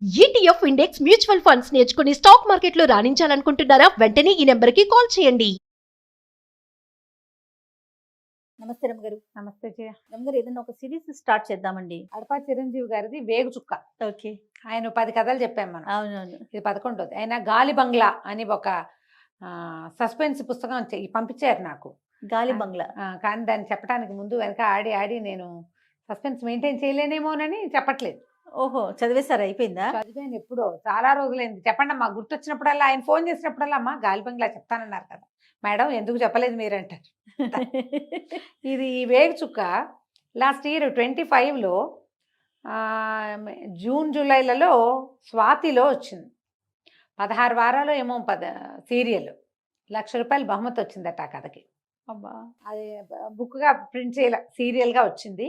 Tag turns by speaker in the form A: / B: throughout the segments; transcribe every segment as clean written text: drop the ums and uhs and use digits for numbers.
A: ETF index mutual funds నేర్చుకుని stock మార్కెట్లో రాణించాలనుకుంటున్నారా? వెంటనే ఈ నెంబర్కి కాల్ చేయండి.
B: నమస్తే రమ్మగారు.
C: నమస్తే జయ.
B: రమ్మగారు, ఏదైనా ఒక సిరీస్ స్టార్ట్ చేద్దామండి.
C: అడపా చిరంజీవి గారిది వేగు చుక్క.
B: ఓకే.
C: ఆయన 10 కథలు చెప్పాం మనం.
B: అవునవును.
C: ఇది 11ది. ఆయన గాలి బంగ్లా అని ఒక సస్పెన్స్ పుస్తకం పంపించారు నాకు.
B: గాలి బంగ్లా.
C: కానీ దాన్ని చెప్పడానికి ముందు వెనక ఆడి ఆడి నేను సస్పెన్స్ మెయింటైన్ చేయలేనేమోనని చెప్పట్లేదు.
B: ఓహో, చదివేశారు, అయిపోయిందా?
C: చదివాను ఎప్పుడో, చాలా రోజులైంది. చెప్పండి అమ్మా, గుర్తొచ్చినప్పుడల్లా ఆయన ఫోన్ చేసినప్పుడల్లా అమ్మా గాలి బంగ్లా చెప్తానన్నారు కదా మేడం, ఎందుకు చెప్పలేదు మీరంటారు. ఇది వేగు చుక్క లాస్ట్ ఇయర్ 25లో జూన్ జూలైలలో స్వాతిలో వచ్చింది. 16 వారాలు ఏమో సీరియల్. ₹1,00,000 బహుమతి వచ్చిందట ఆ కథకి.
B: అబ్బా.
C: అది బుక్గా ప్రింట్ చేయాల, సీరియల్గా వచ్చింది.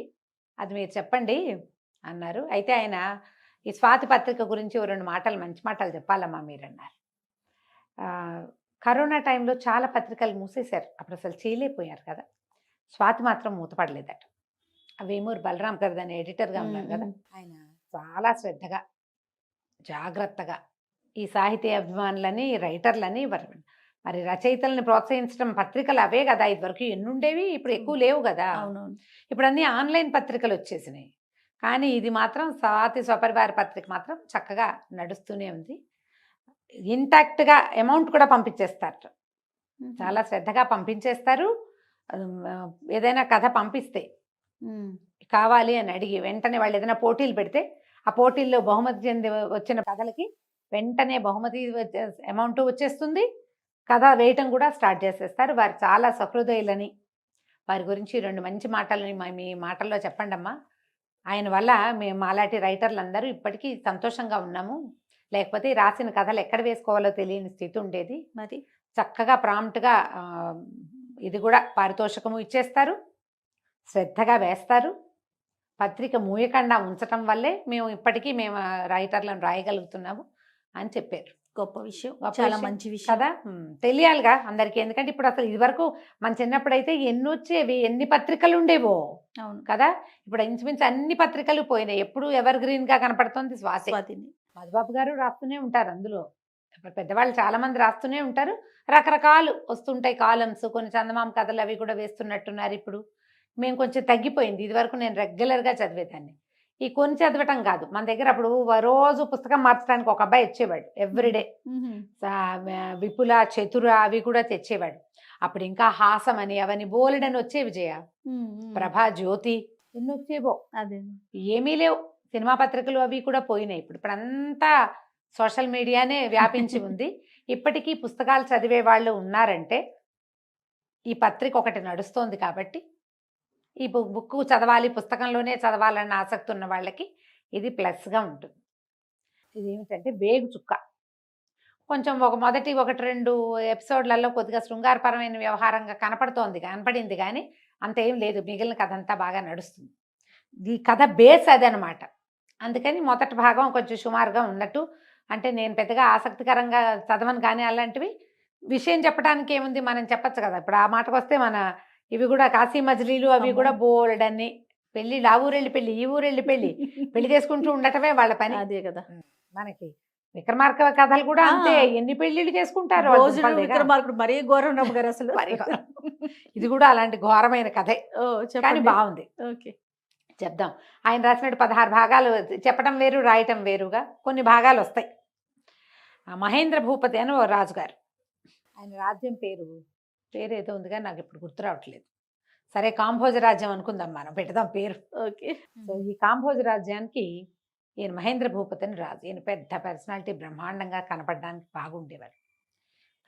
C: అది మీరు చెప్పండి అన్నారు. అయితే ఆయన ఈ స్వాతి పత్రిక గురించి 2 మాటలు, మంచి మాటలు చెప్పాలమ్మా మీరన్నారు. కరోనా టైంలో చాలా పత్రికలు మూసేశారు, అప్పుడు అసలు చేయలేకపోయారు కదా. స్వాతి మాత్రం మూతపడలేదట. వేమూరు బలరాం గారు దాని ఎడిటర్గా ఉన్నారు కదా, ఆయన చాలా శ్రద్ధగా జాగ్రత్తగా ఈ సాహితీ అభిమానులని, రైటర్లని, మరి రచయితల్ని ప్రోత్సహించడం పత్రికలు అవే కదా. ఇదివరకు ఎన్ని ఉండేవి, ఇప్పుడు ఎక్కువ లేవు కదా.
B: అవునవును.
C: ఇప్పుడు అన్నీ ఆన్లైన్ పత్రికలు వచ్చేసినాయి. కానీ ఇది మాత్రం స్వాతి స్వపరివార పత్రిక మాత్రం చక్కగా నడుస్తూనే ఉంది. ఇంటాక్ట్గా అమౌంట్ కూడా పంపించేస్తారు, చాలా శ్రద్ధగా పంపించేస్తారు. ఏదైనా కథ పంపిస్తే కావాలి అని అడిగి వెంటనే వాళ్ళు ఏదైనా పోటీలు పెడితే ఆ పోటీల్లో బహుమతి చెంది వచ్చిన కథలకి వెంటనే బహుమతి అమౌంట్ వచ్చేస్తుంది. కథ వేయటం కూడా స్టార్ట్ చేసేస్తారు. వారు చాలా సహృదయులని, వారి గురించి 2 మంచి మాటలని మీ మాటల్లో చెప్పండి అమ్మా. ఆయన వల్ల మేము అలాంటి రైటర్లు అందరూ ఇప్పటికీ సంతోషంగా ఉన్నాము. లేకపోతే రాసిన కథలు ఎక్కడ వేసుకోవాలో తెలియని స్థితి ఉండేది.
B: మరి
C: చక్కగా ప్రాంప్ట్గా ఇది కూడా పారితోషికము ఇచ్చేస్తారు, శ్రద్ధగా వేస్తారు. పత్రిక మూయకుండా ఉంచటం వల్లే మేము ఇప్పటికీ రైటర్లను రాయగలుగుతున్నాము అని చెప్పారు.
B: గొప్ప విషయం, చాలా మంచి విషయం
C: కదా. తెలియాలిగా అందరికీ. ఎందుకంటే ఇప్పుడు అసలు ఇదివరకు మన చిన్నప్పుడైతే ఎన్ని వచ్చేవి, ఎన్ని పత్రికలు ఉండేవో.
B: అవును
C: కదా. ఇప్పుడు ఇంచుమించు అన్ని పత్రికలు పోయినాయి. ఎప్పుడు ఎవర్ గ్రీన్ గా కనపడుతుంది స్వాతిని. మధుబాబు గారు రాస్తూనే ఉంటారు అందులో, పెద్దవాళ్ళు చాలా మంది రాస్తూనే ఉంటారు. రకరకాలు వస్తుంటాయి కాలమ్స్. కొన్ని చందమామ కథలు అవి కూడా వేస్తున్నట్టున్నారు ఇప్పుడు. మేము కొంచెం తగ్గిపోయింది. ఇది వరకు నేను రెగ్యులర్గా చదివేదాన్ని. ఈ కొన్ని చదవటం కాదు, మన దగ్గర అప్పుడు రోజు పుస్తకం మార్చడానికి ఒక అబ్బాయి వచ్చేవాడు ఎవ్రీడే. విపుల, చతుర అవి కూడా తెచ్చేవాడు. అప్పుడు ఇంకా హాసం అని అవని బోలెడని వచ్చేవి జయ. ప్రభా, జ్యోతి ఎన్ని వచ్చేవో.
B: అదే
C: ఏమీ లేవు. సినిమా పత్రికలు అవి కూడా పోయినాయి. ఇప్పుడంతా సోషల్ మీడియానే వ్యాపించి ఉంది. ఇప్పటికీ పుస్తకాలు చదివే వాళ్ళు ఉన్నారంటే ఈ పత్రిక ఒకటి నడుస్తోంది కాబట్టి, ఈ బుక్ చదవాలి, పుస్తకంలోనే చదవాలన్న ఆసక్తి ఉన్న వాళ్ళకి ఇది ప్లస్గా ఉంటుంది. ఇది ఏమిటంటే వేగు చుక్క. కొంచెం మొదటి 1-2 ఎపిసోడ్లలో కొద్దిగా శృంగారపరమైన వ్యవహారంగా కనపడింది కానీ అంత ఏం లేదు. మిగిలిన కథ అంతా బాగా నడుస్తుంది. ఈ కథ బేస్ అదనమాట. అందుకని మొదటి భాగం కొంచెం సుమారుగా ఉన్నట్టు, అంటే నేను పెద్దగా ఆసక్తికరంగా చదవను కానీ అలాంటివి విషయం చెప్పడానికి ఏముంది, మనం చెప్పచ్చు కదా. ఇప్పుడు ఆ మాటకు వస్తే మన ఇవి కూడా కాశీ మజిలీలు అవి కూడా బోల్డన్ని పెళ్ళిళ్ళు, ఆ ఊరెళ్ళి పెళ్ళి, ఈ ఊరెళ్ళి పెళ్ళి, పెళ్లి చేసుకుంటూ ఉండటమే వాళ్ళ పని.
B: అదే కదా.
C: మనకి విక్రమార్క కథలు కూడా అంతే, ఎన్ని పెళ్లిళ్ళు చేసుకుంటారు.
B: విక్రమార్కుడు మరీ ఘోరం గారు అసలు.
C: ఇది కూడా అలాంటి ఘోరమైన కథే, కానీ బాగుంది.
B: ఓకే,
C: చెప్దాం. ఆయన రాసినట్టు 16 భాగాలు. చెప్పడం వేరు, రాయటం వేరుగా కొన్ని భాగాలు వస్తాయి. మహేంద్ర భూపతి అని ఓ రాజుగారు, ఆయన రాజ్యం పేరు ఏదో ఉందిగా నాకు ఇప్పుడు గుర్తు రావట్లేదు. సరే, కాంభోజ రాజ్యం అనుకుందాం, మనం పెడదాం పేరు.
B: ఓకే.
C: సో ఈ కాంభోజ రాజ్యానికి ఈయన మహేంద్ర భూపతి అని రాజు. ఈయన పెద్ద పర్సనాలిటీ, బ్రహ్మాండంగా కనపడడానికి బాగుండేవాడు.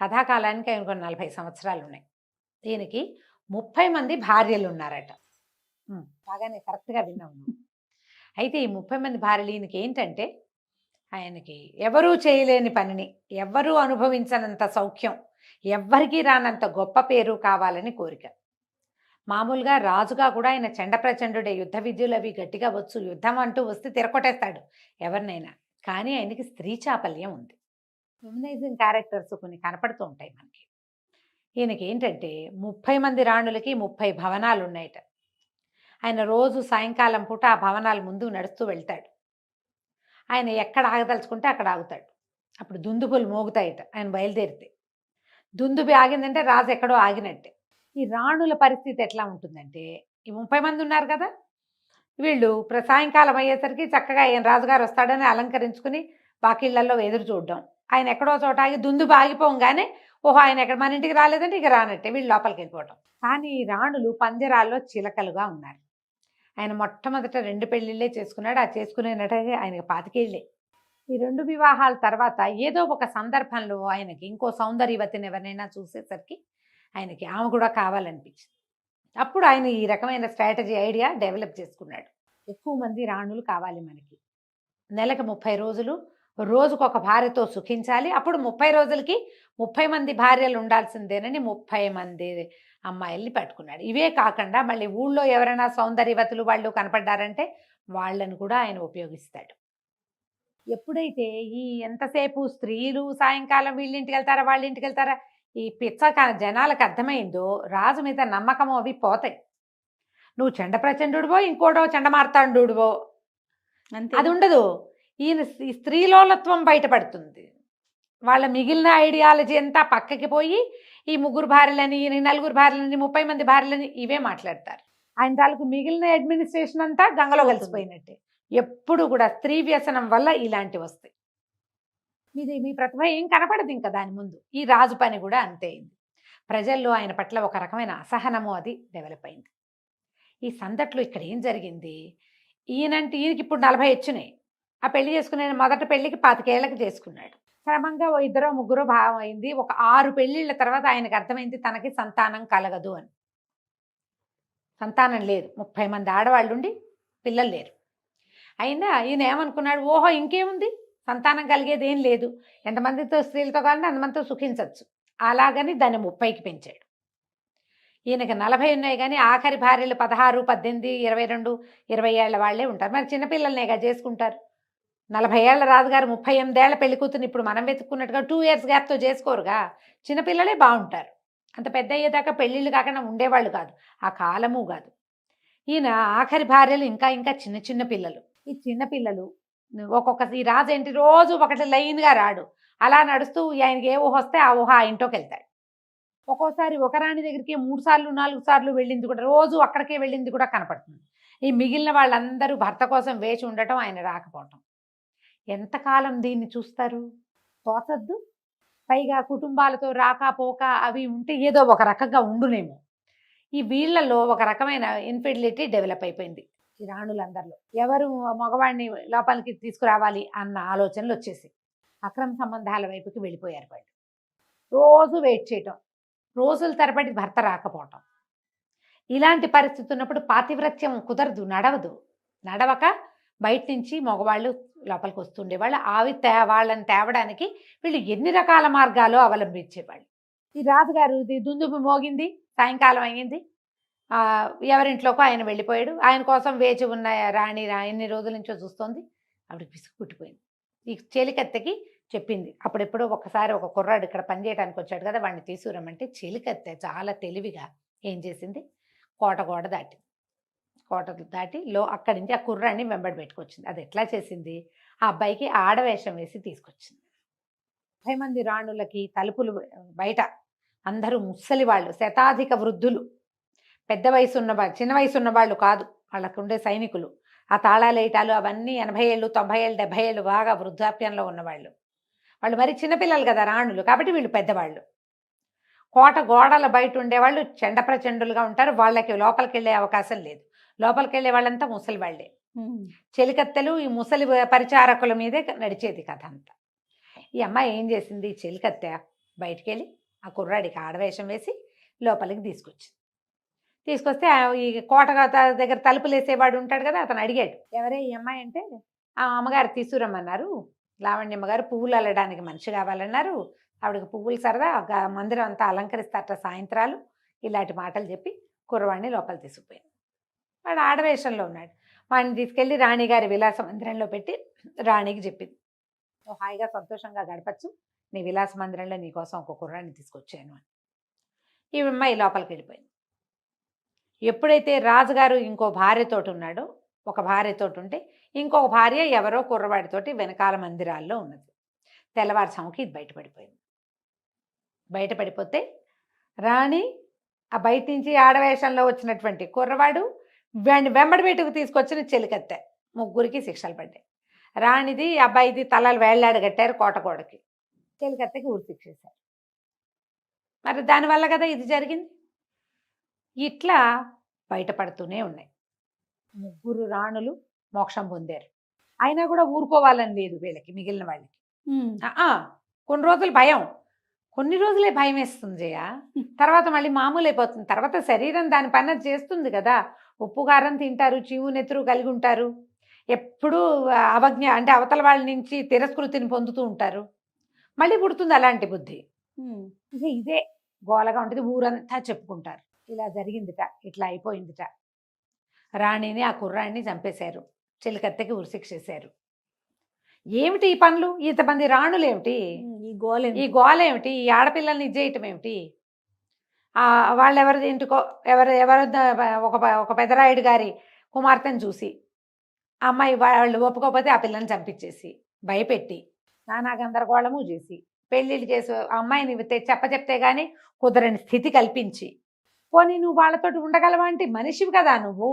C: కథాకాలానికి ఆయనకు 40 సంవత్సరాలు ఉన్నాయి. ఈయనకి 30 మంది భార్యలు ఉన్నారట. బాగానే కరెక్ట్గా విన్నాము. అయితే ఈ 30 మంది భార్యలు ఈయనకి ఏంటంటే, ఆయనకి ఎవరూ చేయలేని పనిని, ఎవ్వరూ అనుభవించనంత సౌఖ్యం, ఎవ్వరికీ రానంత గొప్ప పేరు కావాలని కోరిక. మామూలుగా రాజుగా కూడా ఆయన చండప్రచండుడే, యుద్ధ విద్యలు అవి గట్టిగా వచ్చు. యుద్ధం అంటూ వస్తే తిరగొట్టేస్తాడు ఎవరినైనా. కానీ ఆయనకి స్త్రీ చాపల్యం ఉంది. ఫెమినైజింగ్ క్యారెక్టర్స్ కొన్ని కనపడుతూ ఉంటాయి మనకి. ఈయనకి ఏంటంటే 30 మంది రాణులకి 30 భవనాలు ఉన్నాయట. ఆయన రోజు సాయంకాలం పూట ఆ భవనాల ముందు నడుస్తూ వెళ్తాడు. ఆయన ఎక్కడ ఆగదలుచుకుంటే అక్కడ ఆగుతాడు. అప్పుడు దుందుబులు మోగుతాయట ఆయన బయలుదేరితే. దుందుబి ఆగిందంటే రాజు ఎక్కడో ఆగినట్టే. ఈ రాణుల పరిస్థితి ఎట్లా ఉంటుందంటే, ఈ 30 మంది ఉన్నారు కదా, వీళ్ళు సాయంకాలం అయ్యేసరికి చక్కగా ఆయన రాజుగారు వస్తాడని అలంకరించుకుని వాకిళ్లలో ఎదురు చూడడం. ఆయన ఎక్కడో చోట ఆగి దుందుబి ఆగిపోగానే ఓహో ఆయన ఎక్కడ మన ఇంటికి రాలేదంటే ఇక రానట్టే వీళ్ళు లోపలికి వెళ్ళిపోవటం. కానీ ఈ రాణులు పంజరాల్లో చిలకలుగా ఉన్నారు. ఆయన మొట్టమొదట 2 పెళ్ళిళ్ళే చేసుకున్నాడు. ఆ చేసుకునేటట్టుగా ఆయనకి 25 ఏళ్ళే. ఈ 2 వివాహాల తర్వాత ఏదో ఒక సందర్భంలో ఆయనకి ఇంకో సౌందర్యవతిని ఎవరినైనా చూసేసరికి ఆయనకి ఆమె కూడా కావాలనిపించింది. అప్పుడు ఆయన ఈ రకమైన స్ట్రాటజీ ఐడియా డెవలప్ చేసుకున్నాడు. ఎక్కువ మంది రాణులు కావాలి మనకి, నెలకు 30 రోజులు రోజుకొక భార్యతో సుఖించాలి. అప్పుడు 30 రోజులకి 30 మంది భార్యలు ఉండాల్సిందేనని 30 మంది అమ్మాయిల్ని పట్టుకున్నాడు. ఇవే కాకుండా మళ్ళీ ఊళ్ళో ఎవరైనా సౌందర్యవతులు వాళ్ళు కనపడ్డారంటే వాళ్ళను కూడా ఆయన ఉపయోగిస్తాడు. ఎప్పుడైతే ఈ ఎంతసేపు స్త్రీలు సాయంకాలం వీళ్ళింటికి వెళ్తారా వాళ్ళ ఇంటికి వెళ్తారా ఈ పిచ్చ జనాలకు అర్థమైందో రాజు మీద నమ్మకం అవి పోతాయి. నువ్వు చెండ ప్రచండుడివో ఇంకోటో చండమార్తాండుడివో
B: అంతే.
C: అది ఉండదు. ఈయన ఈ స్త్రీలోలత్వం బయటపడుతుంది. వాళ్ళ మిగిలిన ఐడియాలజీ అంతా పక్కకి పోయి ఈ 3 భార్యలని 4 భార్యలని 30 మంది భార్యలని ఇవే మాట్లాడతారు. ఆయన తాలూకు మిగిలిన అడ్మినిస్ట్రేషన్ అంతా గంగలో కలిసిపోయినట్టే. ఎప్పుడు కూడా స్త్రీ వ్యసనం వల్ల ఇలాంటివి వస్తాయి. మీ ప్రతిభ ఏం కనపడదు ఇంకా దాని ముందు. ఈ రాజు పని కూడా అంతే అయింది. ప్రజల్లో ఆయన పట్ల ఒక రకమైన అసహనము అది డెవలప్ అయింది. ఈ సందట్లో ఇక్కడ ఏం జరిగింది, ఈయనకి ఇప్పుడు 40 వచ్చినాయి. ఆ పెళ్లి చేసుకునే మొదటి పెళ్లికి 25 ఏళ్ళకి చేసుకున్నాడు. క్రమంగా 2 3 భావం అయింది. ఒక 6 పెళ్లిళ్ళ తర్వాత ఆయనకు అర్థమైంది తనకి సంతానం కలగదు అని. సంతానం లేదు, 30 మంది ఆడవాళ్ళు ఉండి పిల్లలు లేరు. అయినా ఈయన ఏమనుకున్నాడు, ఓహో ఇంకేముంది సంతానం కలిగేది ఏం లేదు, ఎంతమందితో స్త్రీలతో కావాలంటే అంతమందితో సుఖించవచ్చు. అలాగని దాన్ని 30కి పెంచాడు. ఈయనకి 40 ఉన్నాయి కానీ ఆఖరి భార్యలు 16, 18, 22, 20 ఏళ్ల వాళ్ళే ఉంటారు. మరి చిన్నపిల్లలనేగా చేసుకుంటారు. 40 ఏళ్ల రాజుగారు 38 ఏళ్ల పెళ్లి కూతురు ఇప్పుడు మనం వెతుక్కున్నట్టుగా 2 years గ్యాప్తో చేసుకోరుగా. చిన్నపిల్లలే బాగుంటారు. అంత పెద్ద అయ్యేదాకా పెళ్ళిళ్ళు కాకుండా ఉండేవాళ్ళు కాదు, ఆ కాలము కాదు. ఈయన ఆఖరి భార్యలు ఇంకా ఇంకా చిన్న చిన్న పిల్లలు. ఈ చిన్న పిల్లలు ఒక్కొక్క ఈ రాజు ఏంటి రోజు ఒకటి లైన్గా రాడు, అలా నడుస్తూ ఆయనకి ఏ ఊహ వస్తే ఆ ఊహ ఆ ఇంట్లోకి వెళ్తాడు. ఒక్కోసారి ఒక రాణి దగ్గరికి 3 సార్లు 4 సార్లు వెళ్ళింది కూడా, రోజు అక్కడికే వెళ్ళింది కూడా కనపడుతుంది. ఈ మిగిలిన వాళ్ళందరూ భర్త కోసం వేచి ఉండటం, ఆయన రాకపోవటం. ఎంతకాలం దీన్ని చూస్తారు, తోచద్దు. పైగా కుటుంబాలతో రాకపోక అవి ఉంటే ఏదో ఒక రకంగా ఉండునేమో. ఈ వీళ్ళలో ఒక రకమైన ఇన్ఫిడిలిటీ డెవలప్ అయిపోయింది ఈ రాణులందరిలో. ఎవరు మగవాడిని లోపలికి తీసుకురావాలి అన్న ఆలోచనలు వచ్చేసి అక్రమ సంబంధాల వైపుకి వెళ్ళిపోయారు వాళ్ళు. రోజు వెయిట్ చేయటం, రోజుల తరబడి భర్త రాకపోవటం. ఇలాంటి పరిస్థితి ఉన్నప్పుడు పాతివ్రత్యం కుదరదు, నడవక బయట నుంచి మగవాళ్ళు లోపలికి వస్తుండేవాళ్ళు. వాళ్ళని తేవడానికి వీళ్ళు ఎన్ని రకాల మార్గాలు అవలంబించేవాళ్ళు. ఈ రాజుగారు దుందుబి మోగింది, సాయంకాలం అయ్యింది, ఎవరింట్లోకో ఆయన వెళ్ళిపోయాడు. ఆయన కోసం వేచి ఉన్న రాణి ఎన్ని రోజుల నుంచో చూస్తోంది. ఆవిడకి విసుగు పుట్టిపోయింది. ఈ చెలికత్తెకి చెప్పింది. అప్పుడెప్పుడో ఒకసారి ఒక కుర్రాడు ఇక్కడ పనిచేయడానికి వచ్చాడు కదా, వాడిని తీసుకురమ్మంటే చెలికత్తె చాలా తెలివిగా ఏం చేసింది, కోట దాటి అక్కడి నుంచి ఆ కుర్రాన్ని వెంబడి పెట్టుకొచ్చింది. అది ఎట్లా చేసింది, ఆ అబ్బాయికి ఆడవేషం వేసి తీసుకొచ్చింది. 30 మంది రాణులకి తలుపులు బయట అందరూ ముసలి వాళ్ళు, శతాధిక వృద్ధులు, పెద్ద వయసు ఉన్నవాళ్ళు, చిన్న వయసు ఉన్నవాళ్ళు కాదు, వాళ్ళకు ఉండే సైనికులు. ఆ తాళాలు వేయటాలు అవన్నీ 80 ఏళ్ళు 90 ఏళ్ళు 70 ఏళ్ళు బాగా వృద్ధాప్యంలో ఉన్నవాళ్ళు. వాళ్ళు మరి చిన్నపిల్లలు కదా రాణులు, కాబట్టి వీళ్ళు పెద్దవాళ్ళు. కోట గోడల బయట ఉండేవాళ్ళు చండప్రచండులుగా ఉంటారు. వాళ్ళకి లోపలికి వెళ్ళే అవకాశం లేదు. లోపలికి వెళ్ళే వాళ్ళంతా ముసలి వాళ్ళే. చెలికత్తెలు ఈ ముసలి పరిచారకుల మీదే నడిచేది కథ అంతా. ఈ అమ్మాయి ఏం చేసింది, ఈ చెలికత్తె బయటికి వెళ్ళి ఆ కుర్రాడికి ఆడవేషం వేసి లోపలికి తీసుకొస్తే ఈ కోట దగ్గర తలుపులు వేసేవాడు ఉంటాడు కదా, అతను అడిగాడు, ఎవరే ఈ అమ్మాయి అంటే, ఆ అమ్మగారు తీసుకురమ్మన్నారు, లావణ్యమ్మ గారు పువ్వులు అల్లడానికి మనిషి కావాలన్నారు, ఆవిడకి పువ్వులు సరదా, మందిరం అంతా అలంకరిస్తారట సాయంత్రాలు, ఇలాంటి మాటలు చెప్పి కుర్రవాడిని లోపల తీసుకుపోయింది. వాడు ఆడవేషంలో ఉన్నాడు. వాడిని తీసుకెళ్ళి రాణిగారి విలాస మందిరంలో పెట్టి రాణికి చెప్పింది, నువ్వు హాయిగా సంతోషంగా గడపచ్చు, నీ విలాస మందిరంలో నీకోసం ఒక కుర్రాన్ని తీసుకొచ్చాను అని. ఈ అమ్మాయి లోపలికి వెళ్ళిపోయింది. ఎప్పుడైతే రాజుగారు ఇంకో భార్యతోటి ఉన్నాడో ఒక భార్యతోటి ఉంటే ఇంకొక భార్య ఎవరో కుర్రవాడితోటి వెనకాల మందిరాల్లో ఉన్నది. తెల్లవారుజాముకి ఇది బయటపడిపోయింది. బయటపడిపోతే రాణి ఆ బయట నుంచి ఆడవేషంలో వచ్చినటువంటి కుర్రవాడు వాడిని వెంబడి బయటకు తీసుకొచ్చిన చెలికత్తె, ముగ్గురికి శిక్షలు పడ్డాయి. రాణిది అబ్బాయిది తలలు వేళ్లాడు కట్టారు కోటకోడకి, చెలికత్తెకి ఊరి శిక్షేశారు. మరి దానివల్ల కదా ఇది జరిగింది. ఇట్లా బయటపడుతూనే ఉన్నాయి. ముగ్గురు రాణులు మోక్షం పొందారు. అయినా కూడా ఊరుకోవాలని లేదు వీళ్ళకి, మిగిలిన వాళ్ళకి. కొన్ని రోజులు భయం, కొన్ని రోజులే భయం వేస్తుంది జయ. తర్వాత మళ్ళీ మామూలు అయిపోతుంది. తర్వాత శరీరం దాని పని అది చేస్తుంది కదా. ఉప్పు కారం తింటారు, చీవు నెత్తురు కలిగి ఉంటారు, ఎప్పుడూ అవజ్ఞ అంటే అవతల వాళ్ళ నుంచి తిరస్కృతిని పొందుతూ ఉంటారు. మళ్ళీ పుడుతుంది అలాంటి బుద్ధి. ఇక ఇదే గోలగా ఉంటుంది. ఊరంతా చెప్పుకుంటారు, ఇలా జరిగిందిట, ఇట్లా అయిపోయిందిట. రాణిని ఆ కుర్రాడిని చంపేశారు, చెలికత్తెకి ఉరిశిక్ష చేశారు. ఏమిటి ఈ పనులు? ఇంతమంది రాణులు ఏమిటి ఈ గోల ఏమిటి? ఈ ఆడపిల్లల్ని ఇచ్చేయటం ఏమిటి? వాళ్ళు ఎవరి ఇంటికో ఎవరు ఒక పెదరాయుడు గారి కుమార్తెను చూసి ఆ అమ్మాయి వాళ్ళు ఒప్పుకోకపోతే ఆ పిల్లని చంపించేసి భయపెట్టి నానా గందరగోళము చేసి పెళ్ళిళ్ళు చేసి ఆ అమ్మాయిని చెప్తే కానీ కుదరని స్థితి కల్పించి, పోనీ నువ్వు వాళ్ళతోటి ఉండగలవా అంటే మనిషివి కదా, నువ్వు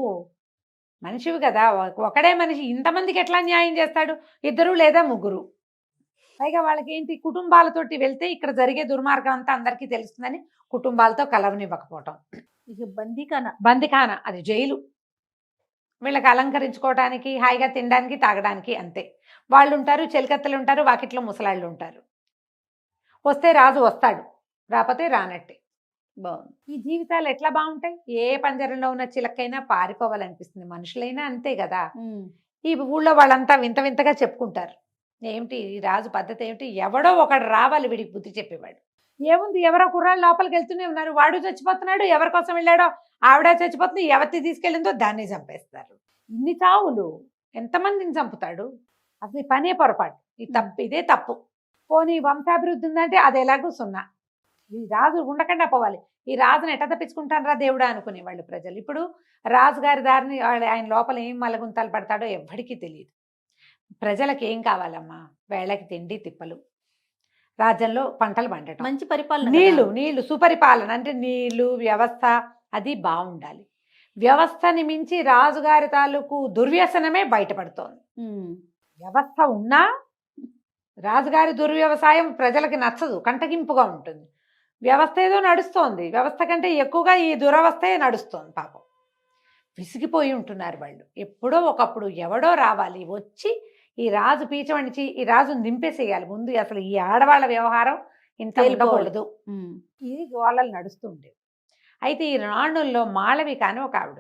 C: మనిషివి కదా. ఒకడే మనిషి ఇంతమందికి ఎట్లా న్యాయం చేస్తాడు? ఇద్దరు లేదా ముగ్గురు. పైగా వాళ్ళకి ఏంటి, కుటుంబాలతోటి వెళ్తే ఇక్కడ జరిగే దుర్మార్గం అంతా అందరికీ తెలుస్తుందని కుటుంబాలతో కలవనివ్వకపోవటం.
B: ఇక బందీఖానా.
C: బందిఖానా, అది జైలు. వీళ్ళకి అలంకరించుకోవడానికి, హాయిగా తినడానికి, తాగడానికి అంతే. వాళ్ళు ఉంటారు, చెలికత్తెలు ఉంటారు, వాకిట్లో ముసలాళ్ళు ఉంటారు. వస్తే రాజు వస్తాడు, రాకపోతే రానట్టే.
B: బాగుంది.
C: ఈ జీవితాలు ఎట్లా బాగుంటాయి? ఏ పంజరంలో ఉన్న చిలకైనా పారిపోవాలనిపిస్తుంది. మనుషులైనా అంతే కదా. ఈ ఊళ్ళో వాళ్ళంతా వింత వింతగా చెప్పుకుంటారు. ఏమిటి ఈ రాజు పద్ధతి ఏమిటి? ఎవడో ఒకడు రావాలి వీడికి బుద్ధి చెప్పేవాడు. ఏముంది, ఎవరో కుర్రాళ్ళు లోపలికి వెళ్తూనే ఉన్నారు, వాడు చచ్చిపోతున్నాడు, ఎవరి కోసం వెళ్ళాడో ఆవిడ చచ్చిపోతుంది, ఎవరిని తీసుకెళ్ళిందో దాన్ని చంపేస్తారు. ఇన్ని చావులు, ఎంతమందిని చంపుతాడు? అసలు ఈ పనే పొరపాటు, ఈ తప్పు, ఇదే తప్పు. పోనీ వంశాభివృద్ధి ఉందంటే అది ఎలాగూ సున్నా. ఈ రాజు ఉండకుండా పోవాలి. ఈ రాజుని ఎట్ట తప్పించుకుంటానరా దేవుడా అనుకునేవాళ్ళు ప్రజలు. ఇప్పుడు రాజుగారి దారిని ఆయన లోపల ఏం మలగుంతాలు పడతాడో ఎవ్వడికి తెలియదు. ప్రజలకు ఏం కావాలమ్మా? వేళకి తిండి తిప్పలు, రాజ్యంలో పంటలు పండటం,
B: మంచి పరిపాలన,
C: నీళ్లు సుపరిపాలన, అంటే నీళ్లు వ్యవస్థ అది బాగుండాలి. వ్యవస్థని మించి రాజుగారి తాలూకు దుర్వ్యసనమే బయటపడుతోంది. వ్యవస్థ ఉన్నా రాజుగారి దుర్వ్యవసాయం ప్రజలకి నచ్చదు, కంటగింపుగా ఉంటుంది. వ్యవస్థ ఏదో నడుస్తోంది, వ్యవస్థ కంటే ఎక్కువగా ఈ దురవస్థే నడుస్తోంది. పాపం విసిగిపోయి ఉంటున్నారు వాళ్ళు. ఎప్పుడో ఒకప్పుడు ఎవడో రావాలి, వచ్చి ఈ రాజు పీచమణిచి ఈ రాజును దింపేసేయాలి ముందు. అసలు ఈ ఆడవాళ్ళ వ్యవహారం ఇంత ఉండకూడదు. ఇది గోళలు నడుస్తూ ఉండేవి. అయితే ఈ రాణుల్లో మాళవిక అని ఒక ఆవిడ.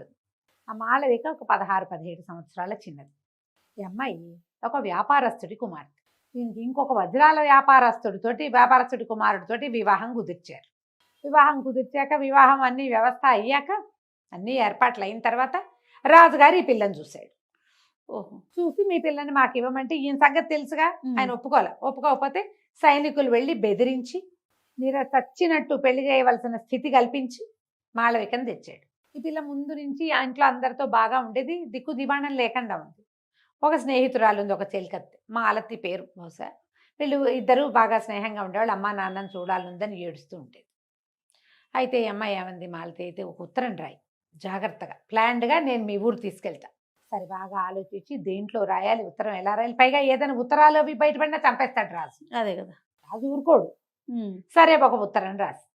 C: ఆ మాళవిక ఒక 16-17 సంవత్సరాల చిన్నది. ఈ అమ్మాయి ఒక వ్యాపారస్తుడి కుమార్తె. ఇంకొక వజ్రాల వ్యాపారస్తుడి కుమారుడితోటి వివాహం కుదిర్చారు. వివాహం కుదిర్చాక, వివాహం అన్ని వ్యవస్థ అయ్యాక, అన్ని ఏర్పాట్లు అయిన తర్వాత రాజుగారు ఈ పిల్లని చూశాడు. చూసి మీ పిల్లని మాకు ఇవ్వమంటే ఈయన సంగతి తెలుసుగా, ఆయన ఒప్పుకోకపోతే సైనికులు వెళ్ళి బెదిరించి మీరు చచ్చినట్టు పెళ్లి చేయవలసిన స్థితి కల్పించి మాళవికను తెచ్చాడు. ఈ పిల్ల ముందు నుంచి ఆ ఇంట్లో అందరితో బాగా ఉండేది, దిక్కు దివాణం లేకుండా ఉంది. ఒక స్నేహితురాలు ఉంది, ఒక చెలికత్తె, మాలతి పేరు బహుశా. వీళ్ళు ఇద్దరు బాగా స్నేహంగా ఉండేవాళ్ళు. అమ్మా నాన్నని చూడాలందని ఏడుస్తూ ఉండేది. అయితే ఈ అమ్మాయి ఏమంది, మాలతి అయితే ఒక ఉత్తరం రాయి, జాగ్రత్తగా ప్లాన్డ్గా నేను మీ ఊరు తీసుకెళ్తా. సరే బాగా ఆలోచించి దేంట్లో రాయాలి, ఉత్తరం ఎలా రాయాలి, పైగా ఏదైనా ఉత్తరాలు అవి బయటపడినా చంపేస్తాడు రాజు.
B: అదే కదా,
C: రాజు ఊరుకోడు. సరే ఒక ఉత్తరం రాసి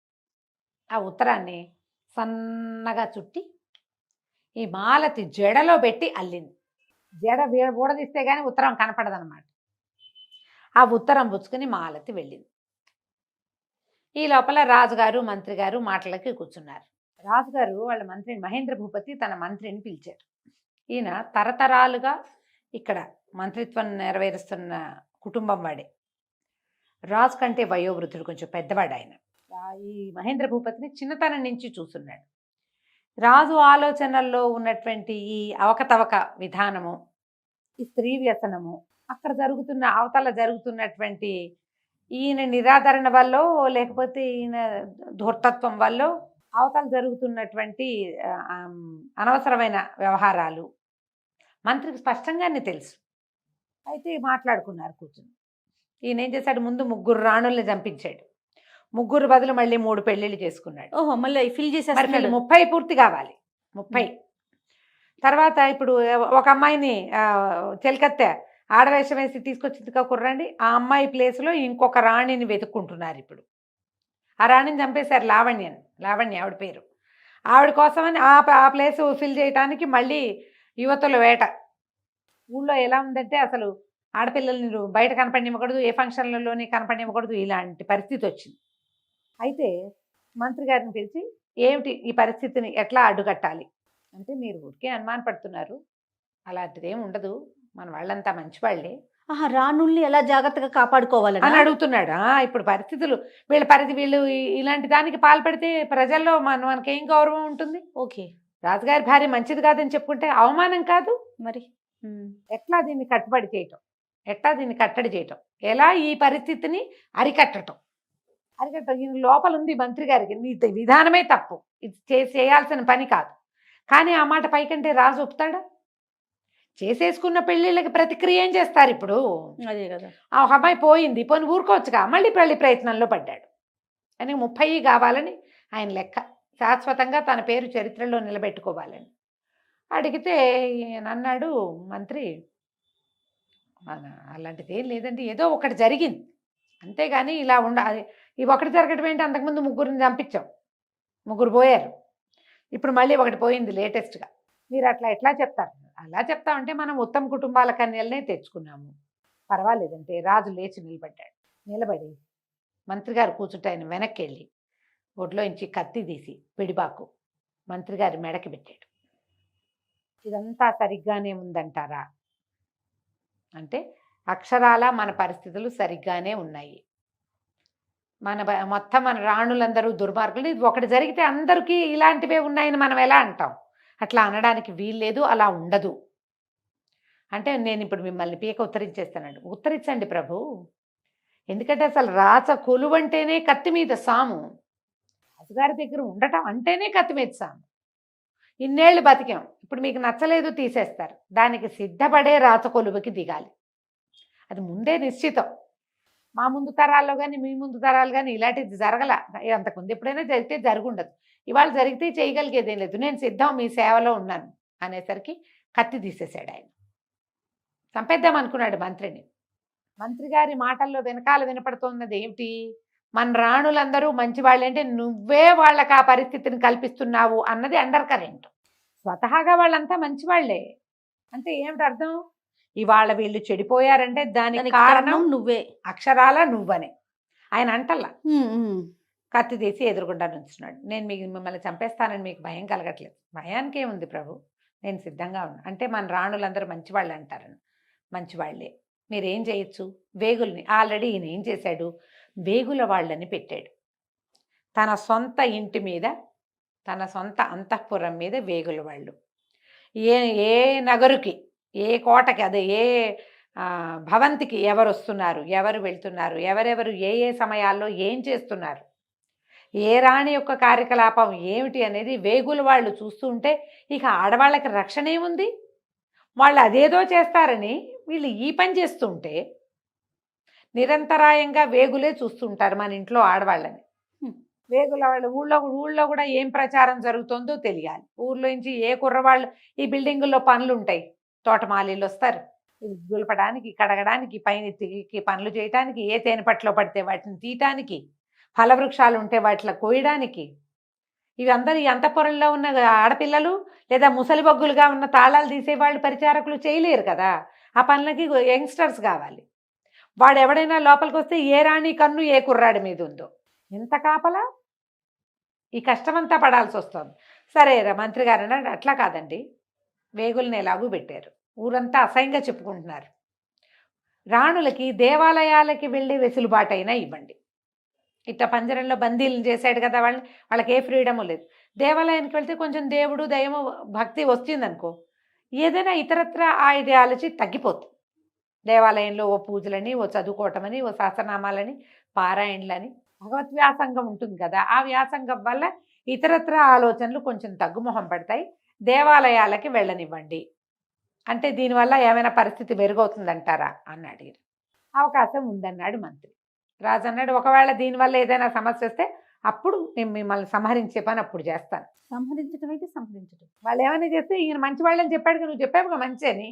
C: ఆ ఉత్తరాన్ని సన్నగా చుట్టి ఈ మాలతి జడలో పెట్టి అల్లింది. జడ ఊడదీస్తే కానీ ఉత్తరం కనపడదన్నమాట. ఆ ఉత్తరం పుచ్చుకుని మాలతి వెళ్ళింది. ఈ లోపల రాజుగారు మంత్రి గారు మాటలకి కూర్చున్నారు. రాజుగారు వాళ్ళ మంత్రిని, మహేంద్ర భూపతి తన మంత్రిని పిలిచారు. ఈయన తరతరాలుగా ఇక్కడ మంత్రిత్వం నెరవేరుస్తున్న కుటుంబం వాడే. రాజు కంటే వయోవృద్ధుడు, కొంచెం పెద్దవాడు ఆయన. ఈ మహేంద్ర భూపతిని చిన్నతనం నుంచి చూస్తున్నాడు. రాజు ఆలోచనల్లో ఉన్నటువంటి ఈ అవకతవక విధానము, ఈ స్త్రీ వ్యసనము, అక్కడ అవతల జరుగుతున్నటువంటి ఈయన నిరాదరణ వల్ల, లేకపోతే ఈయన ధూర్తత్వం వల్ల అవతల జరుగుతున్నటువంటి అనవసరమైన వ్యవహారాలు, మంత్రికి స్పష్టంగానే తెలుసు. అయితే మాట్లాడుకున్నారు కూర్చుని. ఈయన ఏం చేశాడు, ముందు 3 రాణుల్ని చంపించాడు. 3 బదులు మళ్ళీ 3 పెళ్ళిళ్ళు చేసుకున్నాడు.
B: ఓహో, మళ్ళీ ఫిల్
C: మరి
B: చేసేస్తున్నాడు.
C: వీళ్ళు 30 పూర్తి కావాలి. 30 తర్వాత ఇప్పుడు ఒక అమ్మాయిని చెలికత్తె ఆడవేషం వేసి తీసుకొచ్చింది కుర్రండి. ఆ అమ్మాయి ప్లేస్లో ఇంకొక రాణిని వెతుక్కుంటున్నారు ఇప్పుడు. ఆ రాణిని చంపేశారు, లావణ్య ఆవిడ పేరు. ఆవిడ కోసమని ఆ ప్లేస్ ఫిల్ చేయడానికి మళ్ళీ యువతుల వేట. ఊళ్ళో ఎలా ఉందంటే అసలు ఆడపిల్లల్ని బయట కనపడనివ్వకూడదు, ఏ ఫంక్షన్లలోని కనపడనివ్వకూడదు, ఇలాంటి పరిస్థితి వచ్చింది. అయితే మంత్రి గారిని పిలిచి, ఏమిటి ఈ పరిస్థితిని ఎట్లా అడ్డుకట్టాలి అంటే, మీరు ఊరికే అనుమాన పడుతున్నారు, అలాంటిదేం ఉండదు, మన వాళ్ళంతా మంచివాళ్లే
B: ఆహా, రాణుల్ని ఎలా జాగ్రత్తగా కాపాడుకోవాలని
C: అని అడుగుతున్నాడు. ఇప్పుడు పరిస్థితులు వీళ్ళు ఇలాంటి దానికి పాల్పడితే ప్రజల్లో మనకేం గౌరవం ఉంటుంది?
B: ఓకే,
C: రాజుగారి భార్య మంచిది కాదని చెప్పుకుంటే అవమానం కాదు
B: మరి
C: ఎట్లా దీన్ని కట్టడి చేయటం, ఎలా ఈ పరిస్థితిని అరికట్టడం ఈయన లోపల ఉంది మంత్రి గారికి. నీ విధానమే తప్పు, ఇది చేయాల్సిన పని కాదు. కానీ ఆ మాట పైకంటే రాజు ఒప్పుతాడా? చేసేసుకున్న పెళ్ళిళ్ళకి ప్రతిక్రియ ఏం చేస్తారు ఇప్పుడు?
B: అదే కదా.
C: ఆ అమ్మాయి పోయింది, పోని ఊరుకోవచ్చుగా, మళ్ళీ పెళ్లి ప్రయత్నంలో పడ్డాడు. అని 30 కావాలని ఆయన లెక్క, శాశ్వతంగా తన పేరు చరిత్రలో నిలబెట్టుకోవాలని. అడిగితే ఈయన అన్నాడు మంత్రి, అలాంటిది ఏం లేదండి, ఏదో ఒకటి జరిగింది అంతేగాని ఇలా ఈ ఒకటి జరగడం ఏంటి, అంతకుముందు 3 చంపించాం, 3 పోయారు, ఇప్పుడు మళ్ళీ ఒకటి పోయింది లేటెస్ట్గా. మీరు అట్లా ఎట్లా చెప్తారు? అలా చెప్తామంటే మనం ఉత్తమ కుటుంబాల కన్యలనే తెచ్చుకున్నాము, పర్వాలేదంటే రాజు లేచి నిలబడి మంత్రి గారు కూర్చుంటే ఆయన వెనక్కి వెళ్ళి ఒడ్లో నుంచి కత్తి తీసి పిడిబాకు మంత్రి గారి మెడకి పెట్టాడు. ఇదంతా సరిగ్గానే ఉందంటారా అంటే, అక్షరాల మన పరిస్థితులు సరిగ్గానే ఉన్నాయి, మొత్తం మన రాణులందరూ దుర్మార్గులు, ఇది ఒకటి జరిగితే అందరికీ ఇలాంటివే ఉన్నాయని మనం ఎలా అంటాం? అట్లా అనడానికి వీల్లేదు, అలా ఉండదు అంటే, నేను ఇప్పుడు మిమ్మల్ని పీక ఉత్తరించేస్తానండి. ఉత్తరించండి ప్రభు, ఎందుకంటే అసలు రాచ కొలువంటేనే కత్తి మీద సాము, రాజుగారి దగ్గర ఉండటం అంటేనే కత్తి మీద సాము. ఇన్నేళ్ళు బతికాం, ఇప్పుడు మీకు నచ్చలేదు తీసేస్తారు, దానికి సిద్ధపడే రాచ కొలువుకి దిగాలి, అది ముందే నిశ్చితం. మా ముందు తరాల్లో కానీ మీ ముందు తరాలు కానీ ఇలాంటిది జరగల, అంతకుముందు ఎప్పుడైనా జరిగితే జరుగుండదు, ఇవాళ జరిగితే చేయగలిగేదేం లేదు, నేను సిద్ధం, మీ సేవలో ఉన్నాను అనేసరికి కత్తి తీసేశాడు ఆయన. చంపేద్దాం అనుకున్నాడు మంత్రిని. మంత్రి గారి మాటల్లో వెనకాల వినపడుతున్నది ఏమిటి? మన రాణులందరూ మంచివాళ్ళంటే నువ్వే వాళ్ళకి ఆ పరిస్థితిని కల్పిస్తున్నావు అన్నది అండర్ కరెంట్. స్వతహాగా వాళ్ళంతా మంచివాళ్లే అంటే ఏమిటి అర్థం? ఇవాళ వీళ్ళు చెడిపోయారంటే దానికి కారణం
B: నువ్వే,
C: అక్షరాల నువ్వనే. ఆయన అంటల్లా, కత్తి తీసి ఎదురుగుండా నుంచున్నాడు. నేను మిమ్మల్ని చంపేస్తానని మీకు భయం కలగట్లేదు. భయానికి ఏముంది ప్రభు, నేను సిద్ధంగా ఉన్నా అంటే, మన రాణులందరూ మంచివాళ్ళు అంటారని, మంచివాళ్లే, మీరేం చేయొచ్చు? వేగుల్ని ఆల్రెడీ ఈయన ఏం చేశాడు, వేగుల వాళ్ళని పెట్టాడు. తన సొంత ఇంటి మీద, తన సొంత అంతఃపురం మీద వేగుల వాళ్ళు. ఏ నగరుకి, ఏ కోటకి, అదే ఏ భవంతికి ఎవరు వస్తున్నారు, ఎవరు వెళ్తున్నారు, ఎవరెవరు ఏ సమయాల్లో ఏం చేస్తున్నారు, ఏ రాణి యొక్క కార్యకలాపం ఏమిటి అనేది వేగుల వాళ్ళు చూస్తూ ఉంటే ఇక ఆడవాళ్ళకి రక్షణ ఏముంది? వాళ్ళు అదేదో చేస్తారని వీళ్ళు ఈ పని చేస్తుంటే నిరంతరాయంగా వేగులే చూస్తుంటారు మన ఇంట్లో ఆడవాళ్ళని. వేగుల వాళ్ళు ఊళ్ళో కూడా ఏం ప్రచారం జరుగుతుందో తెలియాలి. ఊర్లో నుంచి ఏ కుర్రవాళ్ళు, ఈ బిల్డింగుల్లో పనులు ఉంటాయి, తోటమాలీలు వస్తారు, దులపడానికి, కడగడానికి, పైన పనులు చేయడానికి, ఏ తేనెపట్లో పడితే వాటిని తీయటానికి, ఫలవృక్షాలు ఉంటే వాటిలో కోయడానికి, ఇవి అందరూ ఈ అంతఃపురంలో ఉన్న ఆడపిల్లలు లేదా ముసలి బొగ్గులుగా ఉన్న తాళాలు తీసేవాళ్ళు, పరిచారకులు చేయలేరు కదా. ఆ పనులకి యంగ్స్టర్స్ కావాలి. వాడు ఎవడైనా లోపలికి వస్తే ఏ రాణి కన్ను ఏ కుర్రాడి మీద ఉందో, ఎంత కాపలా, ఈ కష్టమంతా పడాల్సి వస్తుంది. సరే మంత్రి గారు అన్నాడు, అట్లా కాదండి, వేగుల్ని ఎలాగూ పెట్టారు, ఊరంతా అసహ్యంగా చెప్పుకుంటున్నారు, రాణులకి దేవాలయాలకి వెళ్ళే వెసులుబాటైనా ఇవ్వండి. ఇట్లా పంజరంలో బందీలను చేశాడు కదా, వాళ్ళకి ఏ ఫ్రీడము లేదు. దేవాలయానికి వెళ్తే కొంచెం దేవుడు దయము భక్తి వచ్చిందనుకో, ఏదైనా ఇతరత్ర ఐడియాలజీ తగ్గిపోతుంది. దేవాలయంలో ఓ పూజలని, ఓ చదువుకోవటమని, ఓ సహస్రనామాలని, పారాయణలని, భగవత్ వ్యాసంగం ఉంటుంది కదా, ఆ వ్యాసంగం వల్ల ఇతరత్ర ఆలోచనలు కొంచెం తగ్గుముఖం పడతాయి, దేవాలయాలకి వెళ్ళనివ్వండి అంటే దీనివల్ల ఏమైనా పరిస్థితి మెరుగవుతుందంటారా అని అడిగారు. అవకాశం ఉందన్నాడు మంత్రి. రాజు అన్నాడు, ఒకవేళ దీనివల్ల ఏదైనా సమస్య వస్తే అప్పుడు నేను మిమ్మల్ని సంహరించే పని అప్పుడు చేస్తాను.
B: సంహరించడం అయితే సంహరించడం.
C: వాళ్ళు ఏమైనా చేస్తే ఈయన మంచి వాళ్ళని చెప్పాడు, నువ్వు చెప్పావుగా మంచి అని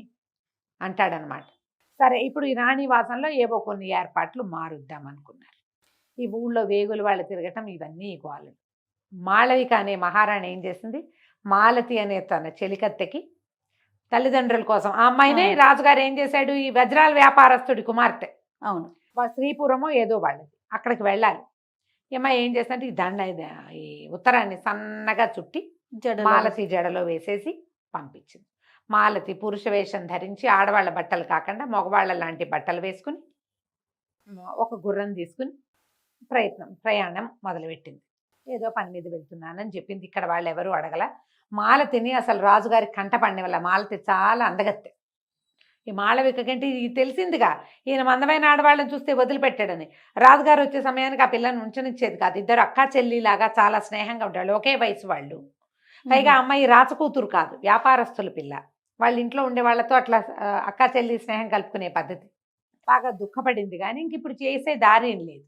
C: అంటాడనమాట. సరే, ఇప్పుడు ఈ రాణివాసంలో ఏవో కొన్ని ఏర్పాట్లు మారుద్దాం అనుకున్నారు. ఈ ఊళ్ళో వేగులు వాళ్ళు తిరగటం ఇవన్నీ గోలు. మాళవిక అనే మహారాణి ఏం చేసింది, మాలతి అనే తన చెలికత్తెకి తల్లిదండ్రుల కోసం ఆ అమ్మాయినే రాజుగారు ఏం చేశాడు, ఈ వజ్రాల వ్యాపారస్తుడి కుమార్తె,
B: అవును.
C: వాళ్ళ శ్రీపురమో ఏదో వాళ్ళది, అక్కడికి వెళ్ళాలి. ఈ అమ్మాయి ఏం చేస్తుంటే ఈ దండ ఈ ఉత్తరాన్ని సన్నగా చుట్టి మాలతి జడలో వేసేసి పంపించింది. మాలతి పురుష వేషం ధరించి ఆడవాళ్ళ బట్టలు కాకుండా మగవాళ్ళ లాంటి బట్టలు వేసుకుని ఒక గుర్రం తీసుకుని ప్రయాణం మొదలుపెట్టింది. ఏదో పని మీద వెళ్తున్నానని చెప్పింది. ఇక్కడ వాళ్ళు ఎవరు అడగల. మాలతిని అసలు రాజుగారి కంట పండే వల్ల మాలతి చాలా అందగత్తె. ఈ మాళవిక కంటే ఇది తెలిసిందిగా, ఈయన మందమైన ఆడవాళ్ళని చూస్తే వదిలిపెట్టాడని. రాజుగారు వచ్చే సమయానికి ఆ పిల్లని ఉంచనిచ్చేది కాదు. ఇద్దరు అక్కా చెల్లిలాగా చాలా స్నేహంగా ఉంటాడు, ఒకే వయసు వాళ్ళు. పైగా అమ్మాయి రాచకూతురు కాదు, వ్యాపారస్తుల పిల్ల. వాళ్ళ ఇంట్లో ఉండే వాళ్ళతో అట్లా అక్కా చెల్లి స్నేహం కలుపుకునే పద్ధతి. బాగా దుఃఖపడింది, కానీ ఇంక ఇప్పుడు చేసే దారి ఏం లేదు.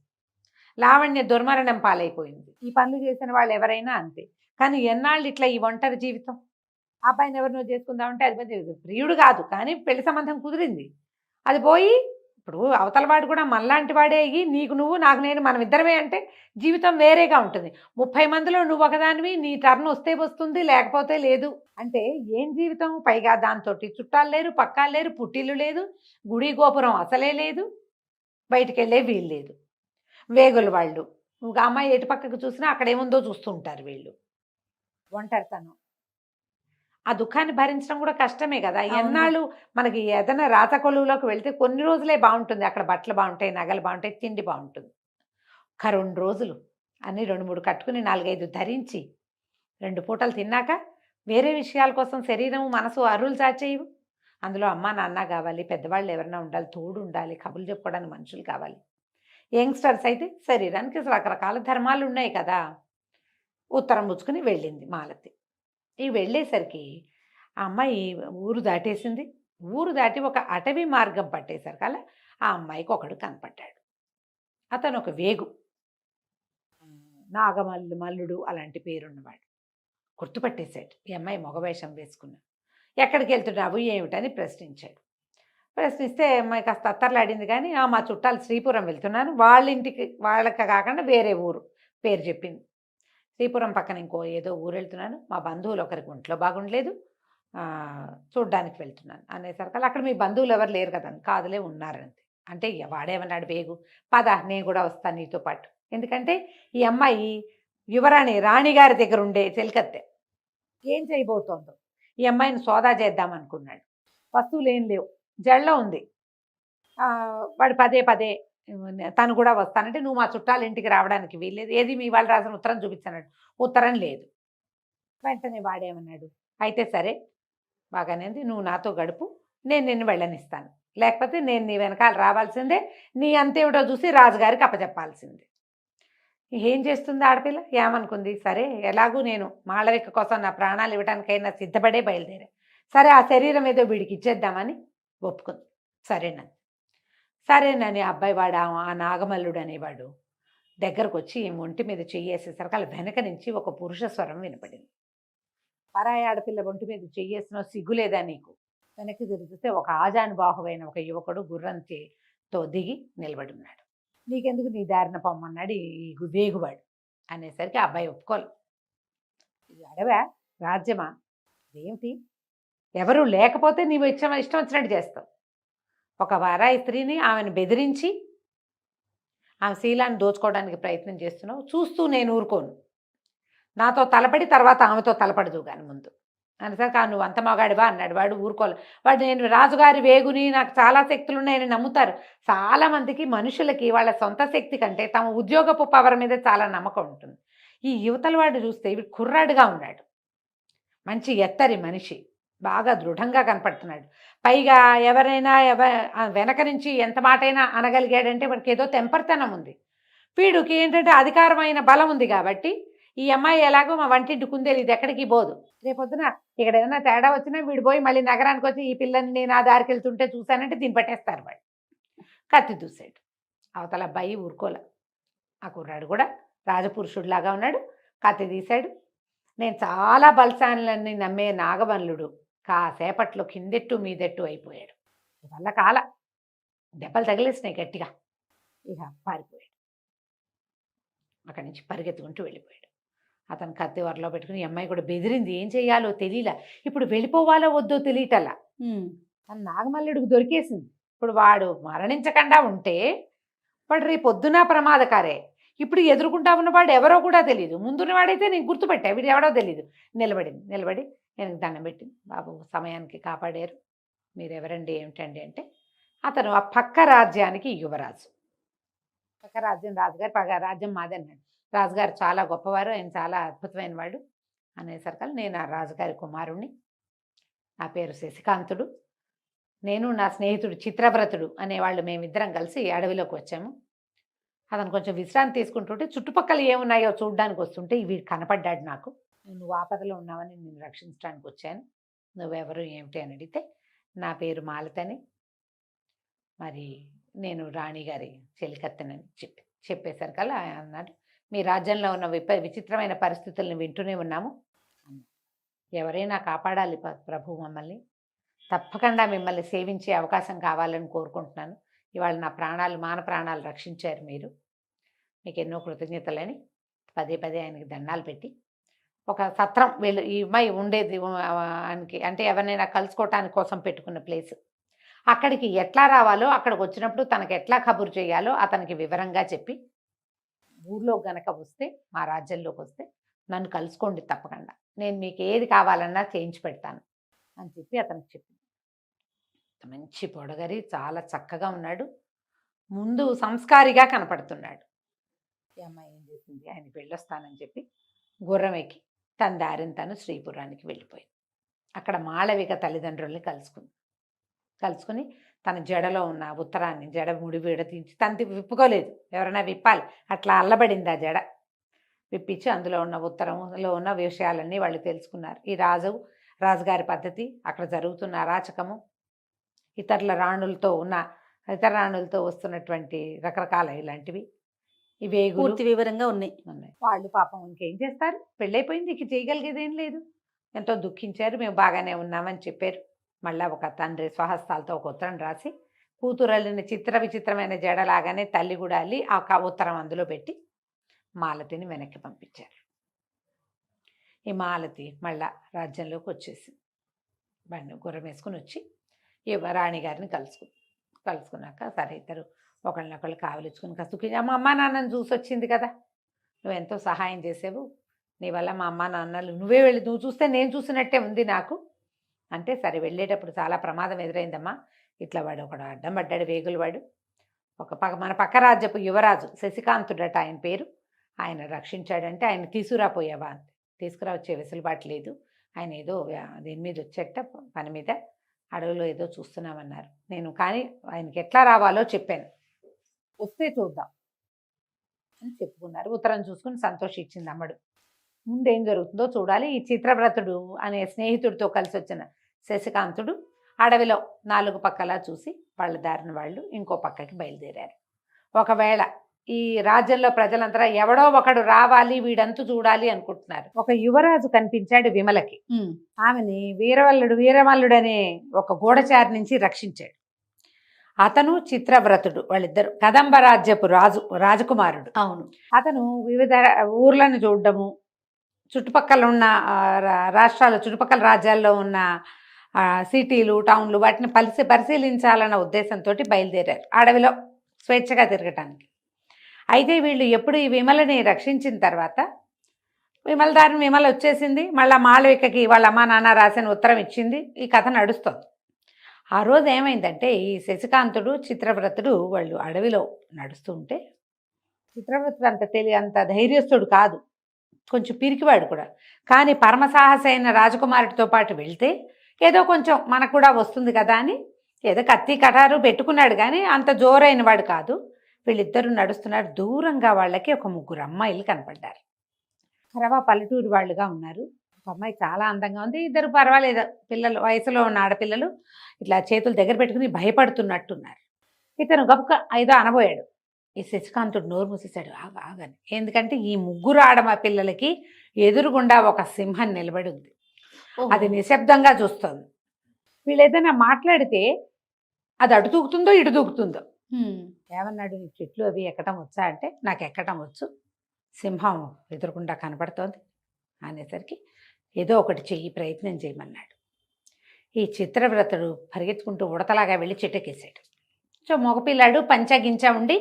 C: లావణ్య దుర్మరణం పాలైపోయింది. ఈ పనులు చేసిన వాళ్ళు ఎవరైనా అంతే. కానీ ఎన్నాళ్ళు ఇట్లా ఈ ఒంటరి జీవితం. ఆ అబ్బాయిని ఎవరినో చేసుకుందామంటే అది ప్రియుడు కాదు, కానీ పెళ్లి సంబంధం కుదిరింది. అది పోయి ఇప్పుడు అవతల వాడు కూడా మనలాంటి వాడే అయ్యి నీకు నువ్వు నాకు నేను మనం ఇద్దరమే అంటే జీవితం వేరేగా ఉంటుంది. 30 మందిలో నువ్వు ఒకదానివి, నీ టర్న్ వస్తే వస్తుంది, లేకపోతే లేదు. అంటే ఏం జీవితం? పైగా దాంతో చుట్టాలు లేరు, పక్కాలు లేరు, పుట్టిల్లు లేదు, గుడి గోపురం అసలే లేదు, బయటికి వెళ్ళే వీలు లేదు. వేగులు వాళ్ళు, నువ్వు అమ్మాయి ఎటు పక్కకు చూసినా అక్కడ ఏముందో చూస్తూ ఉంటారు వీళ్ళు. ఒంటరితనం, ఆ దుఃఖాన్ని భరించడం కూడా కష్టమే కదా. ఎన్నాళ్ళు మనకి ఏదైనా రాత కొలువులోకి వెళ్తే కొన్ని రోజులే బాగుంటుంది, అక్కడ బట్టలు బాగుంటాయి, నగలు బాగుంటాయి, తిండి బాగుంటుంది. ఒక 2 రోజులు అన్నీ 2-3 కట్టుకుని 4-5 ధరించి 2 పూటలు తిన్నాక వేరే విషయాల కోసం శరీరం మనసు అరువులు చాచేయవు. అందులో అమ్మ నాన్న కావాలి, పెద్దవాళ్ళు ఎవరైనా ఉండాలి, తోడు ఉండాలి, కబుర్లు చెప్పుకోవడానికి మనుషులు కావాలి. యంగ్స్టర్స్ అయితే శరీరానికి రకరకాల ధర్మాలు ఉన్నాయి కదా. ఉత్తరం పుచ్చుకుని వెళ్ళింది మాలతి. ఈ వెళ్ళేసరికి ఆ అమ్మాయి ఊరు దాటేసింది. ఊరు దాటి ఒక అటవీ మార్గం పట్టేసరికి అలా ఆ అమ్మాయికి ఒకడు కనపడ్డాడు. అతను ఒక వేగు, మల్లుడు అలాంటి పేరున్నవాడు. గుర్తుపట్టేశాడు. ఈ అమ్మాయి మగవేషం వేసుకున్నాడు. ఎక్కడికి వెళ్తున్నావు ఏమిటని ప్రశ్నించాడు. ప్రశ్నిస్తే అమ్మాయి కాస్త అత్తర్లాడింది, కానీ మా చుట్టాలు శ్రీపురం వెళ్తున్నాను, వాళ్ళ ఇంటికి, వాళ్ళకి కాకుండా వేరే ఊరు పేరు చెప్పింది. శ్రీపురం పక్కన ఇంకో ఏదో ఊరు వెళ్తున్నాను, మా బంధువులు ఒకరికి ఒంట్లో బాగుండలేదు, చూడ్డానికి వెళ్తున్నాను అనేసరికి అక్కడ మీ బంధువులు ఎవరు లేరు కదా. కాదులే ఉన్నారంతే. అంటే వాడేమన్నాడు వేగు, పద నేను కూడా వస్తాను నీతో పాటు. ఎందుకంటే ఈ అమ్మాయి యువరాణి రాణిగారి దగ్గర ఉండే చెలికత్తె. ఏం చేయబోతోందో ఈ అమ్మాయిని సోదా చేద్దాం అనుకున్నాడు. వస్తువులు ఏం లేవు, జళ్ళ ఉంది. వాడు పదే పదే తను కూడా వస్తానంటే నువ్వు మా చుట్టాల ఇంటికి రావడానికి వీల్లేదు, ఏది మీ వాళ్ళు రాసిన ఉత్తరం చూపించన్నాడు. ఉత్తరం లేదు. వెంటనే వాడేమన్నాడు, అయితే సరే బాగానే, నువ్వు నాతో గడుపు, నేను నిన్ను వెళ్ళనిస్తాను, లేకపోతే నేను నీ వెనకాల రావాల్సిందే, నీ అంతేమిటో చూసి రాజుగారికి అప్పచెప్పాల్సిందే. ఏం చేస్తుంది ఆడపిల్ల? ఏమనుకుంది, సరే ఎలాగూ నేను మాళవిక కోసం నా ప్రాణాలు ఇవ్వడానికైనా సిద్ధపడే బయలుదేరా, సరే ఆ శరీరం ఏదో వీడికి ఇచ్చేద్దామని ఒప్పుకుంది. సరేనని అబ్బాయి వాడు ఆ నాగమల్లుడు అనేవాడు దగ్గరకు వచ్చి ఒంటి మీద చెయ్యేసేసరికి అలా వెనక నుంచి ఒక పురుష స్వరం వినపడింది. పరాయి ఆడపిల్ల ఒంటి మీద చెయ్యేసినా సిగ్గులేదా నీకు? వెనక్కి తిరిగితే ఒక ఆజానుబాహువైన ఒక యువకుడు గుర్రంతో దిగి నిలబడి ఉన్నాడు. నీకెందుకు, నీ దారిన పొమ్మన్నాడు ఈ వేగువాడు అనేసరికి ఆ అబ్బాయి ఒప్పుకోలేదు. ఇది అడవా, రాజ్యమా, ఏమిటి, ఎవరు లేకపోతే నీవు ఇష్టం వచ్చినట్టు చేస్తావు. ఒక వారాయి స్త్రీని ఆమెను బెదిరించి ఆమె శీలాన్ని దోచుకోవడానికి ప్రయత్నం చేస్తున్నావు, చూస్తూ నేను ఊరుకోను, నాతో తలపడి తర్వాత ఆమెతో తలపడదు కానీ ముందు అనేసరికి నువ్వు అంత మగాడివా అన్నాడు. వాడు ఊరుకోలే. వాడు నేను రాజుగారి వేగుని, నాకు చాలా శక్తులు ఉన్నాయని నమ్ముతారు. చాలామందికి మనుషులకి వాళ్ళ సొంత శక్తి కంటే తమ ఉద్యోగపు పవర్ మీద చాలా నమ్మకం ఉంటుంది. ఈ యువతల వాడు చూస్తే వీడు కుర్రాడుగా ఉన్నాడు, మంచి ఎత్తరి మనిషి, బాగా దృఢంగా కనపడుతున్నాడు. పైగా ఎవరైనా వెనక నుంచి ఎంత మాటైనా అనగలిగాడంటే వాడికి ఏదో తెంపర్తనం ఉంది. వీడికి ఏంటంటే అధికారమైన బలం ఉంది కాబట్టి ఈ అమ్మాయి ఎలాగో మా వంటింటి కుందేలు ఇది ఎక్కడికి పోదు. రేపొద్దున ఇక్కడ ఏదైనా తేడా వచ్చినా వీడు పోయి మళ్ళీ నగరానికి వచ్చి ఈ పిల్లని నేను ఆ దారికి వెళ్తుంటే చూశానంటే దీన్ని పట్టేస్తారు వాడు. కత్తి దూసాడు. అవతల అబ్బాయి ఊరుకోలే. ఆ కుర్రాడు కూడా రాజపురుషుడిలాగా ఉన్నాడు. కత్తి తీశాడు. నేను చాలా బలశాలని నమ్మే నాగవల్లుడు కాసేపట్లో కిందెట్టు మీదెట్టు అయిపోయాడు. వల్ల కాల దెబ్బలు తగిలేసినాయి గట్టిగా. ఇక పారిపోయాడు. అక్కడి నుంచి పరిగెత్తుకుంటూ వెళ్ళిపోయాడు. అతను కత్తి వరలో పెట్టుకుని ఈ అమ్మాయి కూడా బెదిరింది. ఏం చేయాలో తెలియలా. ఇప్పుడు వెళ్ళిపోవాలో వద్దో తెలియటల్లా. తన నాగమల్లుడికి దొరికేసింది. ఇప్పుడు వాడు మరణించకుండా ఉంటే వాడు రేపు పొద్దున ప్రమాదకారే. ఇప్పుడు ఎదుర్కొంటా ఉన్నవాడు ఎవరో కూడా తెలియదు. ముందున్నవాడైతే నేను గుర్తుపెట్టా, వీడు ఎవడో తెలియదు. నిలబడి నేను దండం పెట్టింది. బాబు సమయానికి కాపాడారు, మీరెవరండి ఏమిటండి అంటే అతను ఆ పక్క రాజ్యానికి యువరాజు. పక్క రాజ్యం రాజుగారు, పక్క రాజ్యం మాదన్నాడు. రాజుగారు చాలా గొప్పవారు, ఆయన చాలా అద్భుతమైన వాడు అనేసరికి నేను ఆ రాజుగారి కుమారుణ్ణి, నా పేరు శశికాంతుడు, నేను నా స్నేహితుడు చిత్రవ్రతుడు అనేవాళ్ళు మేమిద్దరం కలిసి అడవిలోకి వచ్చాము. అతను కొంచెం విశ్రాంతి తీసుకుంటుంటే చుట్టుపక్కల ఏమున్నాయో చూడడానికి వస్తుంటే వీడు కనపడ్డాడు నాకు. నువ్వు ఆపదలో ఉన్నావని నేను రక్షించడానికి వచ్చాను, నువ్వెవరు ఏమిటి అని అడిగితే నా పేరు మాలతని, మరి నేను రాణిగారి చెలికత్తెనని చెప్పేసరికల్లా అన్నాడు, మీ రాజ్యంలో ఉన్న విచిత్రమైన పరిస్థితులను వింటూనే ఉన్నాము, ఎవరైనా కాపాడాలి ప్రభు మమ్మల్ని, తప్పకుండా మిమ్మల్ని సేవించే అవకాశం కావాలని కోరుకుంటున్నాను. ఇవాళ నా మాన ప్రాణాలు రక్షించారు మీరు, మీకు ఎన్నో కృతజ్ఞతలని పదే ఆయనకి దండాలు పెట్టి ఒక సత్రం వీళ్ళు ఈ అమ్మాయి ఉండేది అంటే ఎవరినైనా కలుసుకోవటానికి కోసం పెట్టుకున్న ప్లేస్, అక్కడికి ఎట్లా రావాలో అక్కడికి వచ్చినప్పుడు తనకు ఎట్లా కబురు చేయాలో అతనికి వివరంగా చెప్పి ఊర్లో గనక వస్తే మా రాజ్యంలోకి వస్తే నన్ను కలుసుకోండి తప్పకుండా, నేను మీకు ఏది కావాలన్నా చేయించి పెడతాను అని చెప్పి అతనికి చెప్పింది. మంచి పొడగరి చాలా చక్కగా ఉన్నాడు, ముందు సంస్కారిగా కనపడుతున్నాడు. ఈ అమ్మాయి ఏం చేసింది, ఆయన వెళ్ళొస్తానని చెప్పి గుర్రం ఎక్కి తన దారిని తను శ్రీపురానికి వెళ్ళిపోయింది. అక్కడ మాళవిక తల్లిదండ్రుల్ని కలుసుకుని తన జడలో ఉన్న ఉత్తరాన్ని జడ ముడి విడతీసి తనది విప్పుకోలేదు, ఎవరైనా విప్పాలి, అట్లా అల్లబడింది ఆ జడ. విప్పించి అందులో ఉన్న ఉత్తరంలో ఉన్న విషయాలన్నీ వాళ్ళు తెలుసుకున్నారు. ఈ రాజుగారి పద్ధతి, అక్కడ జరుగుతున్న అరాచకము, ఇతర రాణులతో వస్తున్నటువంటి రకరకాల ఇలాంటివి ఇవే
B: పూర్తి వివరంగా ఉన్నాయి.
C: వాళ్ళు పాపం ఇంకేం చేస్తారు, పెళ్ళైపోయింది, ఇక చేయగలిగేది ఏం లేదు. ఎంతో దుఃఖించారు. మేము బాగానే ఉన్నామని చెప్పారు. మళ్ళీ ఒక తండ్రి స్వహస్తాలతో ఒక ఉత్తరం రాసి కూతురు అల్లిన విచిత్రమైన జడలాగానే తల్లి కూడా అల్లి ఆ ఉత్తరం అందులో పెట్టి మాలతిని వెనక్కి పంపించారు. ఈ మాలతి మళ్ళా రాజ్యంలోకి వచ్చేసింది. బండి గుర్రం వేసుకుని వచ్చి ఈ రాణిగారిని కలుసుకున్నాక సరే ఇద్దరు ఒకళ్ళనొకళ్ళు కావలించుకుని కసుకి అమ్మ నాన్నని చూసి వచ్చింది కదా, నువ్వెంతో సహాయం చేసావు, నీ వల్ల మా అమ్మ నాన్నలు నువ్వే వెళ్ళి నువ్వు చూస్తే నేను చూసినట్టే ఉంది నాకు అంటే, సరే వెళ్ళేటప్పుడు చాలా ప్రమాదం ఎదురైందమ్మా, ఇట్లా వాడు ఒకడు అడ్డం పడ్డాడు, వేగులు వాడు, మన పక్క రాజ్యపు యువరాజు శశికాంతుడట ఆయన పేరు, ఆయన రక్షించాడంటే ఆయన తీసుకురాపోయావా అంతే, తీసుకురా వచ్చే వెసులుబాటు లేదు, ఆయన ఏదో దీని మీద వచ్చేట పని మీద అడవిలో ఏదో చూస్తున్నామన్నారు. నేను కానీ ఆయనకి ఎట్లా రావాలో చెప్పాను, వస్తే చూద్దాం అని చెప్పుకున్నారు. ఉత్తరం చూసుకుని సంతోషించింది అమ్మడు. ముందేం జరుగుతుందో చూడాలి. ఈ చిత్రవ్రతుడు అనే స్నేహితుడితో కలిసి వచ్చిన శశికాంతుడు అడవిలో 4 పక్కలా చూసి వాళ్ళ దారిన వాళ్ళు ఇంకో పక్కకి బయలుదేరారు. ఒకవేళ ఈ రాజ్యంలో ప్రజలంతా ఎవడో ఒకడు రావాలి, వీడంతు చూడాలి అనుకుంటున్నారు. ఒక యువరాజు కనిపించాడు విమలకి. ఆమెని వీరమల్లుడు అనే ఒక గూఢచారి నుంచి రక్షించాడు. అతను చిత్రవ్రతుడు, వాళ్ళిద్దరు కదంబ రాజ్యపు రాజకుమారుడు.
B: అవును.
C: అతను వివిధ ఊర్లను చూడడము, చుట్టుపక్కల ఉన్న రాష్ట్రాలు, చుట్టుపక్కల రాజ్యాల్లో ఉన్న సిటీలు, టౌన్లు వాటిని పరిశీలించాలన్న ఉద్దేశంతో బయలుదేరారు అడవిలో స్వేచ్ఛగా తిరగటానికి. అయితే వీళ్ళు ఎప్పుడు ఈ విమలని రక్షించిన తర్వాత విమల వచ్చేసింది, మళ్ళీ మాళవికకి వాళ్ళ అమ్మా నాన్న రాసిన ఉత్తరం ఇచ్చింది, ఈ కథ నడుస్తుంది. ఆ రోజు ఏమైందంటే ఈ శశికాంతుడు చిత్రవ్రతుడు వాళ్ళు అడవిలో నడుస్తుంటే, చిత్రవ్రతుడు అంత ధైర్యస్తుడు కాదు, కొంచెం పిరికివాడు కూడా, కానీ పరమసాహసైన రాజకుమారుడితో పాటు వెళ్తే ఏదో కొంచెం మనకు కూడా వస్తుంది కదా అని ఏదో కత్తి కటారు పెట్టుకున్నాడు, కానీ అంత జోరైన వాడు కాదు. వీళ్ళిద్దరూ నడుస్తున్నారు. దూరంగా వాళ్ళకి ఒక 3 అమ్మాయిలు కనపడ్డారు. కరవా పల్లెటూరు వాళ్ళుగా ఉన్నారు. ఒక అమ్మాయి చాలా అందంగా ఉంది. ఇద్దరు పర్వాలేదు పిల్లలు, వయసులో ఉన్న ఆడపిల్లలు ఇట్లా చేతులు దగ్గర పెట్టుకుని భయపడుతున్నట్టున్నారు. ఇతను గబుక ఏదో అనబోయాడు. ఈ శశికాంతుడు నోరు మూసేశాడు ఆగని. ఎందుకంటే ఈ ముగ్గురు పిల్లలకి ఎదురుగుండా ఒక సింహం నిలబడి ఉంది. అది నిశ్శబ్దంగా చూస్తుంది. వీళ్ళు ఏదైనా మాట్లాడితే అది అటు దూకుతుందో ఇటు దూకుతుందో. ఏమన్నాడు, "నీ చెట్లు అవి ఎక్కడం వచ్చా?" అంటే, "నాకు ఎక్కడం వచ్చు, సింహం ఎదురుకుండా కనపడుతోంది" అనేసరికి, "ఏదో ఒకటి చెయ్యి, ప్రయత్నం చేయమన్నాడు." ఈ చిత్రవ్రతుడు పరిగెత్తుకుంటూ ఉడతలాగా వెళ్ళి చెట్టెక్కేశాడు. సో మగపిల్లాడు పంచగించ ఉండి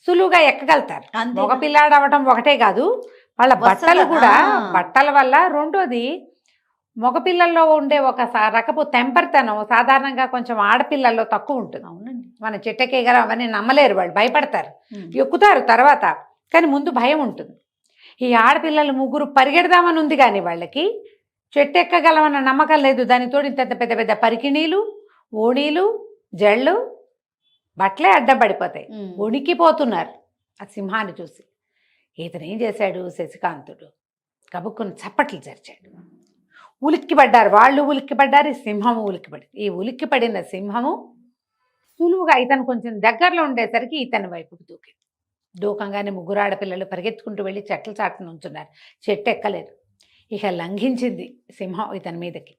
C: సులువుగా ఎక్కగలుగుతారు. మగపిల్లాడు అవ్వటం ఒకటే కాదు, వాళ్ళ బట్టలు కూడా, బట్టల వల్ల రెండోది మగపిల్లల్లో ఉండే ఒక రకపు తెంపరితనం సాధారణంగా కొంచెం ఆడపిల్లల్లో తక్కువ ఉంటుంది.
B: అవునండి.
C: మన చెట్టెక్కేయగలం అవన్నీ నమ్మలేరు, వాళ్ళు భయపడతారు, ఎక్కుతారు తర్వాత, కానీ ముందు భయం ఉంటుంది. ఈ ఆడపిల్లలు ముగ్గురు పరిగెడదామని ఉంది కానీ వాళ్ళకి చెట్టు ఎక్కగలమన్న నమ్మకం లేదు. దానితో ఇంత పెద్ద పెద్ద పరికిణీలు, ఓణీలు, జళ్ళు, బట్టలే అడ్డం పడిపోతాయి. వణికిపోతున్నారు ఆ సింహాన్ని చూసి. ఇతను ఏం చేశాడు, శశికాంతుడు గబుక్కుని చప్పట్లు జరిచాడు. ఉలిక్కిపడ్డారు వాళ్ళు, ఉలిక్కిపడ్డారు, ఈ సింహము ఉలిక్కిపడి, ఈ ఉలిక్కిపడిన సింహము సులువుగా ఇతను కొంచెం దగ్గరలో ఉండేసరికి ఇతని వైపుకు దూకింది. దూకంగానే ముగ్గురు ఆడపిల్లలు పరిగెత్తుకుంటూ వెళ్ళి చెట్ల చాటున ఉంచున్నారు. చెట్టు ఎక్కలేరు. ఇక లంఘించింది సింహం ఇతని మీదకి.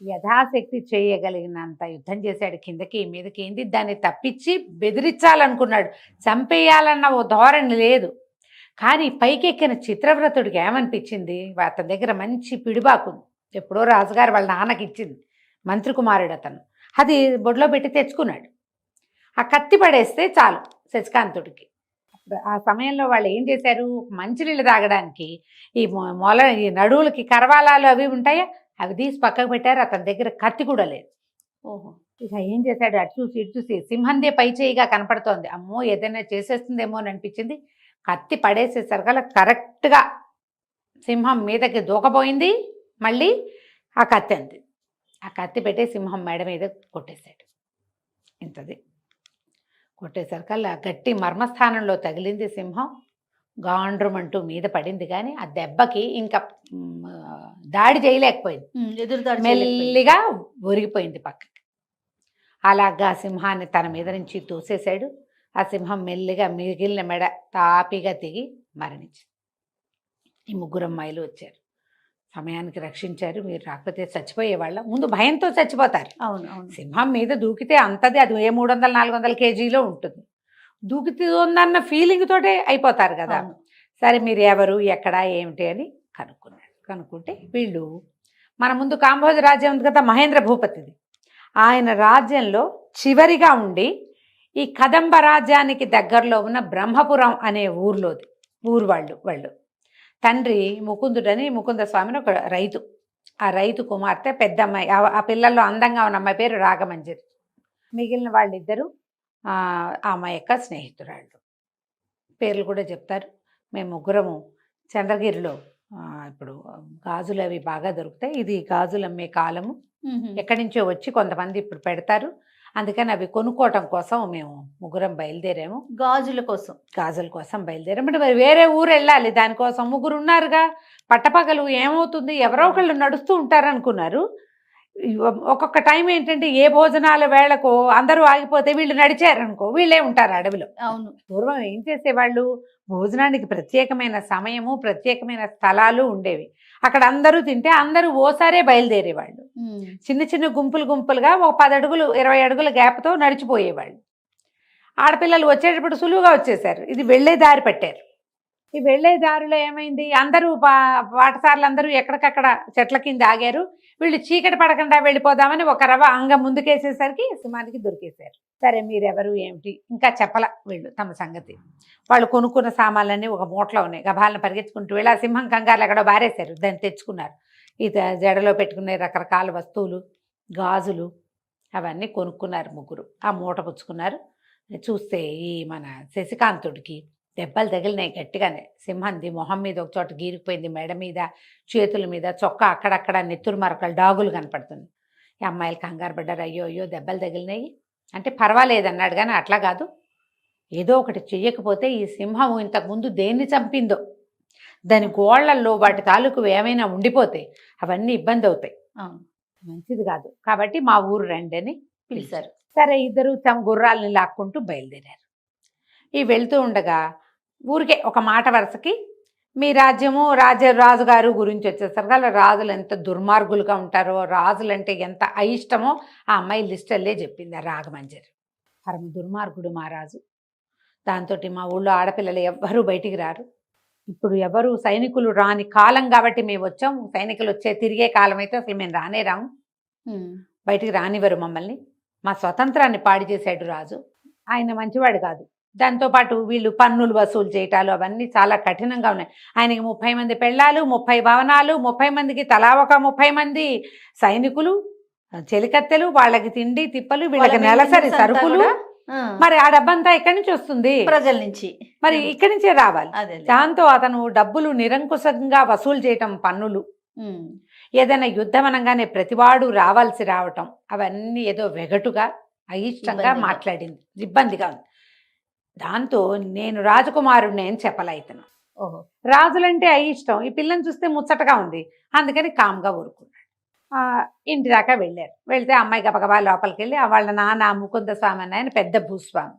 C: యథాశక్తి చేయగలిగినంత యుద్ధం చేశాడు, కిందకి మీదకి. ఏంది, దాన్ని తప్పించి బెదిరించాలనుకున్నాడు, చంపేయాలన్న ఓ ధోరణి లేదు. కానీ పైకెక్కిన చిత్రవ్రతుడికి ఏమనిపించింది, అతని దగ్గర మంచి పిడిబాకుంది, ఎప్పుడో రాజుగారు వాళ్ళ నాన్నకి ఇచ్చింది, మంత్రి కుమారుడు అతను. అది బొడ్లో పెట్టి తెచ్చుకున్నాడు. ఆ కత్తి పడేస్తే చాలు శశికాంతుడికి. ఆ సమయంలో వాళ్ళు ఏం చేశారు, మంచినీళ్ళు తాగడానికి ఈ నడువులకి కరవాలాలు అవి ఉంటాయా, అవి తీసి పక్కకు పెట్టారు. అతని దగ్గర కత్తి కూడా లేదు.
B: ఓహో.
C: ఇక ఏం చేశాడు, అటు చూసి ఇటు చూసి సింహందే పై చేయిగా కనపడుతోంది. అమ్మో ఏదైనా చేసేస్తుందేమో అని అనిపించింది. కత్తి పడేసేసరికల్లా కరెక్ట్గా సింహం మీదకి దూకపోయింది. మళ్ళీ ఆ కత్తి అంది. ఆ కత్తి పెట్టి సింహం మెడ మీద కొట్టేశాడు. ఇంతది కొట్టేసరికల్లా గట్టి మర్మస్థానంలో తగిలింది సింహం. గాండ్రమంటూ మీద పడింది, కానీ ఆ దెబ్బకి ఇంకా దాడి చేయలేకపోయింది. మెల్లిగా ఒరిగిపోయింది పక్కకి. అలాగా సింహాన్ని తన మీద నుంచి తోసేశాడు. ఆ సింహం మెల్లిగా మిగిలిన మెడ తాపిగా తెగి మరణించింది. ఈ ముగ్గురు అమ్మాయిలు వచ్చారు, సమయానికి రక్షించారు. మీరు రాకపోతే చచ్చిపోయేవాళ్ళ. ముందు భయంతో చచ్చిపోతారు.
B: అవును అవును.
C: సింహం మీద దూకితే అంతది, అది ఏ 300-400 కేజీలో ఉంటుంది. దూకుతుందన్న ఫీలింగ్ తోటే అయిపోతారు కదా. సరే మీరు ఎవరు, ఎక్కడ, ఏమిటి అని కనుక్కున్నాడు. కనుక్కుంటే వీళ్ళు మన ముందు కాంబోజ రాజ్యం ఉంది కదా, మహేంద్ర భూపతిది. ఆయన రాజ్యంలో చివరిగా ఉండి ఈ కదంబ రాజ్యానికి దగ్గరలో ఉన్న బ్రహ్మపురం అనే ఊరు వాళ్ళు తండ్రి ముకుందుడని, ముకుంద స్వామిని ఒక రైతు. ఆ రైతు కుమార్తె పెద్ద అమ్మాయి, ఆ పిల్లల్లో అందంగా ఉన్న అమ్మాయి పేరు రాగమంజరి. మిగిలిన వాళ్ళిద్దరూ ఆ అమ్మాయి యొక్క స్నేహితురాళ్ళు. పేర్లు కూడా చెప్తారు. మేము ముగ్గురము చంద్రగిరిలో ఇప్పుడు గాజులు అవి బాగా దొరుకుతాయి. ఇది గాజులు అమ్మే కాలము. ఎక్కడి నుంచో వచ్చి కొంతమంది ఇప్పుడు పెడతారు. అందుకని అవి కొనుక్కోవటం కోసం మేము ముగ్గురం బయలుదేరాము.
B: గాజుల కోసం
C: బయలుదేరాము. మరి వేరే ఊరు వెళ్ళాలి, దానికోసం ముగ్గురు ఉన్నారుగా. పట్టపగలు ఏమవుతుంది, ఎవరో ఒకళ్ళు నడుస్తూ ఉంటారనుకున్నారు. ఒక్కొక్క టైం ఏంటంటే, ఏ భోజనాల వేళకు అందరూ ఆగిపోతే వీళ్ళు నడిచారనుకో, వీళ్ళే ఉంటారు అడవిలో.
B: అవును.
C: పూర్వం ఏం చేసేవాళ్ళు, భోజనానికి ప్రత్యేకమైన సమయము, ప్రత్యేకమైన స్థలాలు ఉండేవి. అక్కడ అందరూ తింటే అందరూ ఓసారే బయలుదేరేవాళ్ళు. చిన్న చిన్న గుంపులుగా ఒక 10 అడుగులు 20 అడుగుల గ్యాప్తో నడిచిపోయేవాళ్ళు. ఆడపిల్లలు వచ్చేటప్పుడు సులువుగా వచ్చేసారు. ఇది వెళ్ళే దారి పట్టారు. ఈ వెళ్ళే దారిలో ఏమైంది, అందరూ పాఠశాలలు అందరూ ఎక్కడికక్కడ చెట్ల కింద ఆగారు. వీళ్ళు చీకటి పడకుండా వెళ్ళిపోదామని ఒక రవ అంగ ముందుకేసేసరికి సింహానికి దొరికేశారు. సరే మీరెవరు ఏమిటి ఇంకా చెప్పల వీళ్ళు తమ సంగతి. వాళ్ళు కొనుక్కున్న సామాన్లన్నీ ఒక మూటలో ఉన్నాయి. గభాలను పరిగెత్తుకుంటూ వెళ్ళి ఆ సింహం కంగారులు ఎక్కడో బారేశారు. దాన్ని తెచ్చుకున్నారు. ఈ జడలో పెట్టుకునే రకరకాల వస్తువులు, గాజులు అవన్నీ కొనుక్కున్నారు ముగ్గురు. ఆ మూట పుచ్చుకున్నారు. చూస్తే ఈ మన శశికాంతుడికి దెబ్బలు తగిలినాయి గట్టిగానే. సింహంది మొహం మీద ఒక చోట గీరిపోయింది, మెడ మీద, చేతుల మీద, చొక్కా అక్కడక్కడ నెత్తురు మరకలు, డాగులు కనపడుతుంది. ఈ అమ్మాయిలు కంగారు పడ్డారు. అయ్యో దెబ్బలు తగిలినాయి అంటే పర్వాలేదన్నాడు. కానీ అట్లా కాదు, ఏదో ఒకటి చెయ్యకపోతే ఈ సింహము ఇంతకుముందు దేన్ని చంపిందో, దాని గోళ్లల్లో వాటి తాలూకు ఏమైనా ఉండిపోతే అవన్నీ ఇబ్బంది అవుతాయి,
B: అవును.
C: మంచిది కాదు. కాబట్టి మా ఊరు రండి అని
B: పిలిచారు.
C: సరే, ఇద్దరు తమ గుర్రాలని లాక్కుంటూ బయలుదేరారు. ఈ వెళ్తూ ఉండగా ఊరికే ఒక మాట వరుసకి మీ రాజ్యము రాజుగారు గురించి వచ్చేసరికి రాజులు ఎంత దుర్మార్గులుగా ఉంటారో, రాజులంటే ఎంత అయిష్టమో ఆ అమ్మాయి లిస్టల్లే చెప్పింది. ఆ రాగమంజరి పరమ దుర్మార్గుడు మా రాజు. దాంతో మా ఊళ్ళో ఆడపిల్లలు ఎవ్వరూ బయటికి రారు. ఇప్పుడు ఎవరు సైనికులు రాని కాలం కాబట్టి మేము వచ్చాం. సైనికులు వచ్చే తిరిగే కాలం అయితే అసలు మేము రానే రాము, బయటికి రానివ్వరు మమ్మల్ని. మా స్వతంత్రాన్ని పాడు చేశాడు రాజు. ఆయన మంచివాడు కాదు. దాంతోపాటు వీళ్ళు పన్నులు వసూలు చేయటాలు అవన్నీ చాలా కఠినంగా ఉన్నాయి. ఆయనకి 30 మంది పెళ్ళాలు, 30 భవనాలు, 30 మందికి తలా ఒక 30 మంది సైనికులు, చెలికత్తెలు, వాళ్ళకి తిండి తిప్పలు, వీళ్ళకి నెలసరి సరుకులు. మరి ఆ డబ్బంతా ఎక్కడి నుంచి వస్తుంది?
B: ప్రజల నుంచి.
C: మరి ఇక్కడి నుంచే రావాలి.
B: అదే.
C: దాంతో అతను డబ్బులు నిరంకుశంగా వసూలు చేయటం, పన్నులు, ఏదైనా యుద్ధం అనగానే ప్రతివాడు రావాల్సి రావటం, అవన్నీ ఏదో వెగటుగా అయిష్టంగా
B: ఇబ్బందిగా.
C: మాట్లాడింది, ఇబ్బందిగా ఉంది. దాంతో నేను రాజకుమారుడిని అని చెప్పలే ఇతను.
B: ఓహో.
C: రాజులంటే అయిష్టం, ఈ పిల్లని చూస్తే ముచ్చటగా ఉంది, అందుకని కామ్గా ఊరుకున్నాడు. ఇంటి దాకా వెళ్ళారు. వెళ్తే అమ్మాయి గబగబా లోపలికి వెళ్ళి వాళ్ళ నాన్న ముకుంద స్వామి అని ఆయన పెద్ద భూస్వామి.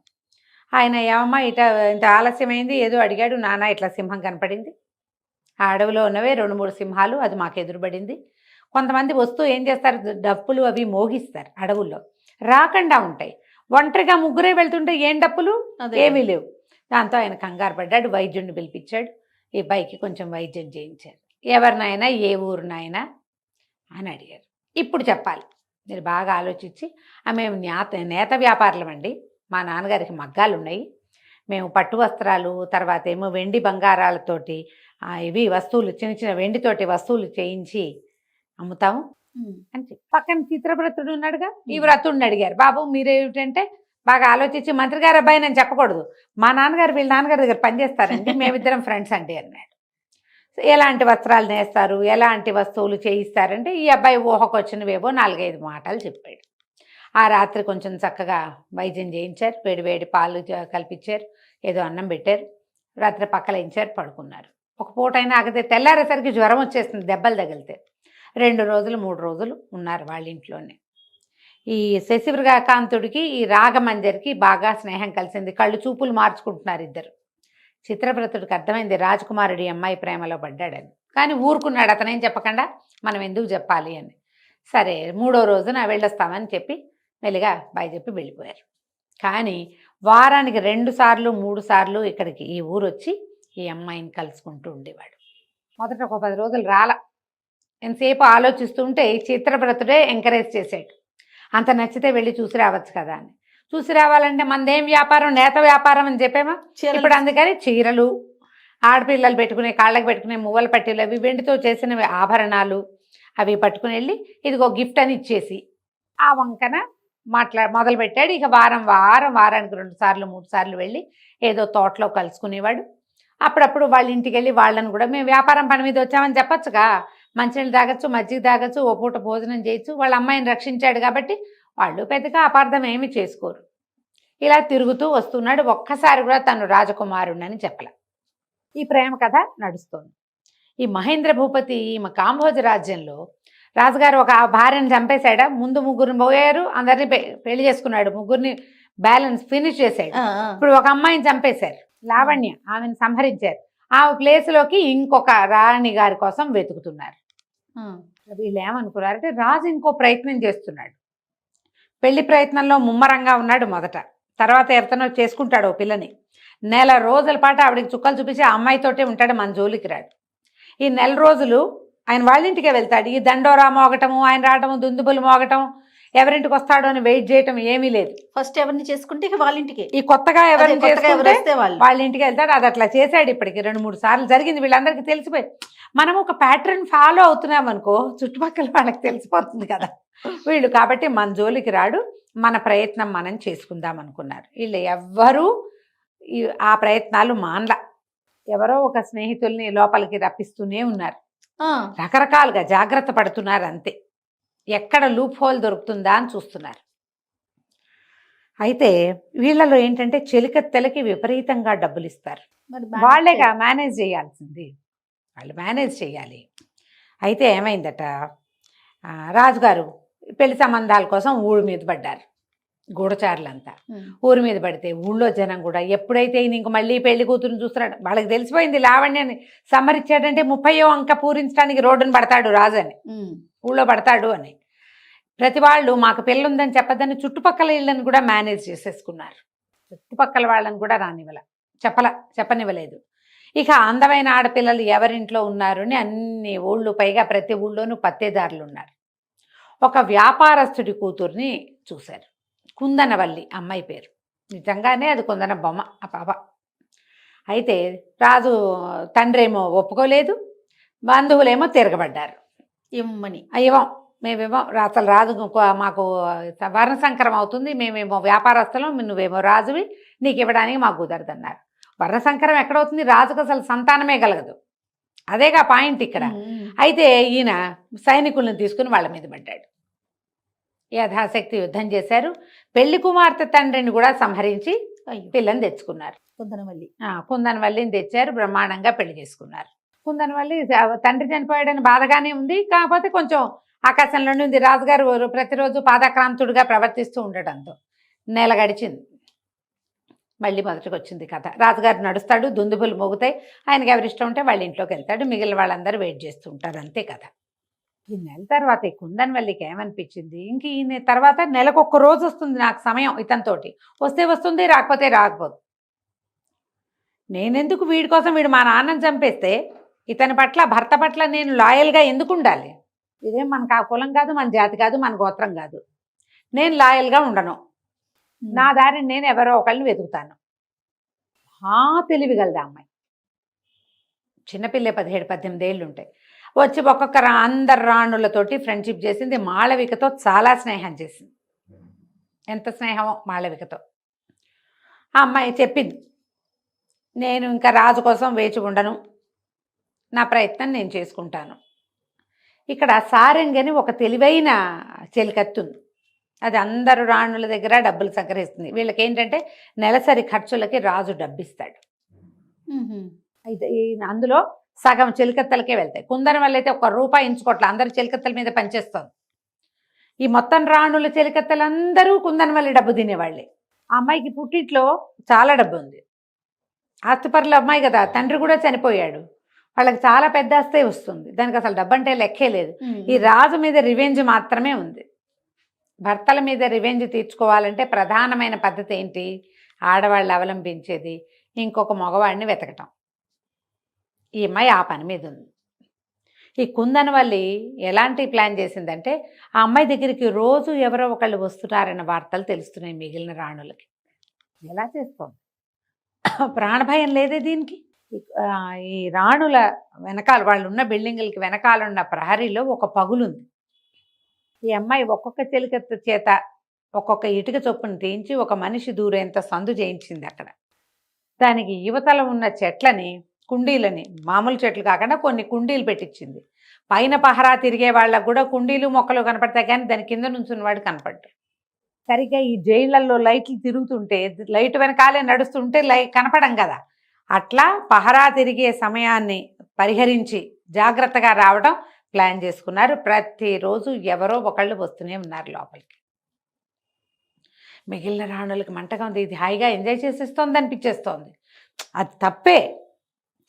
C: ఆయన ఏమమ్మా ఇంత ఆలస్యమైంది ఏదో అడిగాడు. నాన్న ఇట్లా సింహం కనపడింది, ఆ అడవిలో ఉన్నవే 2-3 సింహాలు, అది మాకు ఎదురుపడింది. కొంతమంది వస్తూ ఏం చేస్తారు, డప్పులు అవి మోగిస్తారు, అడవుల్లో రాకుండా ఉంటాయి. ఒంటరిగా ముగ్గురే వెళ్తుంటే ఏం డప్పులు, ఏమీ లేవు. దాంతో ఆయన కంగారు పడ్డాడు. వైద్యుడిని పిలిపించాడు. ఈ అబ్బాయికి కొంచెం వైద్యం చేయించారు. ఎవరినైనా ఏ ఊరినైనా అని అడిగారు. ఇప్పుడు చెప్పాలి, మీరు బాగా ఆలోచించి. మేము నేత వ్యాపారులం అండి, మా నాన్నగారికి మగ్గాలు ఉన్నాయి, మేము పట్టు వస్త్రాలు, తర్వాత ఏమో వెండి బంగారాలతోటి ఇవి వస్తువులు, చిన్న చిన్న వెండితోటి వస్తువులు చేయించి అమ్ముతాము అని చెప్పి. పక్కన చిత్రవ్రతుడు ఉన్నాడుగా, ఈ వ్రతుడిని అడిగారు. బాబు మీరేమిటంటే బాగా ఆలోచించి, మంత్రి గారు అబ్బాయి నేను చెప్పకూడదు, మా నాన్నగారు వీళ్ళ నాన్నగారి దగ్గర పనిచేస్తారండి, మేమిద్దరం ఫ్రెండ్స్ అండి అన్నాడు. ఎలాంటి వస్త్రాలు నేస్తారు, ఎలాంటి వస్తువులు చేయిస్తారంటే ఈ అబ్బాయి ఊహకు వచ్చినవేవో 4-5 మాటలు చెప్పాడు. ఆ రాత్రి కొంచెం చక్కగా వైద్యం చేయించారు, వేడి పాలు కల్పించారు, ఏదో అన్నం పెట్టారు, రాత్రి పక్కలేయించారు, పడుకున్నారు. ఒక పూటైనా ఆగితే తెల్లారేసరికి జ్వరం వచ్చేస్తుంది దెబ్బలు తగిలితే. 2 రోజులు 3 రోజులు ఉన్నారు వాళ్ళ ఇంట్లోనే. ఈ శశివృగాకాంతుడికి ఈ రాగమంజరికి బాగా స్నేహం కలిసింది, కళ్ళు చూపులు మార్చుకుంటున్నారు ఇద్దరు. చిత్రవ్రతుడికి అర్థమైంది రాజకుమారుడి అమ్మాయి ప్రేమలో పడ్డాడని, కానీ ఊరుకున్నాడు, అతనేం చెప్పకుండా మనం ఎందుకు చెప్పాలి అని. సరే 3వ రోజున వెళ్ళొస్తామని చెప్పి మెల్లిగా బాయ్ చెప్పి వెళ్ళిపోయారు. కానీ వారానికి 2 సార్లు 3 సార్లు ఇక్కడికి ఈ ఊరు వచ్చి ఈ అమ్మాయిని కలుసుకుంటూ ఉండేవాడు. మొదట ఒక 10 రోజులు రాల, ఎంతసేపు ఆలోచిస్తుంటే చిత్రవ్రతుడే ఎంకరేజ్ చేశాడు, అంత నచ్చితే వెళ్ళి చూసి రావచ్చు కదా అని. చూసి రావాలంటే మనదేం వ్యాపారం, నేత వ్యాపారం అని చెప్పేమా. ఇప్పుడు అందుకని చీరలు, ఆడపిల్లలు పెట్టుకునే కాళ్ళకి పెట్టుకునే మువ్వల పట్టీలు, అవి వెండితో చేసినవి ఆభరణాలు, అవి పట్టుకుని వెళ్ళి ఇదిగో గిఫ్ట్ అని ఇచ్చేసి ఆ వంకన మొదలుపెట్టాడు. ఇక వారానికి 2 సార్లు 3 సార్లు వెళ్ళి ఏదో తోటలో కలుసుకునేవాడు. అప్పుడప్పుడు వాళ్ళ ఇంటికి వెళ్ళి వాళ్ళని కూడా మేము వ్యాపారం పని మీద వచ్చామని చెప్పొచ్చుగా, మంచినీళ్ళు తాగొచ్చు, మజ్జిగ తాగొచ్చు, ఓ పూట భోజనం చేయొచ్చు, వాళ్ళ అమ్మాయిని రక్షించాడు కాబట్టి వాళ్ళు పెద్దగా అపార్థం ఏమీ చేసుకోరు. ఇలా తిరుగుతూ వస్తున్నాడు. ఒక్కసారి కూడా తను రాజకుమారుణ్ణని చెప్పలే. ఈ ప్రేమ కథ నడుస్తోంది. ఈ మహేంద్ర భూపతి మా కాంభోజ రాజ్యంలో రాజుగారు ఒక భార్యను చంపేశాడా, ముందు 3 పోయారు, అందరినీ పెళ్లి చేసుకున్నాడు, 3 బ్యాలెన్స్ ఫినిష్ చేశాడు. ఇప్పుడు ఒక అమ్మాయిని చంపేశారు, లావణ్య, ఆమెను సంహరించారు. ఆమె ప్లేస్లోకి ఇంకొక రాణి గారి కోసం వెతుకుతున్నారు. వీళ్ళు ఏమనుకున్నారంటే రాజు ఇంకో ప్రయత్నం చేస్తున్నాడు. పెళ్లి ప్రయత్నంలో ముమ్మరంగా ఉన్నాడు మొదట, తర్వాత ఎవరితోనో చేసుకుంటాడు ఓ పిల్లని. 1 రోజుల పాటు ఆవిడకి చుక్కలు చూపించి ఆ అమ్మాయితోటే ఉంటాడు, మన జోలికి రాడు. ఈ 1 రోజులు ఆయన వాళ్ళ ఇంటికే వెళ్తాడు. ఈ దండోరా మోగటము, ఆయన రావటము, దుందుబులు మోగటం, ఎవరింటికి వస్తాడో అని వెయిట్ చేయటం ఏమీ లేదు.
B: ఫస్ట్ ఎవరిని చేసుకుంటే ఇక వాళ్ళ ఇంటికి,
C: ఈ కొత్తగా ఎవరిని చేసుకుంటే
B: వాళ్ళు
C: వాళ్ళ ఇంటికి వెళ్తాడు. అది అట్లా చేశాడు. ఇప్పటికి 2-3 సార్లు జరిగింది. వీళ్ళందరికీ తెలిసిపోయి మనం ఒక ప్యాటర్న్ ఫాలో అవుతున్నాం అనుకో, చుట్టుపక్కల వాళ్ళకి తెలిసిపోతుంది కదా వీళ్ళు. కాబట్టి మన జోలికి రాడు, మన ప్రయత్నం మనం చేసుకుందాం అనుకున్నారు. వీళ్ళు ఎవ్వరూ ఆ ప్రయత్నాలు మానల. ఎవరో ఒక స్నేహితుల్ని లోపలికి రప్పిస్తూనే ఉన్నారు, రకరకాలుగా జాగ్రత్త పడుతున్నారు అంతే. ఎక్కడ లూప్ హోల్ దొరుకుతుందా అని చూస్తున్నారు. అయితే వీళ్ళలో ఏంటంటే చెలికత్తెలకి విపరీతంగా డబ్బులు ఇస్తారు, వాళ్ళేగా మేనేజ్ చేయాల్సింది. వాళ్ళు మేనేజ్ చేయాలి. అయితే ఏమైందట, రాజుగారు పెళ్లి సంబంధాల కోసం ఊరి మీద పడ్డారు. గూఢచారులంతా ఊరి మీద పడితే ఊళ్ళో జనం కూడా ఎప్పుడైతే ఈయన ఇంక మళ్ళీ పెళ్లి కూతురుని చూస్తున్నాడు, వాళ్ళకి తెలిసిపోయింది లావణ్యని సమ్మరిచ్చాడంటే 30వ అంక పూరించడానికి రోడ్డును పడతాడు రాజు అని, ఊళ్ళో పడతాడు అని. ప్రతి వాళ్ళు మాకు పిల్ల ఉందని చెప్పదని చుట్టుపక్కల ఇళ్ళని కూడా మేనేజ్ చేసేసుకున్నారు. చుట్టుపక్కల వాళ్ళని కూడా చెప్పనివ్వలేదు. ఇక అందమైన ఆడపిల్లలు ఎవరింట్లో ఉన్నారు అని అన్ని ఊళ్ళు, పైగా ప్రతి ఊళ్ళోనూ పత్తేదారులు ఉన్నారు. ఒక వ్యాపారస్తుడి కూతుర్ని చూశారు, కుందనవల్లి అమ్మాయి పేరు. నిజంగానే అది కుందన బొమ్మ ఆ పాప. అయితే రాజు తండ్రేమో ఒప్పుకోలేదు, బంధువులేమో తిరగబడ్డారు.
B: ఇమ్మని
C: మేమేమో అసలు రాజు మాకు వర్ణసంకరం అవుతుంది, మేమేమో వ్యాపారస్తులం, నువ్వేమో రాజువి, నీకు ఇవ్వడానికి మాకు కుదరదన్నారు. వర్ణసంకరం ఎక్కడవుతుంది, రాజుకు అసలు సంతానమే కలగదు, అదేగా పాయింట్ ఇక్కడ. అయితే ఈయన సైనికులను తీసుకుని వాళ్ళ మీద పడ్డాడు. యథాశక్తి యుద్ధం చేశారు. పెళ్లి కుమార్తె తండ్రిని కూడా సంహరించి పిల్లని తెచ్చుకున్నారు. కుందనవల్లిని తెచ్చారు, బ్రహ్మాండంగా పెళ్లి చేసుకున్నారు. కుందనవల్లి తండ్రి చనిపోయాడని బాధగానే ఉంది, కాకపోతే కొంచెం ఆకాశంలోనే ఉంది. రాజుగారు ప్రతిరోజు పాదాక్రాంతుడిగా ప్రవర్తిస్తూ ఉండటంతో నెల గడిచింది. మళ్ళీ మొదటికి వచ్చింది కథ. రాజుగారు నడుస్తాడు, దుందుబులు మోగుతాయి, ఆయనకి ఎవరిష్టం ఉంటే వాళ్ళ ఇంట్లోకి వెళ్తాడు, మిగిలిన వాళ్ళందరూ వెయిట్ చేస్తూ ఉంటారు, అంతే కథ. ఈ నెల తర్వాత ఈ కుందనవల్లికి ఏమనిపించింది, ఇంక ఈయన తర్వాత నెలకొక్క రోజు వస్తుంది నాకు సమయం ఇతనితోటి, వస్తే వస్తుంది, రాకపోతే రాకపోదు. నేనెందుకు వీడి కోసం, వీడు మా నాన్నని చంపేస్తే ఇతని పట్ల, భర్త పట్ల నేను లాయల్గా ఎందుకు ఉండాలి? ఇదేం మనకు ఆ కులం కాదు, మన జాతి కాదు, మన గోత్రం కాదు, నేను లాయల్గా ఉండను, నా దారిని నేను ఎవరో ఒకళ్ళని వెతుకుతాను. తెలివిగలదా అమ్మాయి, చిన్నపిల్ల 17-18 ఏళ్ళు ఉంటాయి. వచ్చి ఒక్కొక్క అందరు రాణులతోటి ఫ్రెండ్షిప్ చేసింది. మాళవికతో చాలా స్నేహం చేసింది. ఎంత స్నేహమో మాళవికతో. ఆ అమ్మాయి చెప్పింది, నేను ఇంకా రాజు కోసం వేచి ఉండను, నా ప్రయత్నం నేను చేసుకుంటాను. ఇక్కడ సారంగి అని ఒక తెలివైన చెలికత్తి ఉంది, అది అందరు రాణుల దగ్గర డబ్బులు సంగ్రహిస్తుంది. వీళ్ళకి ఏంటంటే నెలసరి ఖర్చులకి రాజు డబ్బిస్తాడు. అయితే అందులో సగం చెలికత్తలకే వెళ్తాయి. కుందనవల్లి అయితే ₹1 ఇంచుకోట్ల, అందరు చెలికత్తల మీద పనిచేస్తుంది. ఈ మొత్తం రాణుల చెలికత్తలందరూ కుందనవల్లి డబ్బు తినేవాళ్ళే. ఆ అమ్మాయికి పుట్టింట్లో చాలా డబ్బు ఉంది, ఆస్తిపరుల అమ్మాయి కదా, తండ్రి కూడా చనిపోయాడు, వాళ్ళకి చాలా పెద్ద ఆస్తే వస్తుంది, దానికి అసలు డబ్బు అంటే లెక్కే లేదు. ఈ రాజు మీద రివెంజ్ మాత్రమే ఉంది. భర్తల మీద రివెంజ్ తీర్చుకోవాలంటే ప్రధానమైన పద్ధతి ఏంటి, ఆడవాళ్ళు అవలంబించేది ఇంకొక మగవాడిని వెతకటం. ఈ అమ్మాయి ఆ పని మీద ఉంది. ఈ కుందనవల్లి ఎలాంటి ప్లాన్ చేసిందంటే, ఆ అమ్మాయి దగ్గరికి రోజు ఎవరో ఒకళ్ళు వస్తున్నారన్న వార్తలు తెలుస్తున్నాయి మిగిలిన రాణులకి. ఎలా చేస్తోంది, ప్రాణభయం లేదే దీనికి. ఈ రాణుల వెనకాల, వాళ్ళు ఉన్న బిల్డింగులకి వెనకాలన్న ప్రహరీలో ఒక పగులుంది. ఈ అమ్మాయి ఒక్కొక్క చెలికత్త చేత ఒక్కొక్క ఇటుక చొప్పును తీయించి ఒక మనిషి దూరేంత సందు చేయించింది అక్కడ. దానికి యువతల ఉన్న చెట్లని, కుండీలని, మామూలు చెట్లు కాకుండా కొన్ని కుండీలు పెట్టించింది. పైన పహరా తిరిగే వాళ్ళకు కూడా కుండీలు మొక్కలు కనపడతాయి, కానీ దాని కింద నుంచున్నవాడు కనపడ్డాడు. సరిగ్గా ఈ జైళ్లలో లైట్లు తిరుగుతుంటే, లైట్ వెనకాలే నడుస్తుంటే కనపడం కదా, అట్లా పహరా తిరిగే సమయాన్ని పరిహరించి జాగ్రత్తగా రావడం ప్లాన్ చేసుకున్నారు. ప్రతిరోజు ఎవరో ఒకళ్ళు వస్తూనే ఉన్నారు లోపలికి. మిగిలిన రాణులకి మంటగా ఉంది, ఇది హాయిగా ఎంజాయ్ చేసేస్తోంది అనిపించేస్తోంది. అది తప్పే,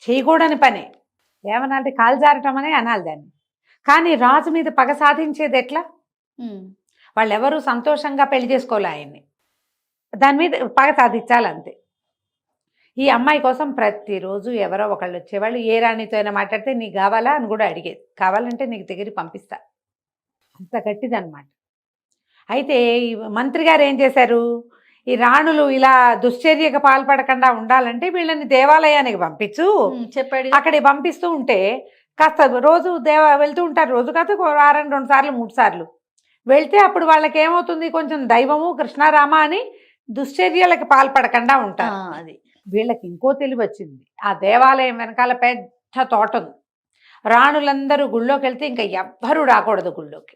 C: చేయకూడని పని, ఏమనాలంటే కాలు జారటం అనే అనాలి దాన్ని. కానీ రాజు మీద పగ సాధించేది ఎట్లా? వాళ్ళెవరూ సంతోషంగా పెళ్లి చేసుకోవాలి ఆయన్ని, దాని మీద పగ సాధించాలంతే. ఈ అమ్మాయి కోసం ప్రతిరోజు ఎవరో ఒకళ్ళు వచ్చేవాళ్ళు. ఏ రాణితో అయినా మాట్లాడితే నీకు కావాలా అని కూడా అడిగేది, కావాలంటే నీకు దగ్గర పంపిస్తా, అంత గట్టిదన్నమాట. అయితే ఈ మంత్రి గారు ఏం చేశారు, ఈ రాణులు ఇలా దుశ్చర్యకు పాల్పడకుండా ఉండాలంటే వీళ్ళని దేవాలయానికి పంపించు
B: చెప్పాడు.
C: అక్కడికి పంపిస్తూ ఉంటే కాస్త రోజు వెళ్తూ ఉంటారు, రోజు కాదు వారం 2 సార్లు 3 సార్లు వెళ్తే అప్పుడు వాళ్ళకి ఏమవుతుంది, కొంచెం దైవము కృష్ణారామ అని దుశ్చర్యలకు పాల్పడకుండా ఉంటారు.
B: అది
C: వీళ్ళకి ఇంకో తెలివి వచ్చింది. ఆ దేవాలయం వెనకాల పెద్ద తోట ఉంది. రాణులందరూ గుళ్ళోకి వెళ్తే ఇంకా ఎవ్వరూ రాకూడదు గుళ్ళోకి.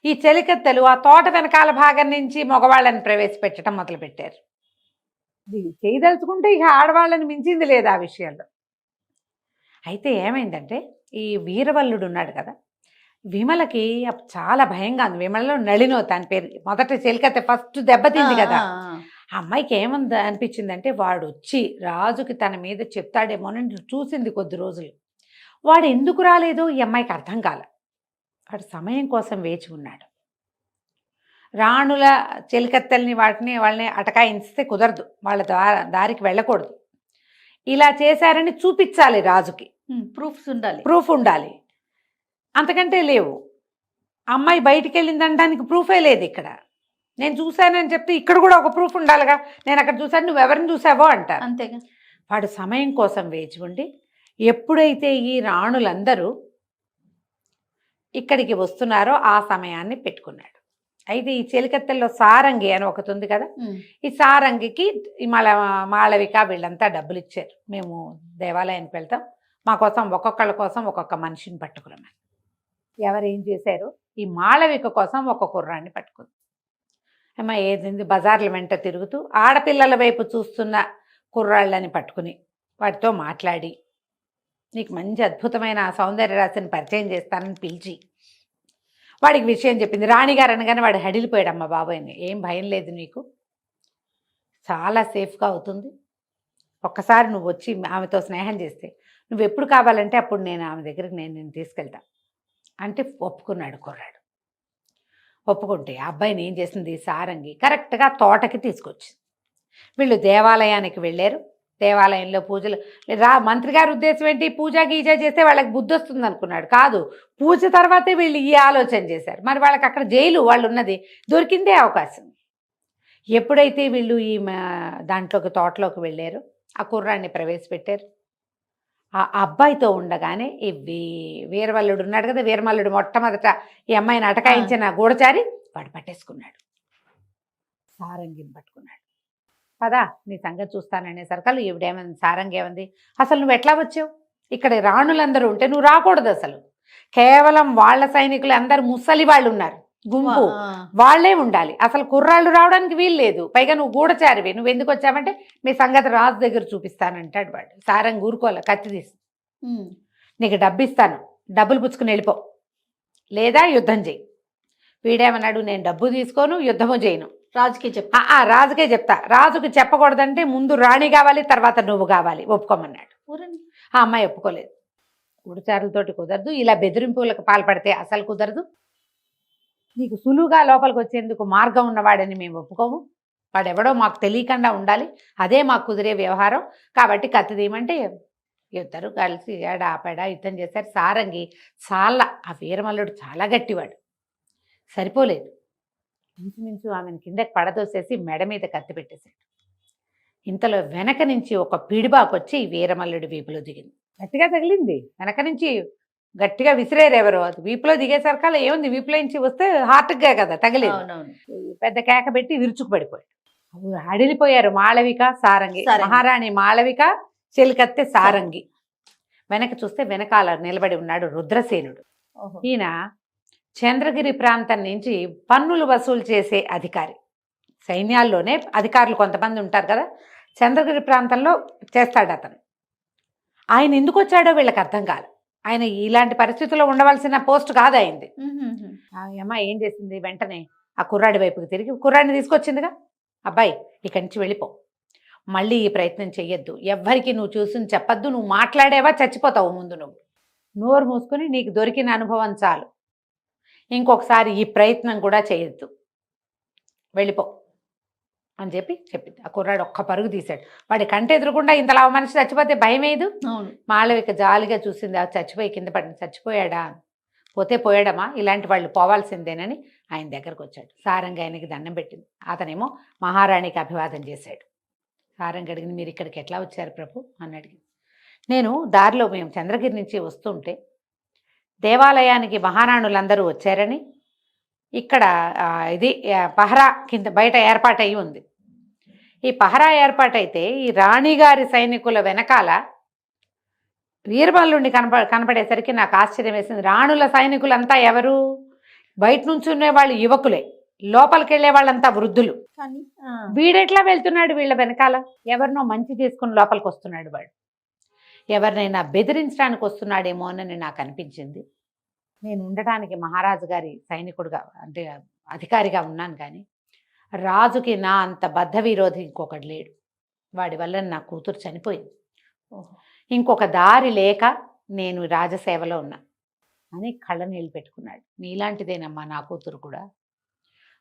C: ఈ చెలికత్తెలు ఆ తోట వెనకాల భాగం నుంచి మగవాళ్ళని ప్రవేశపెట్టడం మొదలుపెట్టారు. ఇది చేయదలుచుకుంటే ఇక ఆడవాళ్ళని మించింది లేదు ఆ విషయంలో. అయితే ఏమైందంటే ఈ వీరవల్లుడు ఉన్నాడు కదా, విమలకి చాలా భయంగా ఉంది. విమలలో నళినో తన పేరు, మొదట చెలికత్తే ఫస్ట్ దెబ్బతింది కదా. ఆ అమ్మాయికి ఏముంది అనిపించిందంటే వాడు వచ్చి రాజుకి తన మీద చెప్తాడేమోనని చూసింది కొద్ది రోజులు. వాడు ఎందుకు రాలేదో ఈ అమ్మాయికి అర్థం కాల. వాడు సమయం కోసం వేచి ఉన్నాడు. రాణుల చెలికత్తెల్ని వాళ్ళని అటకాయిస్తే కుదరదు, వాళ్ళ దారికి వెళ్ళకూడదు. ఇలా చేశారని చూపించాలి రాజుకి, ప్రూఫ్ ఉండాలి. అంతకంటే లేవు. అమ్మాయి బయటికి వెళ్ళిందనడానికి ప్రూఫే లేదు ఇక్కడ. నేను చూశానని చెప్తే ఇక్కడ కూడా ఒక ప్రూఫ్ ఉండాలిగా, నేను అక్కడ చూశాను నువ్వు ఎవరిని చూసావో అంటారు.
B: అంతేగా.
C: వాడు సమయం కోసం వేచి ఉండి ఎప్పుడైతే ఈ రాణులందరూ ఇక్కడికి వస్తున్నారో ఆ సమయాన్ని పెట్టుకున్నాడు. అయితే ఈ చెలికత్తెల్లో సారంగి అని ఒకటి ఉంది కదా, ఈ సారంగికి మాళవిక వీళ్ళంతా డబ్బులు ఇచ్చారు, మేము దేవాలయానికి వెళ్తాం, మా కోసం ఒక్కొక్కళ్ళ కోసం ఒక్కొక్క మనిషిని పట్టుకురమని. ఎవరు ఏం చేశారు, ఈ మాళవిక కోసం ఒక కుర్రాన్ని పట్టుకుంది. అమ్మ ఏది బజార్ల వెంట తిరుగుతూ ఆడపిల్లల వైపు చూస్తున్న కుర్రాళ్ళని పట్టుకుని వాటితో మాట్లాడి నీకు మంచి అద్భుతమైన సౌందర్య రాశిని పరిచయం చేస్తానని పిలిచి వాడికి విషయం చెప్పింది. రాణిగారు అనగానే వాడు హడిలిపోయాడు. అమ్మ బాబాయ్ని, ఏం భయం లేదు నీకు, చాలా సేఫ్గా అవుతుంది, ఒక్కసారి నువ్వు వచ్చి ఆమెతో స్నేహం చేస్తే నువ్వు ఎప్పుడు కావాలంటే అప్పుడు నేను ఆమె దగ్గరికి నేను తీసుకెళ్తా అంటే ఒప్పుకున్నాడు కుర్రాడు. ఒప్పుకుంటే ఆ అబ్బాయిని ఏం చేసింది సారంగి కరెక్ట్గా తోటకి తీసుకొచ్చింది. వీళ్ళు దేవాలయానికి వెళ్ళారు. దేవాలయంలో పూజలు మంత్రి గారి ఉద్దేశం ఏంటి, పూజ గీజ చేస్తే వాళ్ళకి బుద్ధి వస్తుంది అనుకున్నాడు. కాదు, పూజ తర్వాతే వీళ్ళు ఈ ఆలోచన చేశారు. మరి వాళ్ళకి అక్కడ జైలు వాళ్ళు ఉన్నది, దొరికిందే అవకాశం. ఎప్పుడైతే వీళ్ళు ఈ దాంట్లోకి తోటలోకి వెళ్ళారో ఆ కుర్రాన్ని ప్రవేశపెట్టారు. ఆ అబ్బాయితో ఉండగానే ఈ వీరవల్లుడు ఉన్నాడు కదా, వీరమల్లుడు మొట్టమొదట ఈ అమ్మాయిని అటకాయించిన గూఢచారి వాడు పట్టేసుకున్నాడు, సారంగిని పట్టుకున్నాడు. పదా నీ సంగతి చూస్తాననే సరికలు ఈవిడేమంది, సారంగి ఏమంది, అసలు నువ్వు ఎట్లా వచ్చావు, ఇక్కడ రాణులందరూ ఉంటే నువ్వు రాకూడదు, అసలు కేవలం వాళ్ళ సైనికులు అందరు ముసలి వాళ్ళు ఉన్నారు, గుంపు వాళ్లే ఉండాలి, అసలు కుర్రాళ్ళు రావడానికి వీలు లేదు, పైగా నువ్వు గూఢచారివి, నువ్వు ఎందుకు వచ్చావంటే మీ సంగతి రాజు దగ్గర చూపిస్తానంటాడు వాడు. సారంగి ఊరుకోలే, కత్తి తీసి నీకు డబ్బు ఇస్తాను, డబ్బులు పుచ్చుకుని వెళ్ళిపో, లేదా యుద్ధం చేయి. వీడేమన్నాడు, నేను డబ్బు తీసుకోను, యుద్ధము చేయను,
B: రాజుకే చెప్తా.
C: రాజుకే చెప్తా. రాజుకి చెప్పకూడదంటే ముందు రాణి కావాలి, తర్వాత నువ్వు కావాలి, ఒప్పుకోమన్నాడు. ఆ అమ్మాయి ఒప్పుకోలేదు. గూఢచారులతోటి కుదరదు, ఇలా బెదిరింపులకు పాల్పడితే అసలు కుదరదు, నీకు సులువుగా లోపలికి వచ్చేందుకు మార్గం ఉన్నవాడని మేము ఒప్పుకోము, వాడెవడో మాకు తెలియకుండా ఉండాలి, అదే మాకు కుదిరే వ్యవహారం, కాబట్టి కత్తి తీయమంటే ఇద్దరు కలిసి ఏడాపెడా యుద్ధం చేశారు. సారంగి చాలా, ఆ వీరమల్లుడు చాలా గట్టివాడు, సరిపోలేదు, ఇంచుమించు ఆమెను కిందకి పడదోసేసి మెడ మీద కత్తి పెట్టేశాడు. ఇంతలో వెనక నుంచి ఒక పీడిబాకు వచ్చి వీరమల్లుడి వీపులో దిగింది, గట్టిగా తగిలింది. వెనక నుంచి గట్టిగా విసిరేరు ఎవరు, అది వీపులో దిగేసరికల్లా ఏముంది, వీపులో నుంచి వస్తే హార్ట్గా కదా తగిలేదు. పెద్ద కేక పెట్టి విరుచుకు పడిపోయాడు. అడిలిపోయారు మాళవిక సారంగి. మహారాణి మాళవిక, చెలికత్తె సారంగి. వెనక చూస్తే వెనకాల నిలబడి ఉన్నాడు రుద్రసేనుడు. ఈయన చంద్రగిరి ప్రాంతం నుంచి పన్నులు వసూలు చేసే అధికారి. సైన్యాల్లోనే అధికారులు కొంతమంది ఉంటారు కదా, చంద్రగిరి ప్రాంతంలో చేస్తాడు అతను. ఆయన ఎందుకు వచ్చాడో వీళ్ళకి అర్థం కాదు. ఆయన ఇలాంటి పరిస్థితుల్లో ఉండవలసిన పోస్ట్ కాదు అయింది. అమ్మ ఏం చేసింది, వెంటనే ఆ కుర్రాడి వైపుకి తిరిగి కుర్రాడిని తీసుకొచ్చిందిగా, అబ్బాయి ఇక్కడి నుంచి వెళ్ళిపో, మళ్ళీ ఈ ప్రయత్నం చెయ్యొద్దు, ఎవ్వరికి నువ్వు చూసుని చెప్పొద్దు, నువ్వు మాట్లాడేవా చచ్చిపోతావు, ముందు నువ్వు నోరు మూసుకుని నీకు దొరికిన అనుభవం చాలు, ఇంకొకసారి ఈ ప్రయత్నం కూడా చేయొద్దు, వెళ్ళిపో అని చెప్పింది. ఆ కుర్రాడు ఒక్క పరుగు తీశాడు. వాడి కంట ఎదురుకుండా ఇంతలా మనిషి చచ్చిపోతే భయం ఏదు. మాళవిక జాలిగా చూసింది, ఆ చచ్చిపోయి కింద పడింది. చచ్చిపోయాడా, పోతే పోయాడమ్మా, ఇలాంటి వాళ్ళు పోవాల్సిందేనని ఆయన దగ్గరకు వచ్చాడు. సారంగి ఆయనకి దండం పెట్టింది. అతనేమో మహారాణికి అభివాదం చేశాడు. సారంగి అడిగింది, మీరు ఇక్కడికి ఎట్లా వచ్చారు ప్రభు అని అడిగింది. నేను దారిలో మేము చంద్రగిరి నుంచి వస్తుంటే దేవాలయానికి మహారాణులందరూ వచ్చారని ఇక్కడ ఇది పహరా కింద బయట ఏర్పాటయి ఉంది. ఈ పహరా ఏర్పాటైతే ఈ రాణిగారి సైనికుల వెనకాల వీరమల్లుడిని కనపడేసరికి నాకు ఆశ్చర్యం వేసింది. రాణుల సైనికులంతా ఎవరు, బయట నుంచి ఉండే వాళ్ళు యువకులే, లోపలికి వెళ్ళే వాళ్ళంతా వృద్ధులు. వీడెట్లా వెళ్తున్నాడు వీళ్ళ వెనకాల, ఎవరినో మంచి చేసుకుని లోపలికి వస్తున్నాడు వాడు. ఎవరినైనా బెదిరించడానికి వస్తున్నాడేమో అని నాకు అనిపించింది. నేను ఉండటానికి మహారాజు గారి సైనికుడుగా అంటే అధికారిగా ఉన్నాను, కానీ రాజుకి నా అంత బద్ధ విరోధి ఇంకొకడు లేడు. వాడి వల్ల నా కూతురు చనిపోయింది. ఇంకొక దారి లేక నేను రాజసేవలో ఉన్నా అని కళ్ళ నీళ్ళు పెట్టుకున్నాడు. నీలాంటిదేనమ్మా నా కూతురు కూడా.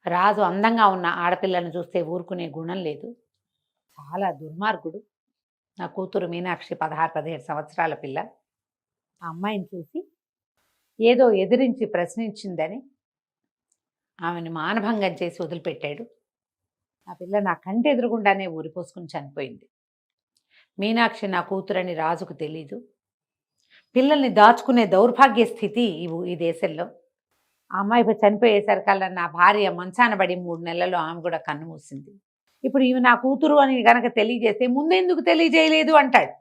C: రాజు అందంగా ఉన్న ఆడపిల్లను చూస్తే ఊరుకునే గుణం లేదు, చాలా దుర్మార్గుడు. నా కూతురు మీనాక్షి 16-17 సంవత్సరాల పిల్ల. ఆ అమ్మాయిని చూసి ఏదో ఎదిరించి ప్రశ్నించిందని ఆమెను మానభంగం చేసి వదిలిపెట్టాడు. ఆ పిల్ల నా కంటి ఎదురుగుండానే ఊరిపోసుకుని చనిపోయింది. మీనాక్షి నా కూతురని రాజుకు తెలీదు. పిల్లల్ని దాచుకునే దౌర్భాగ్య స్థితి ఈ దేశంలో. ఆ అమ్మాయి చనిపోయేసరికల్లా నా భార్య మంచాన పడి 3 నెలల్లో ఆమె కూడా కన్ను మూసింది. ఇప్పుడు ఇవి నా కూతురు అని గనక తెలియజేస్తే ముందెందుకు తెలియజేయలేదు అంటాడు.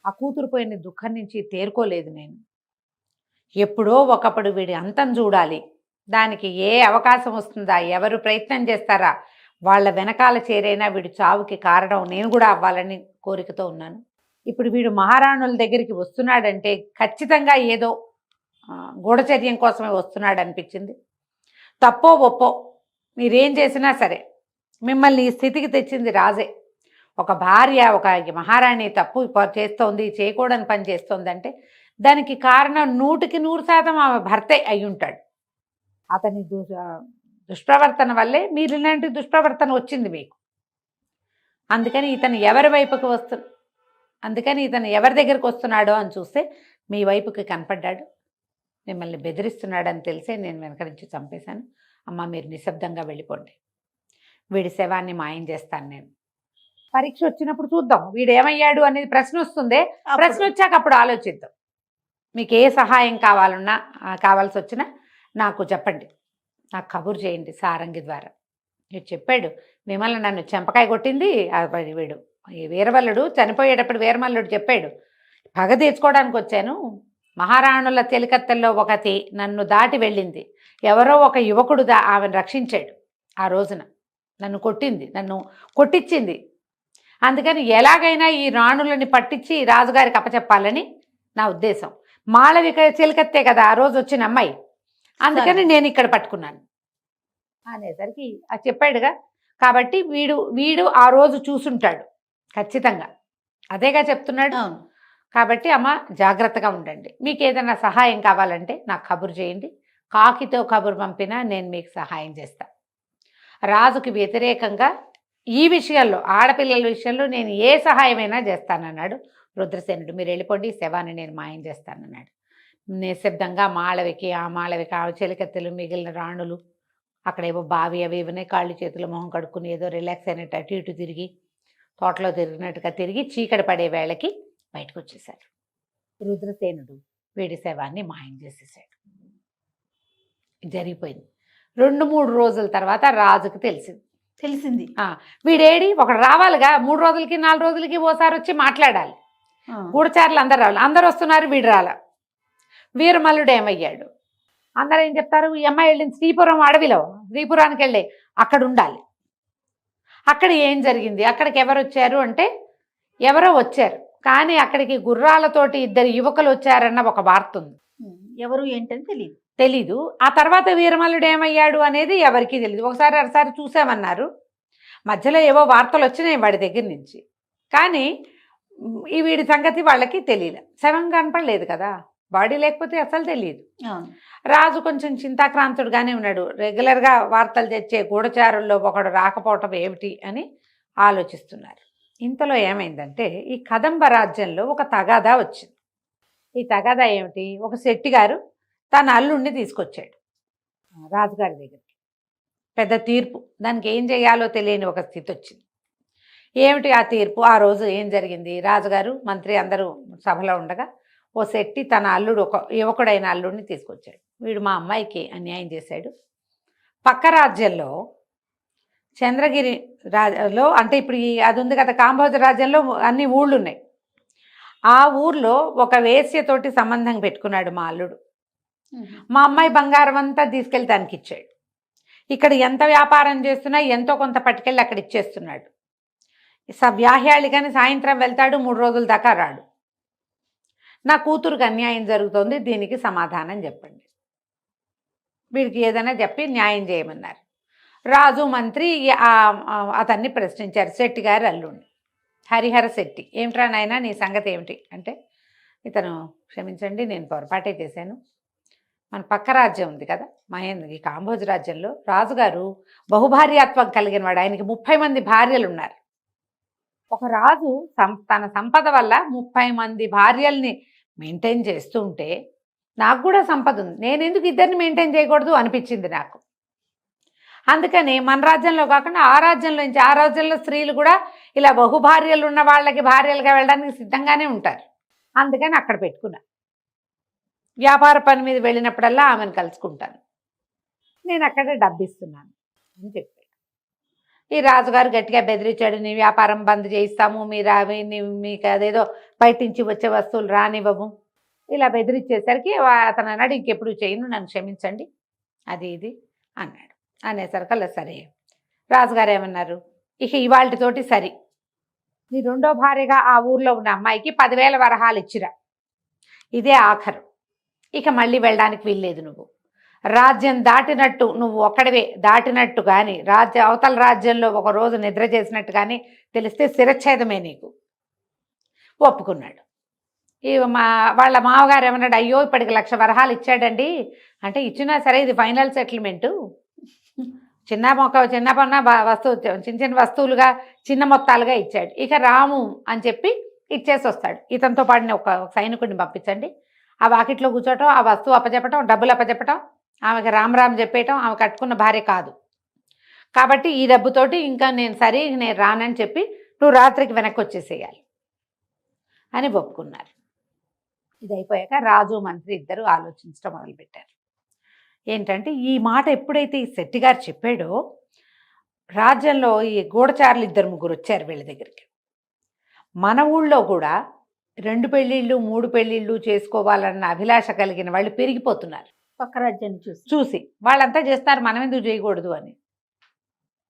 C: ఆ కూతురు పోయిన దుఃఖం నుంచి తేరుకోలేదు నేను. ఎప్పుడో ఒకప్పుడు వీడి అంతం చూడాలి, దానికి ఏ అవకాశం వస్తుందా, ఎవరు ప్రయత్నం చేస్తారా, వాళ్ళ వెనకాల చేరైనా వీడి చావుకి కారణం నేను కూడా అవ్వాలని కోరికతో ఉన్నాను. ఇప్పుడు వీడు మహారాణుల దగ్గరికి వస్తున్నాడంటే ఖచ్చితంగా ఏదో గూఢచర్యం కోసమే వస్తున్నాడు అనిపించింది. తప్పో ఒప్పో మీరేం చేసినా సరే మిమ్మల్ని ఈ స్థితికి తెచ్చింది రాజే. ఒక భార్య, ఒక మహారాణి తప్పు చేస్తోంది, చేయకూడని పని చేస్తోందంటే దానికి కారణం 100% ఆమె భర్తే అయి ఉంటాడు. అతని దుష్ప్రవర్తన వల్లే మీరు ఇలాంటి దుష్ప్రవర్తన వచ్చింది మీకు. అందుకని ఇతను ఎవరి దగ్గరికి వస్తున్నాడో అని చూస్తే మీ వైపుకి కనపడ్డాడు. మిమ్మల్ని బెదిరిస్తున్నాడని తెలిసే నేను వెనక నుంచి చంపేశాను. అమ్మ మీరు నిశ్శబ్దంగా వెళ్ళిపోండి, వీడి శవాన్ని మాయం చేస్తాను నేను. పరీక్ష వచ్చినప్పుడు చూద్దాం వీడు ఏమయ్యాడు అనేది. ప్రశ్న వస్తుందే, ప్రశ్న వచ్చాక అప్పుడు ఆలోచిద్దాం. మీకు ఏ సహాయం కావాల్సి వచ్చినా నాకు చెప్పండి, నాకు కబురు చేయండి సారంగి ద్వారా. వీడు చెప్పాడు, మిమ్మల్ని నన్ను చెంపకాయ కొట్టింది వీడు వీరవల్లుడు. చనిపోయేటప్పుడు వీరమల్లుడు చెప్పాడు, పగ తీర్చుకోవడానికి వచ్చాను. మహారాణుల చెలికత్తెల్లో ఒకటి నన్ను దాటి వెళ్ళింది, ఎవరో ఒక యువకుడు ఆమెను రక్షించాడు. ఆ రోజున నన్ను కొట్టించింది. అందుకని ఎలాగైనా ఈ రాణులని పట్టించి రాజుగారికి అప్పచెప్పాలని నా ఉద్దేశం. మాళవిక చెలికత్తే కదా ఆ రోజు వచ్చిన అమ్మాయి, అందుకని నేను ఇక్కడ పట్టుకున్నాను అనేసరికి అది చెప్పాడుగా. కాబట్టి వీడు ఆ రోజు చూసుంటాడు ఖచ్చితంగా, అదేగా చెప్తున్నాడు. కాబట్టి అమ్మ జాగ్రత్తగా ఉండండి. మీకు ఏదైనా సహాయం కావాలంటే నాకు కబురు చేయండి, కాకితో కబురు పంపినా నేను మీకు సహాయం చేస్తాను. రాజుకి వ్యతిరేకంగా ఈ విషయాల్లో, ఆడపిల్లల విషయంలో నేను ఏ సహాయమైనా చేస్తానన్నాడు రుద్రసేనుడు. మీరు వెళ్ళిపోండి, శవాన్ని నేను మాయం చేస్తానన్నాడు. నిశ్శబ్దంగా మాళవిక చెలికత్తెలు, మిగిలిన రాణులు అక్కడేవో బావి అవి ఇవన్నీ కాళ్ళు చేతులు మొహం కడుక్కుని ఏదో రిలాక్స్ అయినట్టు అటు ఇటు తిరిగి తోటలో తిరిగినట్టుగా తిరిగి చీకటి పడే వేళకి బయటకు వచ్చేసారు. రుద్రసేనుడు వీడి శవాన్ని మాయం చేసేసాడు. జరిగిపోయింది. 2-3 రోజుల తర్వాత రాజుకు తెలిసింది వీడేడి ఒకడు రావాలిగా, 3 రోజులకి 4 రోజులకి ఓసారి వచ్చి మాట్లాడాలి. గూఢచారులు అందరు రావాలి, అందరు వస్తున్నారు, వీడు రాల. వీరమల్లుడు ఏమయ్యాడు? అందరూ ఏం చెప్తారు, ఈ అమ్మాయి వెళ్ళింది శ్రీపురం అడవిలో, శ్రీపురానికి వెళ్ళి అక్కడ ఉండాలి. అక్కడ ఏం జరిగింది, అక్కడికి ఎవరు వచ్చారు అంటే ఎవరో వచ్చారు, కానీ అక్కడికి గుర్రాలతోటి 2 యువకులు వచ్చారన్న ఒక వార్త ఉంది.
B: ఎవరు ఏంటని
C: తెలీదు. ఆ తర్వాత వీరమల్లుడు ఏమయ్యాడు అనేది ఎవరికీ తెలియదు. ఒకసారి చూసామన్నారు, మధ్యలో ఏవో వార్తలు వచ్చినాయి వాడి దగ్గర నుంచి, కానీ ఈ వీడి సంగతి వాళ్ళకి తెలియలే. శవం కనపడలేదు కదా, బాడీ లేకపోతే అసలు తెలియదు. రాజు కొంచెం చింతాక్రాంతుడుగానే ఉన్నాడు. రెగ్యులర్గా వార్తలు తెచ్చే గూఢచారుల్లో ఒకడు రాకపోవటం ఏమిటి అని ఆలోచిస్తున్నారు. ఇంతలో ఏమైందంటే ఈ కదంబ రాజ్యంలో ఒక తగాదా వచ్చింది. ఈ తగాదా ఏమిటి, ఒక శెట్టి గారు తన అల్లుడిని తీసుకొచ్చాడు రాజుగారి దగ్గరికి. పెద్ద తీర్పు, దానికి ఏం చేయాలో తెలియని ఒక స్థితి వచ్చింది. ఏమిటి ఆ తీర్పు? ఆ రోజు ఏం జరిగింది, రాజుగారు మంత్రి అందరూ సభలో ఉండగా ఓ శెట్టి తన అల్లుడు, ఒక యువకుడైన అల్లుడిని తీసుకొచ్చాడు. వీడు మా అమ్మాయికి అన్యాయం చేశాడు. పక్క రాజ్యంలో చంద్రగిరి రాజ్యంలో, అంటే ఇప్పుడు అది ఉంది కదా కాంబోజ రాజ్యంలో అన్ని ఊళ్ళు ఉన్నాయి. ఆ ఊర్లో ఒక వేశ్యతోటి సంబంధం పెట్టుకున్నాడు మా అల్లుడు. మా అమ్మాయి బంగారం అంతా తీసుకెళ్ళి దానికి ఇచ్చాడు. ఇక్కడ ఎంత వ్యాపారం చేస్తున్నా ఎంతో కొంత పట్టుకెళ్ళి అక్కడ ఇచ్చేస్తున్నాడు. వ్యాహ్యాళి కానీ సాయంత్రం వెళ్తాడు, 3 రోజుల దాకా రాడు. నా కూతురుకి అన్యాయం జరుగుతోంది, దీనికి సమాధానం చెప్పండి. వీడికి ఏదైనా చెప్పి న్యాయం చేయమన్నారు. రాజు మంత్రి అతన్ని ప్రశ్నించారు, శెట్టి గారు అల్లుండి హరిహర శెట్టి. ఏమిట్రా నాయనా నీ సంగతి ఏమిటి అంటే, ఇతను క్షమించండి నేను పొరపాటే చేశాను, మన పక్క రాజ్యం ఉంది కదా ఈ కాంబోజ్ రాజ్యంలో రాజుగారు బహుభార్యాత్వం కలిగిన వాడు, ఆయనకి 30 మంది భార్యలు ఉన్నారు. ఒక రాజు తన సంపద వల్ల 30 మంది భార్యల్ని మెయింటైన్ చేస్తూ ఉంటే నాకు కూడా సంపద ఉంది, నేను ఎందుకు ఇద్దరిని మెయింటైన్ చేయకూడదు అనిపించింది నాకు. అందుకని మన రాజ్యంలో కాకుండా ఆ రాజ్యంలో స్త్రీలు కూడా ఇలా బహుభార్యలు ఉన్న వాళ్ళకి భార్యలుగా వెళ్ళడానికి సిద్ధంగానే ఉంటారు. అందుకని అక్కడ పెట్టుకున్నా. వ్యాపార పని మీద వెళ్ళినప్పుడల్లా ఆమెను కలుసుకుంటాను, నేను అక్కడే డబ్బిస్తున్నాను అని చెప్పాడు. ఈ రాజుగారు గట్టిగా బెదిరించాడు, నీ వ్యాపారం బంద్ చేయిస్తాము, మీకు అదేదో బయట నుంచి వచ్చే వస్తువులు రానివ్వము. ఇలా బెదిరించేసరికి అతను అన్నాడు, ఇంకెప్పుడు చేయను, నన్ను క్షమించండి అది ఇది అన్నాడు. అనేసరికల్లా సరే. రాజుగారు ఏమన్నారు, ఇక ఇవాళతోటి సరి, నీ రెండో భార్యగా ఆ ఊర్లో ఉన్న అమ్మాయికి 10,000 వరహాలు ఇచ్చిరా, ఇదే ఆఖరు, ఇక మళ్ళీ వెళ్ళడానికి వీల్లేదు. నువ్వు రాజ్యం దాటినట్టు, నువ్వు ఒక్కడివే దాటినట్టు కానీ అవతల రాజ్యంలో ఒక రోజు నిద్ర చేసినట్టు కానీ తెలిస్తే శిరచ్ఛేదమే నీకు. ఒప్పుకున్నాడు. వాళ్ళ మామగారు ఏమన్నాడు, అయ్యో ఇప్పటికి 1,00,000 వరహాలు ఇచ్చాడండి అంటే, ఇచ్చినా సరే ఇది ఫైనల్ సెటిల్మెంటు, చిన్న వస్తువు చిన్న వస్తువులుగా చిన్న మొత్తాలుగా ఇచ్చాడు, ఇక రాము అని చెప్పి ఇచ్చేసి వస్తాడు. ఇతనితో పాడిన ఒక సైనికుడిని పంపించండి, ఆ వాకిట్లో కూర్చోటం, ఆ వస్తువు అప్పచెప్పటం, డబ్బులు అప్పచెప్పటం, ఆమెకి రామ్ చెప్పేయటం, ఆమె కట్టుకున్న భార్య కాదు కాబట్టి ఈ డబ్బుతోటి ఇంకా నేను రానని చెప్పి నువ్వు రాత్రికి వెనక్కి వచ్చేసేయాలి అని ఒప్పుకున్నారు. ఇది అయిపోయాక రాజు మంత్రి ఇద్దరు ఆలోచించడం మొదలుపెట్టారు. ఏంటంటే, ఈ మాట ఎప్పుడైతే ఈ శెట్టి గారు చెప్పాడో రాజ్యంలో ఈ గూఢచారులు 2-3 వచ్చారు వీళ్ళ దగ్గరికి. మన ఊళ్ళో కూడా 2 పెళ్ళిళ్ళు 3 పెళ్ళిళ్ళు చేసుకోవాలన్న అభిలాష కలిగిన వాళ్ళు పెరిగిపోతున్నారు.
B: పక్క రాజ్యాన్ని
C: చూసి వాళ్ళంతా చేస్తారు, మనం ఎందుకు చేయకూడదు అని.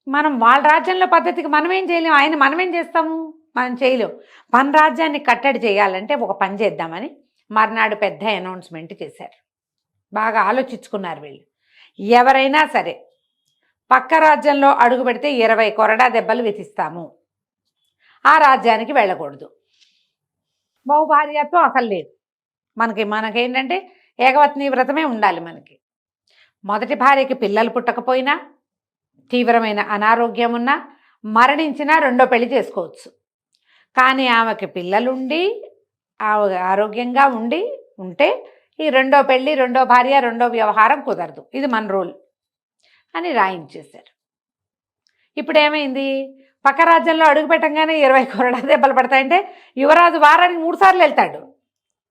C: మనం వాళ్ళ రాజ్యంలో పద్ధతికి మనమేం చేయలేము, మనమేం చేస్తాము, మనం చేయలేము. మన రాజ్యాన్ని కట్టడి చేయాలంటే ఒక పని చేద్దామని మర్నాడు పెద్ద అనౌన్స్మెంట్ చేశారు. బాగా ఆలోచించుకున్నారు వీళ్ళు. ఎవరైనా సరే పక్క రాజ్యంలో అడుగు పెడితే 20 కొరడా దెబ్బలు విధిస్తాము, ఆ రాజ్యానికి వెళ్ళకూడదు. బహుభార్యత్వం అసలు లేదు మనకేంటంటే ఏకపత్ని వ్రతమే ఉండాలి మనకి. మొదటి భార్యకి పిల్లలు పుట్టకపోయినా, తీవ్రమైన అనారోగ్యం ఉన్నా, మరణించినా రెండో పెళ్లి చేసుకోవచ్చు. కానీ ఆమెకి పిల్లలుండి ఆరోగ్యంగా ఉంటే ఈ రెండో పెళ్ళి, రెండో భార్య, రెండో వ్యవహారం కుదరదు, ఇది మన రూల్ అని రాయించేశారు. ఇప్పుడు ఏమైంది, పక్క రాజ్యంలో అడుగు పెట్టంగానే 20 కొరడా దెబ్బలు పడతాయంటే యువరాజు వారానికి 3 సార్లు వెళ్తాడు.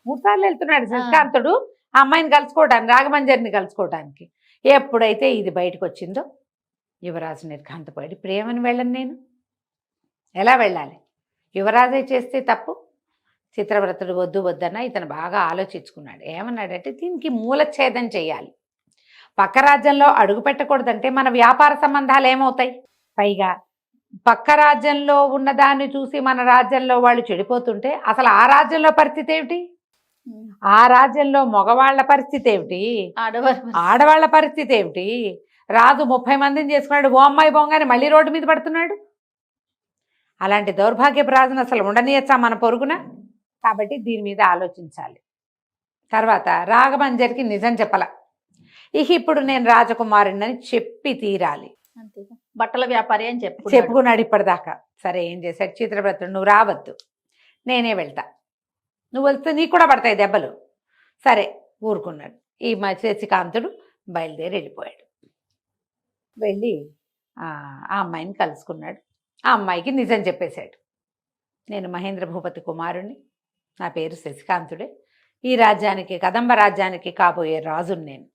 C: 3 సార్లు వెళ్తున్నాడు శశికాంతుడు ఆ అమ్మాయిని కలుసుకోవడానికి, రాగమంజరిని కలుసుకోవడానికి. ఎప్పుడైతే ఇది బయటకు వచ్చిందో యువరాజు నిర్ఘాంతపోయాడు. ఇప్పుడు ఏమని వెళ్ళను నేను, ఎలా వెళ్ళాలి? యువరాజే చేస్తే తప్పు, చిత్రవ్రతుడు వద్దన్నా ఇతను బాగా ఆలోచించుకున్నాడు. ఏమన్నాడంటే, దీనికి మూలఛేదం చేయాలి. పక్క రాజ్యంలో అడుగు పెట్టకూడదంటే మన వ్యాపార సంబంధాలు ఏమవుతాయి? పైగా పక్క రాజ్యంలో ఉన్నదాన్ని చూసి మన రాజ్యంలో వాళ్ళు చెడిపోతుంటే అసలు ఆ రాజ్యంలో పరిస్థితి ఏమిటి? ఆ రాజ్యంలో మగవాళ్ల పరిస్థితి ఏమిటి? ఆడవాళ్ల పరిస్థితి ఏమిటి? రాజు 30 మందిని చేసుకున్నాడు, ఓ అమ్మాయి బొంగానే మళ్ళీ రోడ్డు మీద పడుతున్నాడు. అలాంటి దౌర్భాగ్యపు రాజును అసలు ఉండనీయచ్చా మన పొరుగున? కాబట్టి దీని మీద ఆలోచించాలి. తర్వాత రాగమంజరికి నిజం చెప్పాల, ఇప్పుడు నేను రాజకుమారుణ్ణి చెప్పి తీరాలి.
B: బట్టల వ్యాపారి అని
C: చెప్పుకున్నాడు ఇప్పటిదాకా. సరే, ఏం చేశాడు చిత్రవ్రతుడు, నువ్వు రావద్దు, నేనే వెళ్తా, నువ్వు వెళ్తే నీకు కూడా పడతాయి దెబ్బలు. సరే ఊరుకున్నాడు. ఈ శశికాంతుడు బయలుదేరి వెళ్ళిపోయాడు. వెళ్ళి ఆ అమ్మాయిని కలుసుకున్నాడు. ఆ అమ్మాయికి నిజం చెప్పేశాడు, నేను మహేంద్ర భూపతి కుమారుణ్ణి, నా పేరు శశికాంతుడే, ఈ రాజ్యానికి కదంబ రాజ్యానికి కాబోయే రాజుని నేను,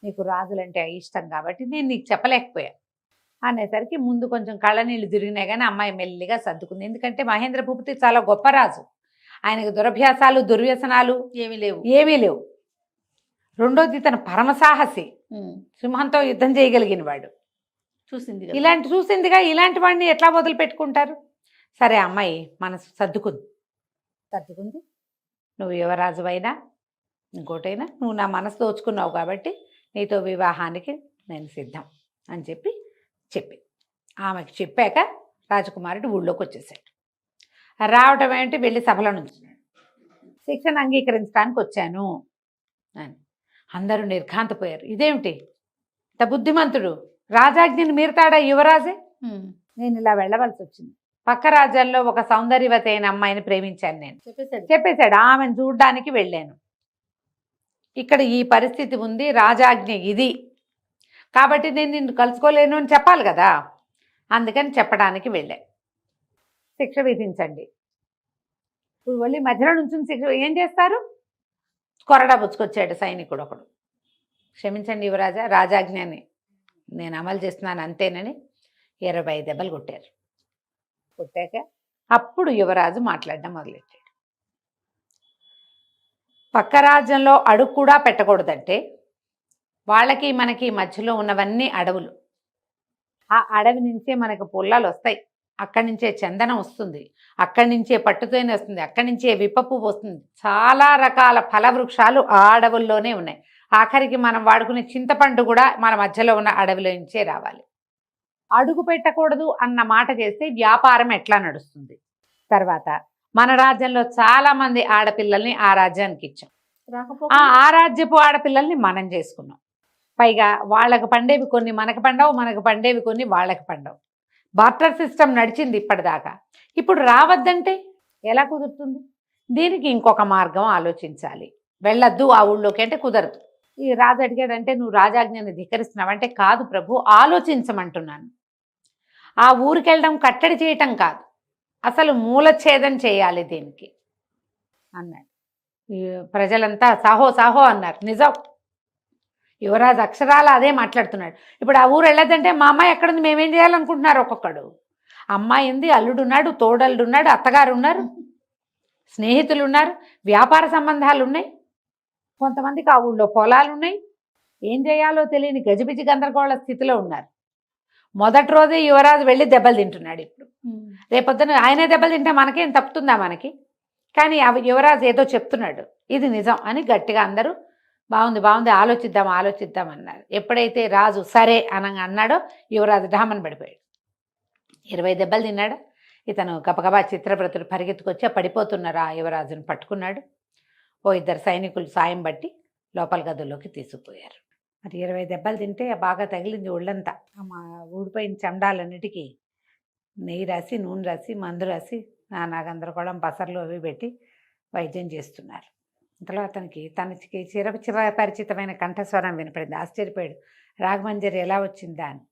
C: నీకు రాజులంటే ఇష్టం కాబట్టి నేను నీకు చెప్పలేకపోయా అనేసరికి ముందు కొంచెం కళ్ళనీళ్ళు తిరిగినాయి కానీ అమ్మాయి మెల్లిగా సర్దుకుంది. ఎందుకంటే మహేంద్ర భూపతి చాలా గొప్ప రాజు, ఆయనకు దురభ్యాసాలు దుర్వ్యసనాలు ఏమీ లేవు. రెండోది తన పరమసాహసి, సింహంతో యుద్ధం చేయగలిగిన వాడు. చూసిందిగా ఇలాంటి వాడిని ఎట్లా వదిలిపెట్టుకుంటారు? సరే, అమ్మాయి మనసు సర్దుకుంది. నువ్వు యువరాజువైనా ఇంకోటైనా నువ్వు నా మనసు దోచుకున్నావు కాబట్టి నీతో వివాహానికి నేను సిద్ధం అని చెప్పి ఆమెకి చెప్పాక రాజకుమారుడు ఊళ్ళోకి వచ్చేసాడు. రావటం ఏంటి, వెళ్ళి సభలో నుంచున్నాడు. శిక్షణ అంగీకరించడానికి వచ్చాను అని అందరూ నిర్ఘాంతపోయారు. ఇదేమిటి ఇంత బుద్ధిమంతుడు, రాజాజ్ఞని మీరుతాడా యువరాజే? నేను ఇలా వెళ్ళవలసి వచ్చింది. పక్క రాజ్యాల్లో ఒక సౌందర్యవతి అయిన అమ్మాయిని ప్రేమించాను నేను చెప్పేశాడు. ఆమెను చూడ్డానికి వెళ్ళాను. ఇక్కడ ఈ పరిస్థితి ఉంది, రాజాజ్ఞ ఇది కాబట్టి నేను నిన్ను కలుసుకోలేను అని చెప్పాలి కదా, అందుకని చెప్పడానికి వెళ్ళా. శిక్ష విధించండి. ఇప్పుడు వెళ్ళి మధ్యలో నుంచి శిక్ష ఏం చేస్తారు? కొరడా పుచ్చుకొచ్చాడు సైనికుడు ఒకడు. క్షమించండి యువరాజా, రాజాజ్ఞని నేను అమలు చేస్తున్నాను అంతేనని 20 దెబ్బలు కొట్టారు. కొట్టాక అప్పుడు యువరాజు మాట్లాడడం మొదలెట్టాడు. పక్క రాజ్యంలో అడుగు కూడా పెట్టకూడదంటే వాళ్ళకి మనకి మధ్యలో ఉన్నవన్నీ అడవులు. ఆ అడవి నుంచే మనకు పుల్లలు వస్తాయి, అక్కడి నుంచే చందనం వస్తుంది, అక్కడి నుంచే పట్టుతోనే వస్తుంది, అక్కడి నుంచే విప్పపు వస్తుంది. చాలా రకాల ఫలవృక్షాలు ఆ అడవుల్లోనే ఉన్నాయి. ఆఖరికి మనం వాడుకునే చింతపండు కూడా మన మధ్యలో ఉన్న అడవిలో నుంచే రావాలి. అడుగు పెట్టకూడదు అన్న మాట చేస్తే వ్యాపారం ఎట్లా నడుస్తుంది? తర్వాత మన రాజ్యంలో చాలా మంది ఆడపిల్లల్ని ఆ రాజ్యానికి ఇచ్చాం. ఆ రాజ్యపు ఆడపిల్లల్ని మనం చేసుకున్నాం. పైగా వాళ్ళకు పండేవి కొన్ని మనకు పండవు, మనకు పండేవి కొన్ని వాళ్ళకి పండవు. బార్టర్ సిస్టమ్ నడిచింది ఇప్పటిదాకా. ఇప్పుడు రావద్దంటే ఎలా కుదురుతుంది? దీనికి ఇంకొక మార్గం ఆలోచించాలి. వెళ్ళొద్దు ఆ ఊళ్ళోకి అంటే కుదరదు. ఈ రాజు అడిగాడంటే నువ్వు రాజాజ్ఞని ధిక్కరిస్తున్నావు అంటే, కాదు ప్రభు, ఆలోచించమంటున్నాను. ఆ ఊరికి వెళ్ళడం కట్టడి చేయటం కాదు, అసలు మూలఛేదం చేయాలి దీనికి అన్నాడు. ప్రజలంతా సాహో సాహో అన్నారు. నిజం, యువరాజు అక్షరాల అదే మాట్లాడుతున్నాడు. ఇప్పుడు ఆ ఊరు వెళ్ళదంటే మా అమ్మాయి ఎక్కడుంది, మేమేం చేయాలనుకుంటున్నారు ఒక్కొక్కడు. అమ్మాయి ఉంది, అల్లుడున్నాడు, తోడల్లుడున్నాడు, అత్తగారు ఉన్నారు, స్నేహితులు ఉన్నారు, వ్యాపార సంబంధాలు ఉన్నాయి, కొంతమందికి ఆ ఊళ్ళో పొలాలు ఉన్నాయి. ఏం చేయాలో తెలియని గజిబిజి గందరగోళ స్థితిలో ఉన్నారు. మొదటి రోజే యువరాజు వెళ్ళి దెబ్బలు తింటున్నాడు. ఇప్పుడు రేపొద్దున ఆయనే దెబ్బలు తింటే మనకేం తప్పుతుందా మనకి? కానీ యువరాజు ఏదో చెప్తున్నాడు, ఇది నిజం అని గట్టిగా అందరూ బాగుంది బాగుంది ఆలోచిద్దాం అన్నారు. ఎప్పుడైతే రాజు సరే అన్నాడో యువరాజు ఢామని పడిపోయాడు. 20 దెబ్బలు తిన్నాడు. ఇతను గబగబా చిత్రవ్రతుడు పరిగెత్తుకొచ్చి పడిపోతున్నారు ఆ యువరాజును పట్టుకున్నాడు. ఓ 2 సైనికులు సాయం బట్టి లోపల గదుల్లోకి తీసుకుపోయారు. మరి 20 దెబ్బలు తింటే బాగా తగిలింది ఒళ్ళంతా. మా ఊడిపోయిన చెండాలన్నిటికీ నెయ్యి రాసి, నూనె రాసి, మందు రాసి, నానా గందరగోళం పసర్లు అవి పెట్టి వైద్యం చేస్తున్నారు. ఇంతలో తనకి చిరపరిచితమైన కంఠస్వరం వినపడింది. ఆశ్చర్యపోయాడు. రాగమంజరి ఎలా వచ్చిందా అని.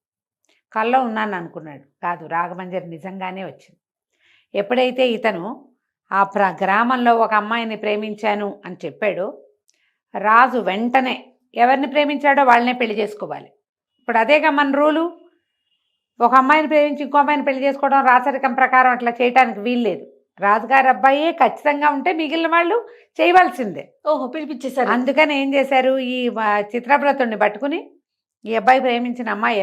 C: కల్లో ఉన్నాను అనుకున్నాడు. కాదు, రాగమంజరి నిజంగానే వచ్చింది. ఎప్పుడైతే ఇతను ఆ గ్రామంలో ఒక అమ్మాయిని ప్రేమించాను అని చెప్పాడో, రాజు వెంటనే ఎవరిని ప్రేమించాడో వాళ్ళనే పెళ్లి చేసుకోవాలి. ఇప్పుడు అదేగా మన రూలు. ఒక అమ్మాయిని ప్రేమించి ఇంకో అమ్మాయిని పెళ్లి చేసుకోవడం రాచరికం ప్రకారం అట్లా చేయడానికి వీల్లేదు. రాజుగారి అబ్బాయే ఖచ్చితంగా ఉంటే మిగిలిన వాళ్ళు చేయవలసిందే.
B: ఓహో, పిలిపించేశారు.
C: అందుకని ఏం చేశారు, ఈ చిత్రవ్రతుడిని పట్టుకుని ఈ అబ్బాయి ప్రేమించిన అమ్మాయి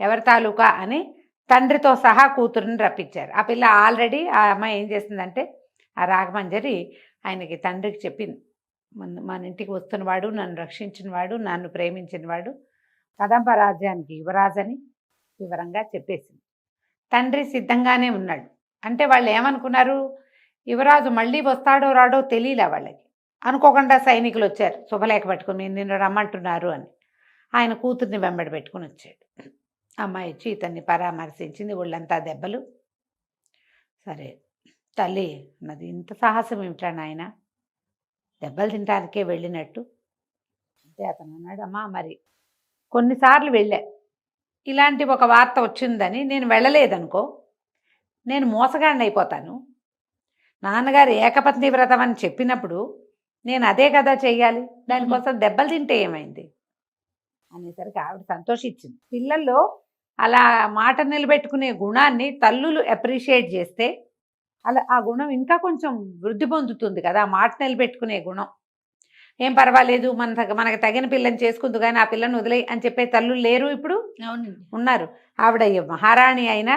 C: ఎవరి తాలూకా అని తండ్రితో సహా కూతురుని రప్పించారు. ఆ పిల్ల ఆల్రెడీ ఆ అమ్మాయి ఏం చేసిందంటే, ఆ రాగమంజరి ఆయనకి తండ్రికి చెప్పింది, మన ఇంటికి వస్తున్నవాడు, నన్ను రక్షించినవాడు, నన్ను ప్రేమించినవాడు కదంబ రాజ్యానికి యువరాజని వివరంగా చెప్పేసింది. తండ్రి సిద్ధంగానే ఉన్నాడు. అంటే వాళ్ళు ఏమనుకున్నారు, యువరాజు మళ్ళీ వస్తాడో రాడో తెలియలే వాళ్ళకి. అనుకోకుండా సైనికులు వచ్చారు శుభలేఖ పట్టుకుని, నిన్ను రమ్మంటున్నారు అని. ఆయన కూతుర్ని వెంబడి పెట్టుకుని వచ్చాడు. అమ్మాయి వచ్చి ఇతన్ని పరామర్శించింది. ఒళ్ళంతా దెబ్బలు. సరే తల్లి అన్నది, ఇంత సాహసం ఏమిటా నాయన, దెబ్బలు తినడానికే వెళ్ళినట్టు అంటే అతను అన్నాడు, అమ్మా మరి కొన్నిసార్లు వెళ్ళా, ఇలాంటి ఒక వార్త వచ్చిందని నేను వెళ్ళలేదనుకో, నేను మోసగాడిని అయిపోతాను. నాన్నగారు ఏకపత్ని వ్రతం అని చెప్పినప్పుడు నేను అదే కదా చెయ్యాలి, దానికోసం దెబ్బలు తింటే ఏమైంది అనేసరికి ఆవిడ సంతోషించింది. పిల్లల్లో అలా మాట నిలబెట్టుకునే గుణాన్ని తల్లులు అప్రిషియేట్ చేస్తే అలా ఆ గుణం ఇంకా కొంచెం వృద్ధి పొందుతుంది కదా. ఆ మాట నిలబెట్టుకునే గుణం. ఏం పర్వాలేదు, మనకు తగిన పిల్లని చేసుకుందు కానీ ఆ పిల్లని వదిలే అని చెప్పే తల్లులు లేరు ఇప్పుడు.
B: అవునండి,
C: ఉన్నారు. ఆవిడ మహారాణి అయినా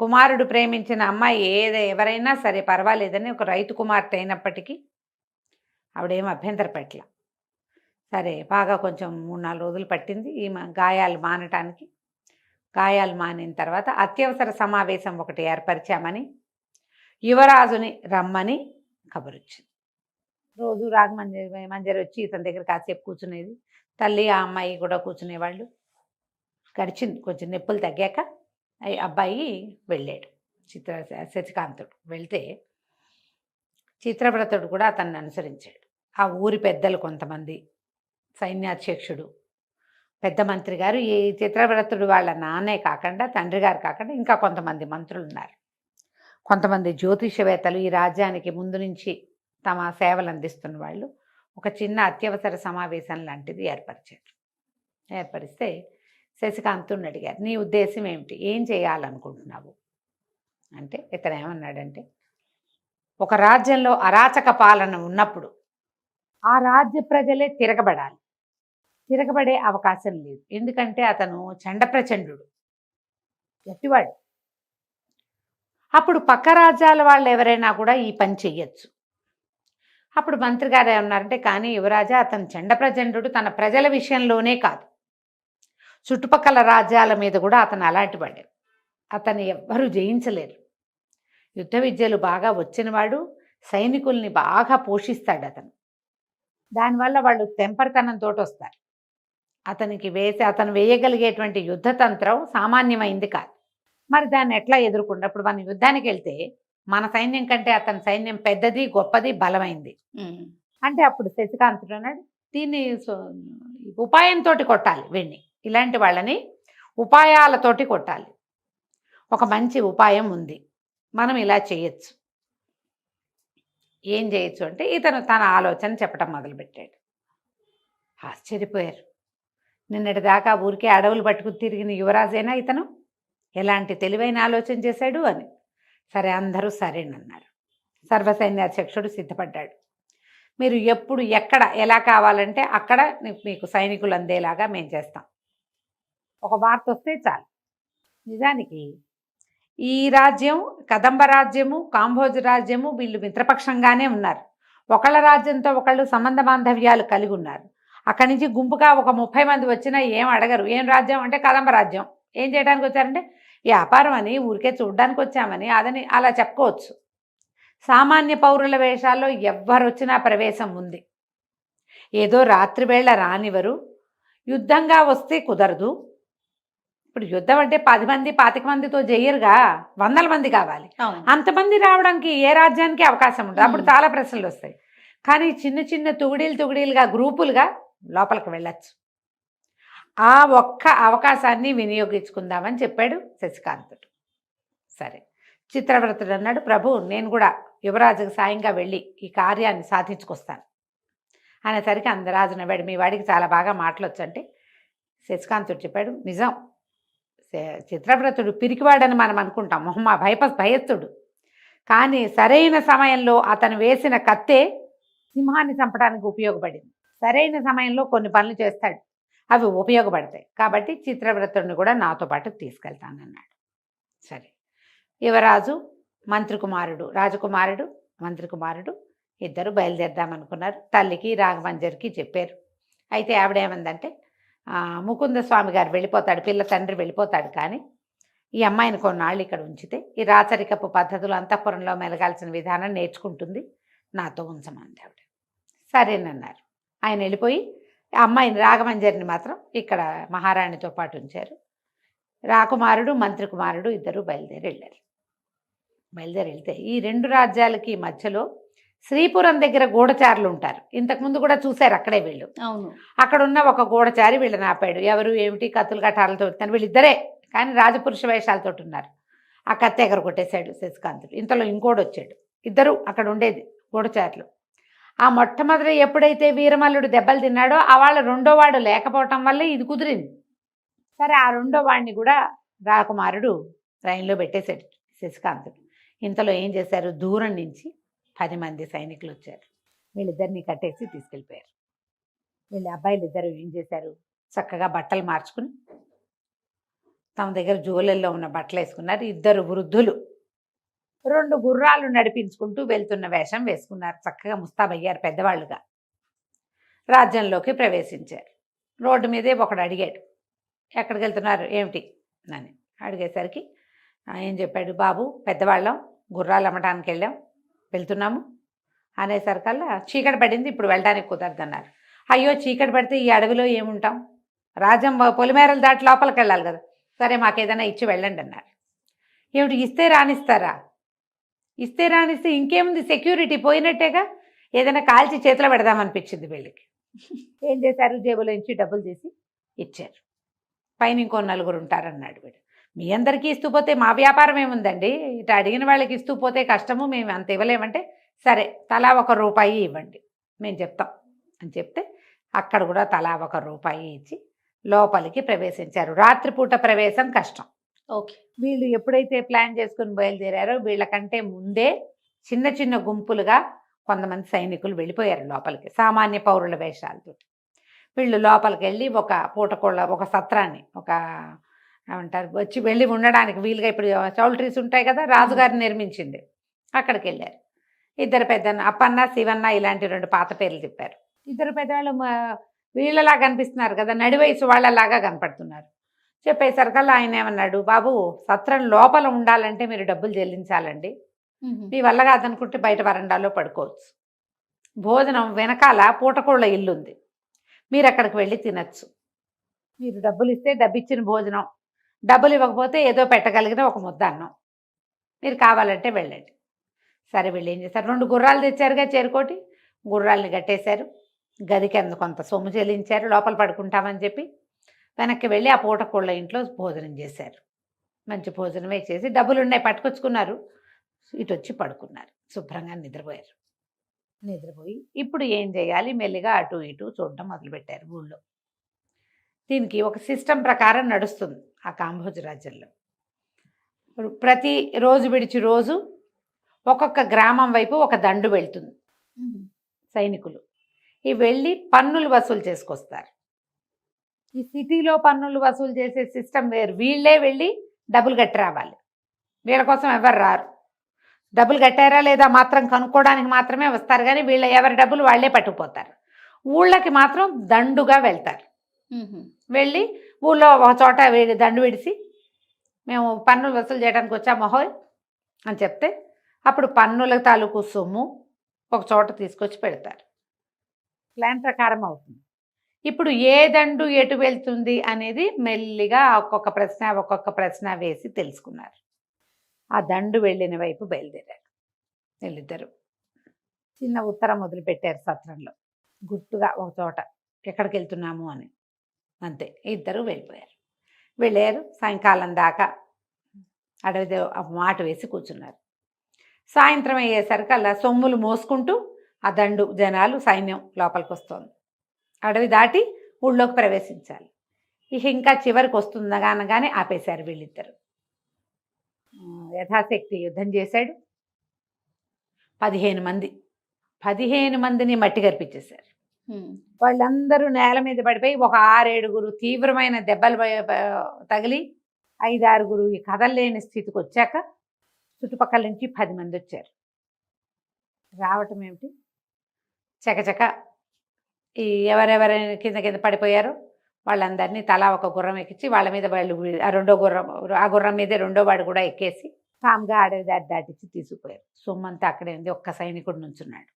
C: కుమారుడు ప్రేమించిన అమ్మాయి ఎవరైనా సరే పర్వాలేదని ఒక రైతు కుమార్తె అయినప్పటికీ ఆవిడేం అభ్యంతర పెట్టల. సరే బాగా కొంచెం 3-4 రోజులు పట్టింది ఈ గాయాలు మానటానికి. గాయాలు మానిన తర్వాత అత్యవసర సమావేశం ఒకటి ఏర్పరిచామని యువరాజుని రమ్మని కబురొచ్చింది. రోజు మంజరి వచ్చి ఇతని దగ్గర కాసేపు కూర్చునేది. తల్లి ఆ అమ్మాయి కూడా కూర్చునేవాళ్ళు. గడిచింది కొంచెం నొప్పులు తగ్గాక అబ్బాయి వెళ్ళాడు. శశికాంతుడు వెళ్తే చిత్రవ్రతుడు కూడా అతన్ని అనుసరించాడు. ఆ ఊరి పెద్దలు కొంతమంది, సైన్యాధ్యక్షుడు, పెద్ద మంత్రి గారు, ఈ చిత్రవ్రతుడు వాళ్ళ నాన్నే కాకుండా తండ్రి గారు కాకుండా ఇంకా కొంతమంది మంత్రులు ఉన్నారు. కొంతమంది జ్యోతిషవేత్తలు ఈ రాజ్యానికి ముందు నుంచి తమ సేవలు అందిస్తున్న వాళ్ళు ఒక చిన్న అత్యవసర సమావేశం లాంటిది ఏర్పరిస్తే శశికాంతుని అడిగారు, నీ ఉద్దేశం ఏమిటి, ఏం చేయాలనుకుంటున్నావు అంటే ఇతను ఏమన్నాడంటే, ఒక రాజ్యంలో అరాచక పాలన ఉన్నప్పుడు ఆ రాజ్య ప్రజలే తిరగబడే అవకాశం లేదు. ఎందుకంటే అతను చండప్రచండు, గట్టివాడు. అప్పుడు పక్క రాజ్యాల వాళ్ళు ఎవరైనా కూడా ఈ పని చెయ్యొచ్చు. అప్పుడు మంత్రి గారు ఏమన్నారంటే, కానీ యువరాజా అతను చండప్రచండు తన ప్రజల విషయంలోనే కాదు, చుట్టుపక్కల రాజ్యాల మీద కూడా అతను అలాంటి వాడే. అతను ఎవ్వరూ జయించలేరు. యుద్ధ విద్యలు బాగా వచ్చినవాడు, సైనికుల్ని బాగా పోషిస్తాడు అతను. దానివల్ల వాళ్ళు తెంపరితనంతో వస్తారు. అతను వేయగలిగేటువంటి యుద్ధతంత్రం సామాన్యమైంది కాదు. మరి దాన్ని ఎట్లా ఎదుర్కొంటే, ఇప్పుడు మనం యుద్ధానికి వెళ్తే మన సైన్యం కంటే అతని సైన్యం పెద్దది, గొప్పది, బలమైంది అంటే అప్పుడు శశికాంతుడు అన్నాడు, దీన్ని ఉపాయంతో కొట్టాలి. వీడిని, ఇలాంటి వాళ్ళని ఉపాయాలతోటి కొట్టాలి. ఒక మంచి ఉపాయం ఉంది, మనం ఇలా చేయొచ్చు. ఏం చేయొచ్చు అంటే ఇతను తన ఆలోచన చెప్పడం మొదలుపెట్టాడు. ఆశ్చర్యపోయారు. నిన్నటి దాకా ఊరికే అడవులు పట్టుకుని తిరిగిన యువరాజైనా ఇతను ఎలాంటి తెలివైన ఆలోచన చేశాడు అని. సరే, అందరూ సరేనన్నారు. సర్వసైన్యాధ్యక్షుడు సిద్ధపడ్డాడు. మీరు ఎప్పుడు ఎక్కడ ఎలా కావాలంటే అక్కడ మీకు సైనికులు అందేలాగా మేము చేస్తాం. ఒక వార్త వస్తే చాలు. నిజానికి ఈ రాజ్యం, కదంబ రాజ్యము, కాంభోజ రాజ్యము వీళ్ళు మిత్రపక్షంగానే ఉన్నారు. ఒకళ్ళ రాజ్యంతో ఒకళ్ళు సంబంధ బాంధవ్యాలు కలిగి ఉన్నారు. అక్కడి నుంచి గుంపుగా ఒక 30 మంది వచ్చినా ఏం అడగరు. ఏం రాజ్యం అంటే కదంబ రాజ్యం. ఏం చేయడానికి వచ్చారంటే వ్యాపారం అని, ఊరికే చూడ్డానికి వచ్చామని, అదని అలా చెప్పుకోవచ్చు. సామాన్య పౌరుల వేషాల్లో ఎవ్వరు వచ్చినా ప్రవేశం ఉంది. ఏదో రాత్రి వేళ రానివరు, యుద్ధంగా వస్తే కుదరదు. ఇప్పుడు యుద్ధం అంటే 10 మంది 25 మందితో చెయ్యరుగా, 100 మంది కావాలి. అంతమంది రావడానికి ఏ రాజ్యానికి అవకాశం ఉండదు. అప్పుడు చాలా ప్రశ్నలు వస్తాయి. కానీ చిన్న చిన్న తుగుడీలుగా గ్రూపులుగా లోపలికి వెళ్ళచ్చు. ఆ ఒక్క అవకాశాన్ని వినియోగించుకుందామని చెప్పాడు శశికాంతుడు. సరే, చిత్రవ్రతుడు అన్నాడు, ప్రభు నేను కూడా యువరాజుకు సాయంగా వెళ్ళి ఈ కార్యాన్ని సాధించుకొస్తాను అనేసరికి అందరాజు నవ్వాడు. మీ వాడికి చాలా బాగా మాటలొచ్చంటే శశికాంతుడు చెప్పాడు, నిజం, చిత్రవ్రతుడు పిరికివాడని మనం అనుకుంటాం, భయస్తుడు. కానీ సరైన సమయంలో అతను వేసిన కత్తే సింహాన్ని చంపడానికి ఉపయోగపడింది. సరైన సమయంలో కొన్ని పనులు చేస్తాడు, అవి ఉపయోగపడతాయి. కాబట్టి చిత్రవ్రతుడిని కూడా నాతో పాటు తీసుకెళ్తానన్నాడు. సరే, యువరాజు, రాజకుమారుడు మంత్రి కుమారుడు ఇద్దరు బయలుదేరదామనుకున్నారు. తల్లికి రాఘవంజరికి చెప్పారు. అయితే ఆవిడేమందంటే, ముకుంద స్వామి గారు వెళ్ళిపోతాడు, పిల్ల తండ్రి వెళ్ళిపోతాడు, కానీ ఈ అమ్మాయిని కొన్నాళ్ళు ఇక్కడ ఉంచితే ఈ రాచరికపు పద్ధతులు, అంతఃపురంలో మెలగాల్సిన విధానం నేర్చుకుంటుంది, నాతో ఉంచమంది ఆవిడ. సరేనన్నారు. ఆయన వెళ్ళిపోయి అమ్మాయిని రాఘవంజరిని మాత్రం ఇక్కడ మహారాణితో పాటు ఉంచారు. రాకుమారుడు మంత్రి కుమారుడు ఇద్దరు బయలుదేరి వెళ్తే ఈ 2 రాజ్యాలకి మధ్యలో శ్రీపురం దగ్గర గూఢచారులు ఉంటారు. ఇంతకుముందు కూడా చూశారు అక్కడే వీళ్ళు.
B: అవును.
C: అక్కడ ఉన్న ఒక గూఢచారి వీళ్ళని ఆపాడు. ఎవరు ఏమిటి, కత్తులు కట్టాలతో వీళ్ళిద్దరే, కానీ రాజపురుష వేషాలతో ఉన్నారు. ఆ కత్తి ఎగర కొట్టేశాడు శశికాంతుడు. ఇంతలో ఇంకోడు వచ్చాడు. ఇద్దరు అక్కడ ఉండేది గూఢచారులు. ఆ మొట్టమొదటి ఎప్పుడైతే వీరమల్లుడు దెబ్బలు తిన్నాడో ఆ వాళ్ళ 2వ వాడు లేకపోవటం వల్ల ఇది కుదిరింది. సరే, ఆ 2వ వాడిని కూడా రాకుమారుడు లైన్లో పెట్టేశాడు శశికాంతుడు. ఇంతలో ఏం చేశారు, దూరం నుంచి 10 మంది సైనికులు వచ్చారు. వీళ్ళిద్దరిని కట్టేసి తీసుకెళ్ళిపోయారు. వీళ్ళ అబ్బాయిలు ఇద్దరు ఏం చేశారు, చక్కగా బట్టలు మార్చుకుని తమ దగ్గర జోలెల్లో ఉన్న బట్టలు వేసుకున్నారు. 2 వృద్ధులు 2 గుర్రాలు నడిపించుకుంటూ వెళ్తున్న వేషం వేసుకున్నారు. చక్కగా ముస్తాబయ్యారు పెద్దవాళ్ళుగా. రాజ్యంలోకి ప్రవేశించారు. రోడ్డు మీదే ఒకడు అడిగాడు, ఎక్కడికి వెళ్తున్నారు ఏమిటి అని అడిగేసరికి ఏం చెప్పాడు, బాబు పెద్దవాళ్ళం గుర్రాలు అమ్మటానికి వెళ్తున్నాము అనేసరికల్లా చీకటి పడింది, ఇప్పుడు వెళ్ళడానికి కుదరదన్నారు. అయ్యో చీకటి పడితే ఈ అడవిలో ఏముంటాం, రాజ్యం పొలిమేరలు దాటి లోపలికి వెళ్ళాలి కదా, సరే మాకేదైనా ఇచ్చి వెళ్ళండి అన్నారు. ఏమిటి ఇస్తే రానిస్తారా, ఇస్తే రానిస్తే ఇంకేముంది, సెక్యూరిటీ పోయినట్టేగా, ఏదైనా కాల్చి చేతిలో పెడదామనిపించింది వీళ్ళకి. ఏం చేశారు, జేబులోంచి డబ్బులు తీసి ఇచ్చారు. పైన ఇంకో 4 ఉంటారన్నాడు వీడు. మీ అందరికీ ఇస్తూ పోతే మా వ్యాపారం ఏముందండి, ఇటు అడిగిన వాళ్ళకి ఇస్తూ పోతే కష్టము, మేము అంత ఇవ్వలేమంటే సరే తలా 1 రూపాయి ఇవ్వండి మేము చెప్తాం అని చెప్తే అక్కడ కూడా తలా 1 రూపాయి ఇచ్చి లోపలికి ప్రవేశించారు. రాత్రిపూట ప్రవేశం కష్టం.
B: ఓకే.
C: వీళ్ళు ఎప్పుడైతే ప్లాన్ చేసుకుని బయలుదేరారో వీళ్ళకంటే ముందే చిన్న చిన్న గుంపులుగా కొంతమంది సైనికులు వెళ్ళిపోయారు లోపలికి, సామాన్య పౌరుల వేషాలతో. వీళ్ళు లోపలికి వెళ్ళి ఒక పూటకోళ్ళ ఒక సత్రాన్ని, ఒక ఏమంటారు వచ్చి వెళ్ళి ఉండడానికి వీలుగా, ఇప్పుడు చౌల్ట్రీస్ ఉంటాయి కదా, రాజుగారు నిర్మించింది, అక్కడికి వెళ్ళారు. 2 పెద్దన్న అప్పన్న శివన్న ఇలాంటి 2 పాత పేర్లు చెప్పారు. 2 పెద్దవాళ్ళు వీళ్ళలా కనిపిస్తున్నారు కదా, నడి వయసు వాళ్ళలాగా కనపడుతున్నారు. చెప్పేసరికల్లా ఆయన ఏమన్నాడు, బాబు సత్రం లోపల ఉండాలంటే మీరు డబ్బులు చెల్లించాలండి, మీ వల్ల కాదనుకుంటే బయట వరండాలో పడుకోవచ్చు, భోజనం వెనకాల పూటకోళ్ళ ఇల్లు ఉంది, మీరు అక్కడికి వెళ్ళి తినచ్చు, మీరు డబ్బులు ఇస్తే డబ్బిచ్చిన భోజనం, డబ్బులు ఇవ్వకపోతే ఏదో పెట్టగలిగిన ఒక ముద్ద అన్నం, మీరు కావాలంటే వెళ్ళండి. సరే వీళ్ళు ఏం చేశారు, 2 గుర్రాలు తెచ్చారుగా, చేరుకోటి గుర్రాలని కట్టేశారు, గదికి కొంత సొమ్ము చెల్లించారు, లోపల పడుకుంటామని చెప్పి వెనక్కి వెళ్ళి ఆ పూటకోళ్ళ ఇంట్లో భోజనం చేశారు. మంచి భోజనమే చేసి డబ్బులు ఉన్నాయి పట్టుకొచ్చుకున్నారు, ఇటు వచ్చి పడుకున్నారు, శుభ్రంగా నిద్రపోయారు. నిద్రపోయి ఇప్పుడు ఏం చేయాలి, మెల్లిగా అటు ఇటు చూడడం మొదలుపెట్టారు ఊళ్ళో. దీనికి ఒక సిస్టమ్ ప్రకారం నడుస్తుంది ఆ కాంభోజ రాజ్యంలో. ప్రతి రోజు విడిచి రోజు ఒక్కొక్క గ్రామం వైపు ఒక దండు వెళ్తుంది, సైనికులు ఈ వెళ్ళి పన్నులు వసూలు చేసుకొస్తారు. ఈ సిటీలో పన్నులు వసూలు చేసే సిస్టమ్ వేరు, వీళ్ళే వెళ్ళి డబ్బులు కట్టి రావాలి, వీళ్ళ కోసం ఎవరు రారు, డబ్బులు కట్టారా లేదా మాత్రం కనుక్కోవడానికి మాత్రమే వస్తారు, కానీ వీళ్ళ ఎవరి డబ్బులు వాళ్ళే పట్టుకుపోతారు. ఊళ్ళకి మాత్రం దండుగా వెళ్తారు. వెళ్ళి ఊళ్ళో ఒక చోట దండు విడిసి మేము పన్నులు వసూలు చేయడానికి వచ్చాము హోయ్ అని చెప్తే అప్పుడు పన్నుల తాలూకు సొమ్ము ఒక చోట తీసుకొచ్చి పెడతారు. ప్లాన్ ప్రకారం అవుతుంది. ఇప్పుడు ఏ దండు ఎటు వెళ్తుంది అనేది మెల్లిగా ఒక్కొక్క ప్రశ్న వేసి తెలుసుకున్నారు. ఆ దండు వెళ్ళిన వైపు బయలుదేరారు వీళ్ళిద్దరు. చిన్న ఉత్తరం మొదలుపెట్టారు సత్రంలో, గుర్తుగా ఒక చోట ఎక్కడికి వెళ్తున్నాము అని, అంతే. 2 వెళ్ళారు. సాయంకాలం దాకా అడవిలో మాట వేసి కూర్చున్నారు. సాయంత్రం అయ్యేసరికి అలా సొమ్ములు మోసుకుంటూ ఆ దండు జనాలు సైన్యం లోపలికి వస్తుంది. అడవి దాటి ఊళ్ళోకి ప్రవేశించాలి. ఇంకా చివరికి వస్తుందగానగానే ఆపేశారు వీళ్ళిద్దరు. యథాశక్తి యుద్ధం చేశాడు. 15 మందిని మట్టి కరిపించేశారు. వాళ్ళందరూ నేల మీద పడిపోయి ఒక 6-7 తీవ్రమైన దెబ్బలు తగిలి 5-6 ఈ కదలలేని స్థితికి వచ్చాక చుట్టుపక్కల నుంచి 10 మంది వచ్చారు. రావటం ఏమిటి, చకచక ఈ ఎవరెవరైనా కింద పడిపోయారో వాళ్ళందరినీ తలా ఒక గుర్రం ఎక్కించి వాళ్ళ మీద వాళ్ళు ఆ గుర్రం మీదే 2వ వాడు కూడా ఎక్కేసి కామ్గా అడవి దాటించి తీసుకుపోయారు. సొమ్మంతా అక్కడే ఉంది. ఒక్క సైనికుడు నుంచున్నాడు.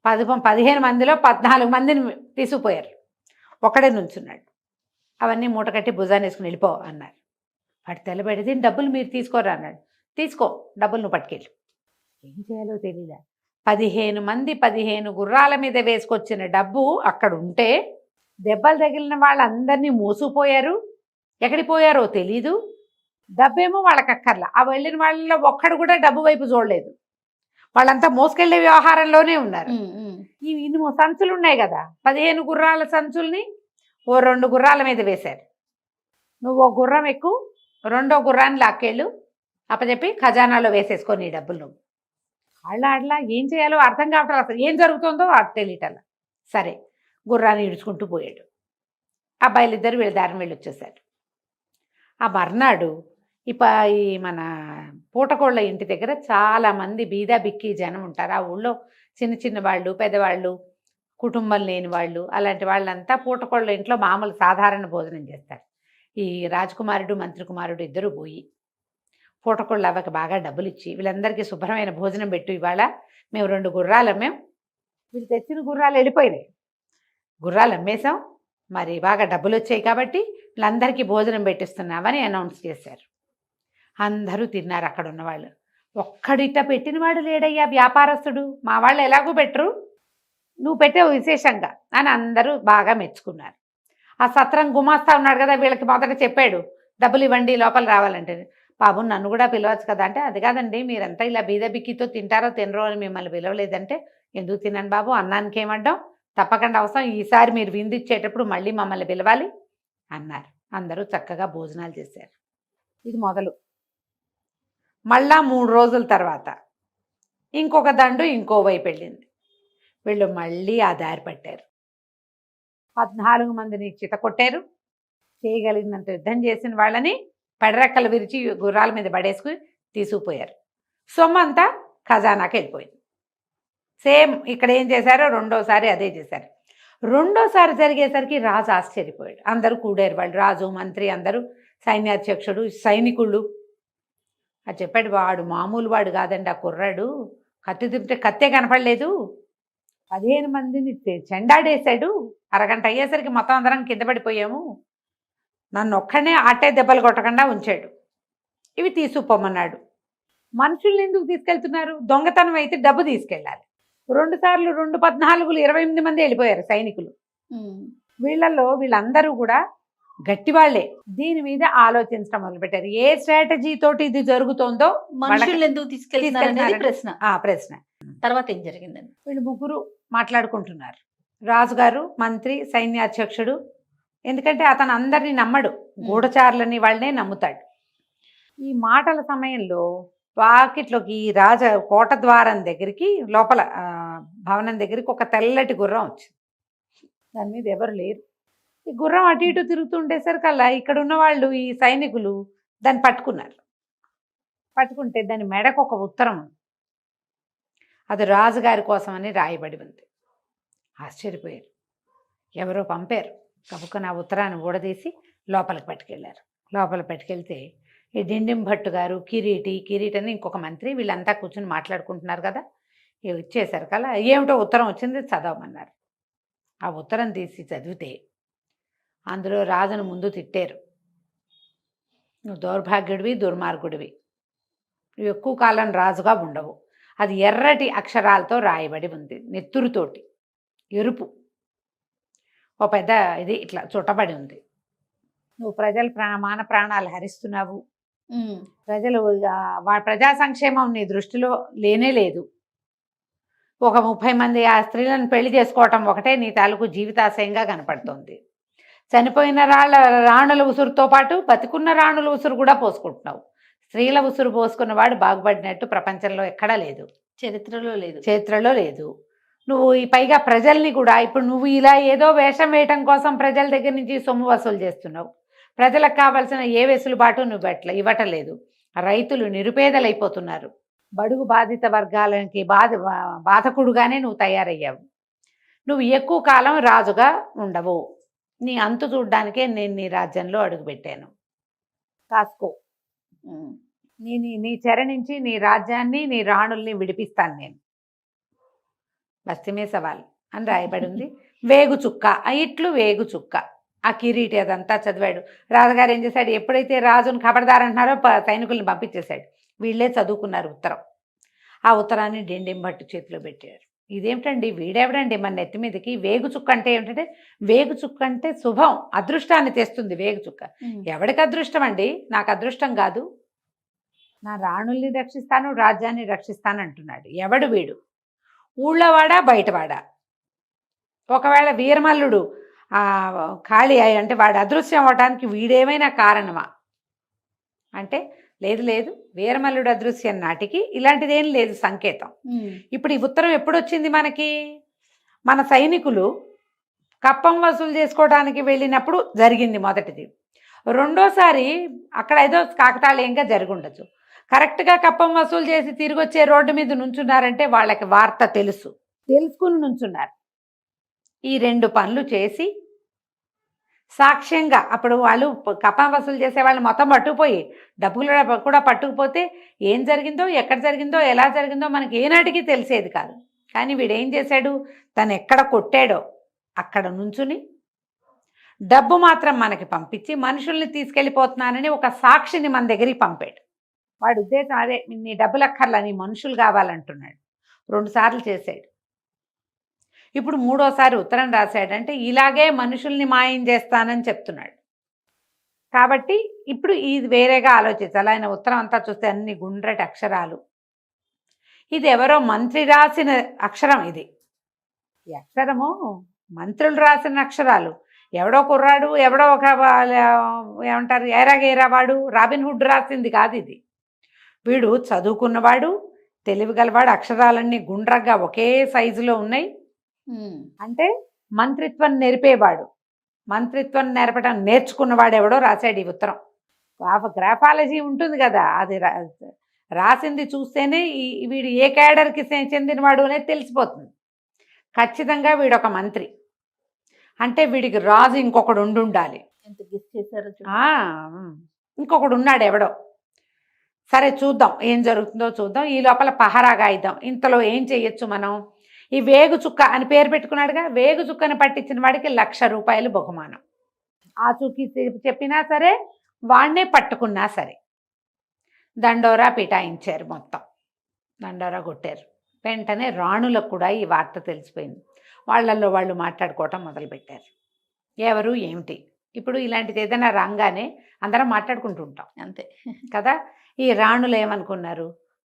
C: 15 మందిలో 14 మందిని తీసుకుపోయారు, ఒకడే నుంచున్నాడు. అవన్నీ మూట కట్టి భుజాన్ని వేసుకుని వెళ్ళిపో అన్నారు. వాడు తెల్లబెడితే డబ్బులు మీరు తీసుకోరా అన్నాడు. తీసుకో, డబ్బులు నువ్వు పట్టుకెళ్ళు. ఏం చేయాలో తెలీదా. 15 మంది 15 గుర్రాల మీద వేసుకొచ్చిన డబ్బు అక్కడ ఉంటే దెబ్బలు తగిలిన వాళ్ళందరినీ మోసుకుపోయారు. ఎక్కడికి పోయారో తెలీదు. డబ్బేమో వాళ్ళకి అక్కర్లా. ఆ వెళ్ళిన వాళ్ళలో ఒక్కడు కూడా డబ్బు వైపు చూడలేదు. వాళ్ళంతా మోసుకెళ్లే వ్యవహారంలోనే ఉన్నారు. ఇన్ని సంచులు ఉన్నాయి కదా, 15 గుర్రాల సంచుల్ని ఓ 2 గుర్రాల మీద వేశారు. నువ్వు ఓ గుర్రం ఎక్కు, 2వ గుర్రాన్ని లాక్కెళ్ళు, అప్పచెప్పి ఖజానాలో వేసేసుకొని ఈ డబ్బులు నువ్వు. ఆడలా ఏం చేయాలో అర్థం కావట్లేదు, అసలు ఏం జరుగుతుందో తెలియటల్లా. సరే గుర్రాన్ని ఇడుచుకుంటూ పోయాడు. అబ్బాయిలిద్దరు వీళ్ళ దారిని వెళ్ళి వచ్చేసారు. ఆ మర్నాడు ఈ మన పూటకోళ్ళ ఇంటి దగ్గర చాలామంది బీద బిక్కి జనం ఉంటారు. ఆ ఊళ్ళో చిన్న చిన్న వాళ్ళు, పెద్దవాళ్ళు, కుటుంబం లేని వాళ్ళు, అలాంటి వాళ్ళంతా పూటకోళ్ళ ఇంట్లో మామూలు సాధారణ భోజనం చేస్తారు. ఈ రాజకుమారుడు, మంత్రి కుమారుడు ఇద్దరు పోయి పూటకోళ్ళ అవ్వకి బాగా డబ్బులు ఇచ్చి, వీళ్ళందరికీ శుభ్రమైన భోజనం పెట్టు, ఇవాళ మేము 2 గుర్రాలు అమ్మాం, వీళ్ళు తెచ్చిన గుర్రాలు వెళ్ళిపోయినాయి, గుర్రాలు అమ్మేశాం, మరి బాగా డబ్బులు వచ్చాయి కాబట్టి వీళ్ళందరికీ భోజనం పెట్టిస్తున్నామని అనౌన్స్ చేశారు. అందరూ తిన్నారు అక్కడ ఉన్నవాళ్ళు. ఒక్కడిట పెట్టినవాడు లేడయ్యా, వ్యాపారస్తుడు, మా వాళ్ళు ఎలాగూ పెట్టరు, నువ్వు పెట్టావు విశేషంగా అని అందరూ బాగా మెచ్చుకున్నారు. ఆ సత్రం గుమాస్తా ఉన్నాడు కదా, వీళ్ళకి మొదట చెప్పాడు డబ్బులు ఇవ్వండి లోపల రావాలంటే. బాబు నన్ను కూడా పిలవచ్చు కదా అంటే, అది కాదండి మీరంతా ఇలా బీద బిక్కితో తింటారో తినరో అని మిమ్మల్ని పిలవలేదంటే, ఎందుకు తినను బాబు, అన్నానికి ఏమడ్డాం, తప్పకుండా అవసరం, ఈసారి మీరు విందిచ్చేటప్పుడు మళ్ళీ మమ్మల్ని పిలవాలి అన్నారు. అందరూ చక్కగా భోజనాలు చేశారు. ఇది మొదలు. మళ్ళా 3 రోజుల తర్వాత ఇంకొక దండు ఇంకో వైపు వెళ్ళింది. వీళ్ళు మళ్ళీ ఆ దారి పట్టారు. 14 మందిని చితకొట్టారు. చేయగలిగినంత యుద్ధం చేసిన వాళ్ళని పెడరెక్కలు విరిచి గుర్రాల మీద పడేసుకుని తీసుకుపోయారు. సొమ్మంతా ఖజానాకి వెళ్ళిపోయింది. సేమ్ ఇక్కడ ఏం చేశారో రెండోసారి అదే చేశారు. రెండోసారి జరిగేసరికి రాజు ఆశ్చర్యపోయాడు. అందరూ కూడారు, వాళ్ళు రాజు, మంత్రి, అందరూ, సైన్యాధ్యక్షుడు, సైనికుళ్ళు. అది చెప్పాడు, వాడు మామూలు వాడు కాదండి, ఆ కుర్రాడు కత్తి తింటే కత్తే కనపడలేదు, 15 మందిని చెండాడేశాడు, అరగంట అయ్యేసరికి మొత్తం అందరం కింద పడిపోయాము, నన్ను ఒక్కడనే ఆటే దెబ్బలు కొట్టకుండా ఉంచాడు, ఇవి తీసుకుపోమన్నాడు. మనుషుల్ని ఎందుకు తీసుకెళ్తున్నారు, దొంగతనం అయితే డబ్బు తీసుకెళ్ళాలి. 2 సార్లు 2 14 28 మంది వెళ్ళిపోయారు సైనికులు. వీళ్ళల్లో వీళ్ళందరూ కూడా గట్టివాళ్లే. దీని మీద ఆలోచించడం మొదలుపెట్టారు. ఏ స్ట్రాటజీ తోటి ఇది జరుగుతోందో,
B: మనుషులు ఎందుకు తీసుకెళ్తున్నారు ప్రశ్న.
C: ప్రశ్న.
B: తర్వాత ఏం జరిగిందండి?
C: వీళ్ళు ముగ్గురు మాట్లాడుకుంటున్నారు, రాజుగారు, మంత్రి, సైన్యాధ్యక్షుడు. ఎందుకంటే అతను అందరినీ నమ్మడు, గూఢచారులని వాళ్ళనే నమ్ముతాడు. ఈ మాటల సమయంలో వాకిట్లోకి ఈ కోట ద్వారం దగ్గరికి, లోపల భవనం దగ్గరికి ఒక తెల్లటి గుర్రం వచ్చింది. దాని మీద ఎవరు లేరు. ఈ గుర్రం అటు ఇటు తిరుగుతుండేసరికల్లా ఇక్కడ ఉన్న వాళ్ళు, ఈ సైనికులు దాన్ని పట్టుకున్నారు. పట్టుకుంటే దాని మెడకు ఒక ఉత్తరం ఉంది. అది రాజుగారి కోసమని రాయబడి ఉంది. ఆశ్చర్యపోయారు. ఎవరో పంపారు. కబుక్కున ఆ ఉత్తరాన్ని ఊడదీసి లోపలికి పట్టుకెళ్ళారు. లోపల పట్టుకెళ్తే ఈ డిండిం భట్టు గారు, కిరీటి అని ఇంకొక మంత్రి, వీళ్ళంతా కూర్చొని మాట్లాడుకుంటున్నారు కదా. ఇచ్చేసరికి కల్లా ఏమిటో ఉత్తరం వచ్చింది, చదవమన్నారు. ఆ ఉత్తరం తీసి చదివితే అందులో రాజును ముందు తిట్టారు. నువ్వు దౌర్భాగ్యుడివి, దుర్మార్గుడివి, నువ్వు ఎక్కువ కాలం రాజుగా ఉండవు. అది ఎర్రటి అక్షరాలతో రాయబడి ఉంది, నెత్తురుతోటి, ఎరుపు, ఓ పెద్ద ఇది ఇట్లా చుట్టబడి ఉంది. నువ్వు ప్రజల ప్రాణాలు హరిస్తున్నావు, ప్రజలు ప్రజా సంక్షేమం నీ దృష్టిలో లేనే లేదు. ఒక 30 మంది ఆ స్త్రీలను పెళ్లి చేసుకోవటం ఒకటే నీ తాలూకు జీవితాశయంగా కనపడుతుంది. చనిపోయిన రాణుల ఉసురుతో పాటు బతికున్న రాణుల ఉసురు కూడా పోసుకుంటున్నావు. స్త్రీల ఉసురు పోసుకున్నవాడు బాగుపడినట్టు ప్రపంచంలో ఎక్కడా లేదు, చరిత్రలో లేదు. నువ్వు ఈ పైగా ప్రజల్ని కూడా, ఇప్పుడు నువ్వు ఇలా ఏదో వేషం వేయటం కోసం ప్రజల దగ్గర నుంచి సొమ్ము వసూలు చేస్తున్నావు. ప్రజలకు కావాల్సిన ఏ వెసులుబాటు నువ్వు ఇవ్వటలేదు. రైతులు నిరుపేదలైపోతున్నారు. బడుగు బాధిత వర్గాలకి బాధకుడుగానే నువ్వు తయారయ్యావు. నువ్వు ఎక్కువ కాలం రాజుగా ఉండవు. నీ అంతు చూడ్డానికే నేను నీ రాజ్యంలో అడుగుపెట్టాను. కాసుకో, నీ చెర నుంచి నీ రాజ్యాన్ని, నీ రాణుల్ని విడిపిస్తాను నేను. బస్తీమే సవాల్ అని రాయబడి ఉంది. వేగు చుక్క, ఇట్లు వేగు చుక్క. ఆ కిరీటి అదంతా చదివాడు. రాజుగారు ఏం చేశాడు, ఎప్పుడైతే రాజును ఖబర్దారంటున్నారో సైనికుల్ని పంపించేశాడు. వీళ్ళే చదువుకున్నారు ఉత్తరం. ఆ ఉత్తరాన్ని డిండిం భట్టు చేతిలో పెట్టారు. ఇదేమిటండి, వీడెవడండి మన నెత్తి మీదకి, వేగు చుక్క అంటే ఏమిటంటే, వేగు చుక్క అంటే శుభం, అదృష్టాన్ని తెస్తుంది వేగు చుక్క. ఎవడికి అదృష్టం అండి, నాకు అదృష్టం కాదు, నా రాణుల్ని రక్షిస్తాను, రాజ్యాన్ని రక్షిస్తాను అంటున్నాడు. ఎవడు వీడు, ఊళ్ళోవాడా బయటవాడా? ఒకవేళ వీరమల్లుడు ఖాళీ అంటే వాడు అదృశ్యం అవ్వడానికి వీడేమైనా కారణమా అంటే, లేదు, వీరమల్లుడు అదృశ్యం నాటికి ఇలాంటిదేం లేదు సంకేతం. ఇప్పుడు ఈ ఉత్తరం ఎప్పుడు వచ్చింది మనకి, మన సైనికులు కప్పం వసూలు చేసుకోవడానికి వెళ్ళినప్పుడు జరిగింది మొదటిది. రెండోసారి అక్కడ ఏదో కాకతాళీయంగా జరిగి ఉండొచ్చు. కరెక్ట్గా కప్పం వసూలు చేసి తిరిగి వచ్చే రోడ్డు మీద నుంచున్నారంటే వాళ్ళకి వార్త తెలుసుకుని నుంచున్నారు. ఈ 2 పనులు చేసి సాక్ష్యంగా అప్పుడు వాళ్ళు కప్పం వసూలు చేసే వాళ్ళు మొత్తం పట్టుకుపోయి డబ్బులు కూడా పట్టుకుపోతే ఏం జరిగిందో, ఎక్కడ జరిగిందో, ఎలా జరిగిందో మనకి ఏనాటికి తెలిసేది కాదు. కానీ వీడేం చేశాడు, తను ఎక్కడ కొట్టాడో అక్కడ నుంచుని డబ్బు మాత్రం మనకి పంపించి మనుషుల్ని తీసుకెళ్ళిపోతున్నానని ఒక సాక్షిని మన దగ్గరికి పంపాడు. వాడి ఉద్దేశం అదే, నీ డబ్బులు అక్కర్లా, నీ మనుషులు కావాలంటున్నాడు. 2 సార్లు చేశాడు. ఇప్పుడు 3వసారి ఉత్తరం రాశాడంటే ఇలాగే మనుషుల్ని మాయం చేస్తానని చెప్తున్నాడు. కాబట్టి ఇప్పుడు ఇది వేరేగా ఆలోచించాలి. ఆయన ఉత్తరం అంతా చూస్తే అన్ని గుండ్రటి అక్షరాలు. ఇది ఎవరో మంత్రి రాసిన అక్షరం. ఇది ఈ అక్షరము మంత్రులు రాసిన అక్షరాలు. ఎవడో కుర్రాడు, ఎవడో ఒక ఏమంటారు ఏరాగేరా వాడు రాబిన్ హుడ్ రాసింది కాదు ఇది. వీడు చదువుకున్నవాడు, తెలివిగలవాడు. అక్షరాలన్నీ గుండ్రగా ఒకే సైజులో ఉన్నాయి. అంటే మంత్రిత్వం నేర్పేవాడు, మంత్రిత్వం నేర్చుకున్నవాడు ఎవడో రాశాడు ఈ ఉత్తరం. గ్రాఫాలజీ ఉంటుంది కదా, అది రాసింది చూస్తేనే వీడు ఏ క్యాడర్కి చెందినవాడు అనేది తెలిసిపోతుంది. ఖచ్చితంగా వీడు ఒక మంత్రి అంటే వీడికి రాజు ఇంకొకడు ఉండాలి.
B: ఎంత గెస్ చేశారో
C: ఇంకొకడు ఉన్నాడు ఎవడో. సరే చూద్దాం ఏం జరుగుతుందో చూద్దాం. ఈ లోపల పహరాగా ఇద్దాం. ఇంతలో ఏం చెయ్యొచ్చు మనం, ఈ వేగు చుక్క అని పేరు పెట్టుకున్నాడుగా, వేగు చుక్కని పట్టించిన వాడికి ₹1,00,000 బహుమానం. ఆ చుక్కి చెప్పినా సరే, వాడినే పట్టుకున్నా సరే. దండోరా పిటాయించారు, మొత్తం దండోరా కొట్టారు. వెంటనే రాణులకు కూడా ఈ వార్త తెలిసిపోయింది. వాళ్ళల్లో వాళ్ళు మాట్లాడుకోవటం మొదలుపెట్టారు. ఎవరు ఏమిటి. ఇప్పుడు ఇలాంటిది ఏదైనా రాగానే అందరం మాట్లాడుకుంటుంటాం
B: అంతే
C: కదా. ఈ రాణులు ఏమనుకున్నారు,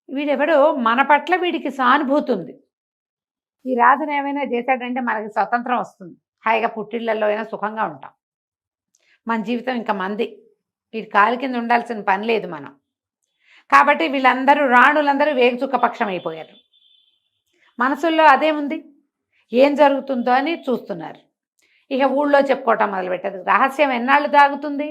C: వీడెవడో మన పట్ల వీడికి సానుభూతి ఉంది, ఈ రాజును ఏమైనా చేశాడంటే మనకి స్వతంత్రం వస్తుంది, హాయిగా పుట్టిళ్ళల్లో అయినా సుఖంగా ఉంటాం, మన జీవితం ఇంకా మంది, వీడి కాలు కింద ఉండాల్సిన పని లేదు మనం. కాబట్టి వీళ్ళందరూ రాణులందరూ వేగుచుక్క పక్షం అయిపోయారు. మనసుల్లో అదేముంది, ఏం జరుగుతుందో అని చూస్తున్నారు. ఇక ఊళ్ళో చెప్పుకోవటం మొదలుపెట్టారు. రహస్యం ఎన్నాళ్ళు దాగుతుంది,